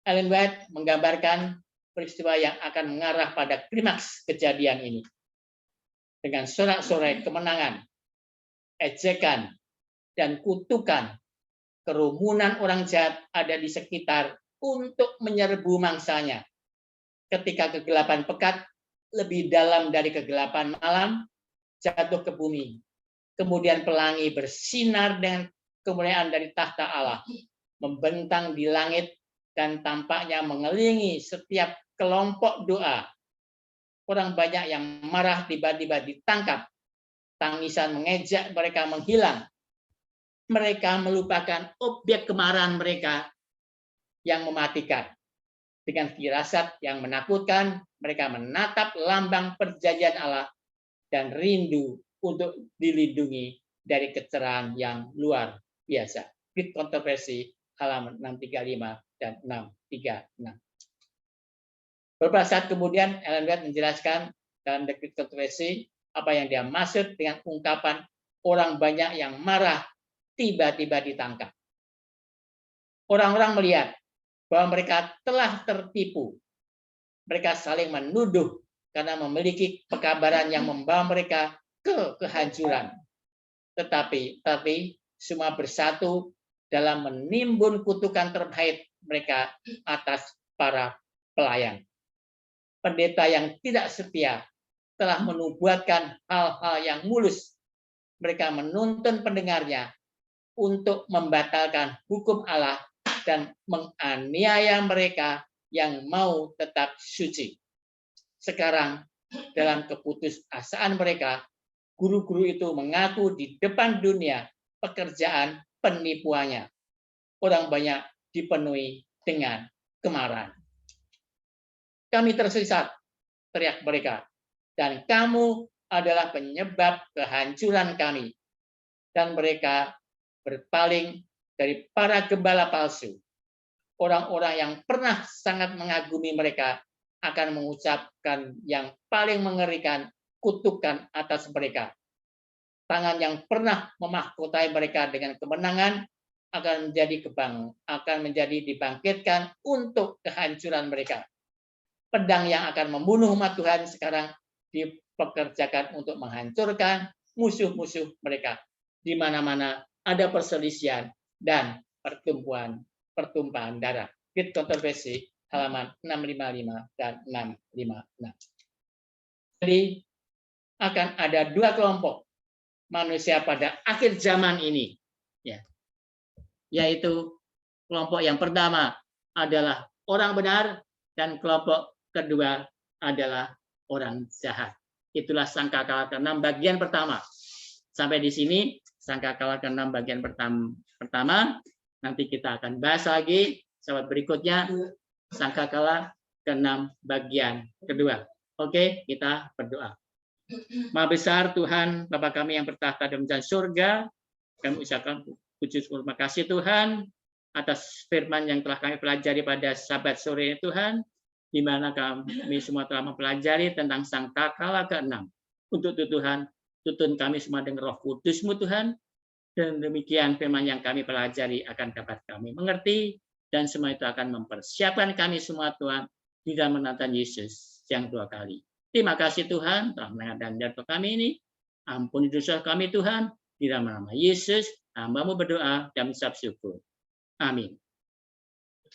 Ellen White menggambarkan peristiwa yang akan mengarah pada klimaks kejadian ini. Dengan sorak-sorai kemenangan, ejekan, dan kutukan, kerumunan orang jahat ada di sekitar untuk menyerbu mangsanya. Ketika kegelapan pekat lebih dalam dari kegelapan malam jatuh ke bumi, kemudian pelangi bersinar dengan kemuliaan dari tahta Allah, membentang di langit dan tampaknya mengelilingi setiap kelompok doa. Orang banyak yang marah tiba-tiba ditangkap, tangisan mengejek mereka menghilang. Mereka melupakan objek kemarahan mereka yang mematikan. Dengan firasat yang menakutkan, mereka menatap lambang perjanjian Allah dan rindu untuk dilindungi dari kecerahan yang luar biasa. Great Controversy halaman 635 dan 636. Beberapa saat kemudian Ellen White menjelaskan dalam The Great Controversy apa yang dia maksud dengan ungkapan orang banyak yang marah tiba-tiba ditangkap. Orang-orang melihat bahwa mereka telah tertipu. Mereka saling menuduh karena memiliki pekabaran yang membawa mereka ke kehancuran. Tetapi semua bersatu dalam menimbun kutukan terbaik mereka atas para pelayan. Pendeta yang tidak setia telah menubuatkan hal-hal yang mulus. Mereka menuntun pendengarnya untuk membatalkan hukum Allah dan menganiaya mereka yang mau tetap suci. Sekarang, dalam keputusasaan mereka, guru-guru itu mengaku di depan dunia pekerjaan penipuannya. Orang banyak dipenuhi dengan kemarahan. Kami tersesat, teriak mereka, dan kamu adalah penyebab kehancuran kami. Dan mereka berpaling dari para gembala palsu. Orang-orang yang pernah sangat mengagumi mereka akan mengucapkan yang paling mengerikan kutukan atas mereka. Tangan yang pernah memahkotai mereka dengan kemenangan akan menjadi dibangkitkan untuk kehancuran mereka. Pedang yang akan membunuh umat Tuhan sekarang dipekerjakan untuk menghancurkan musuh-musuh mereka. Di mana-mana ada perselisihan dan pertumpahan darah. Great Controversy halaman 655 dan 656. Jadi akan ada dua kelompok manusia pada akhir zaman ini, ya, yaitu kelompok yang pertama adalah orang benar dan kelompok kedua adalah orang jahat. Itulah sangkakala ke-6 bagian pertama. Sampai di sini sangkakala ke-6 bagian pertama. Nanti kita akan bahas lagi sahabat berikutnya sangkakala ke-6 bagian kedua. Oke, kita berdoa. Maha besar Tuhan, Bapa kami yang bertahta di dalam surga, kami ucapkan puji syukur terima kasih Tuhan atas firman yang telah kami pelajari pada Sabat sore Tuhan, di mana kami semua telah mempelajari tentang sangkakala ke-6. Untuk itu Tuhan, tuntun kami semua dengan Roh Kudus-Mu Tuhan, dan demikian firman yang kami pelajari akan dapat kami mengerti, dan semua itu akan mempersiapkan kami semua Tuhan di dalam menanti Yesus yang dua kali. Terima kasih Tuhan telah mendengar dan doa kami ini. Ampuni dosa kami Tuhan, di dalam nama Yesus Hamba-Mu berdoa dan mengucap syukur. Amin.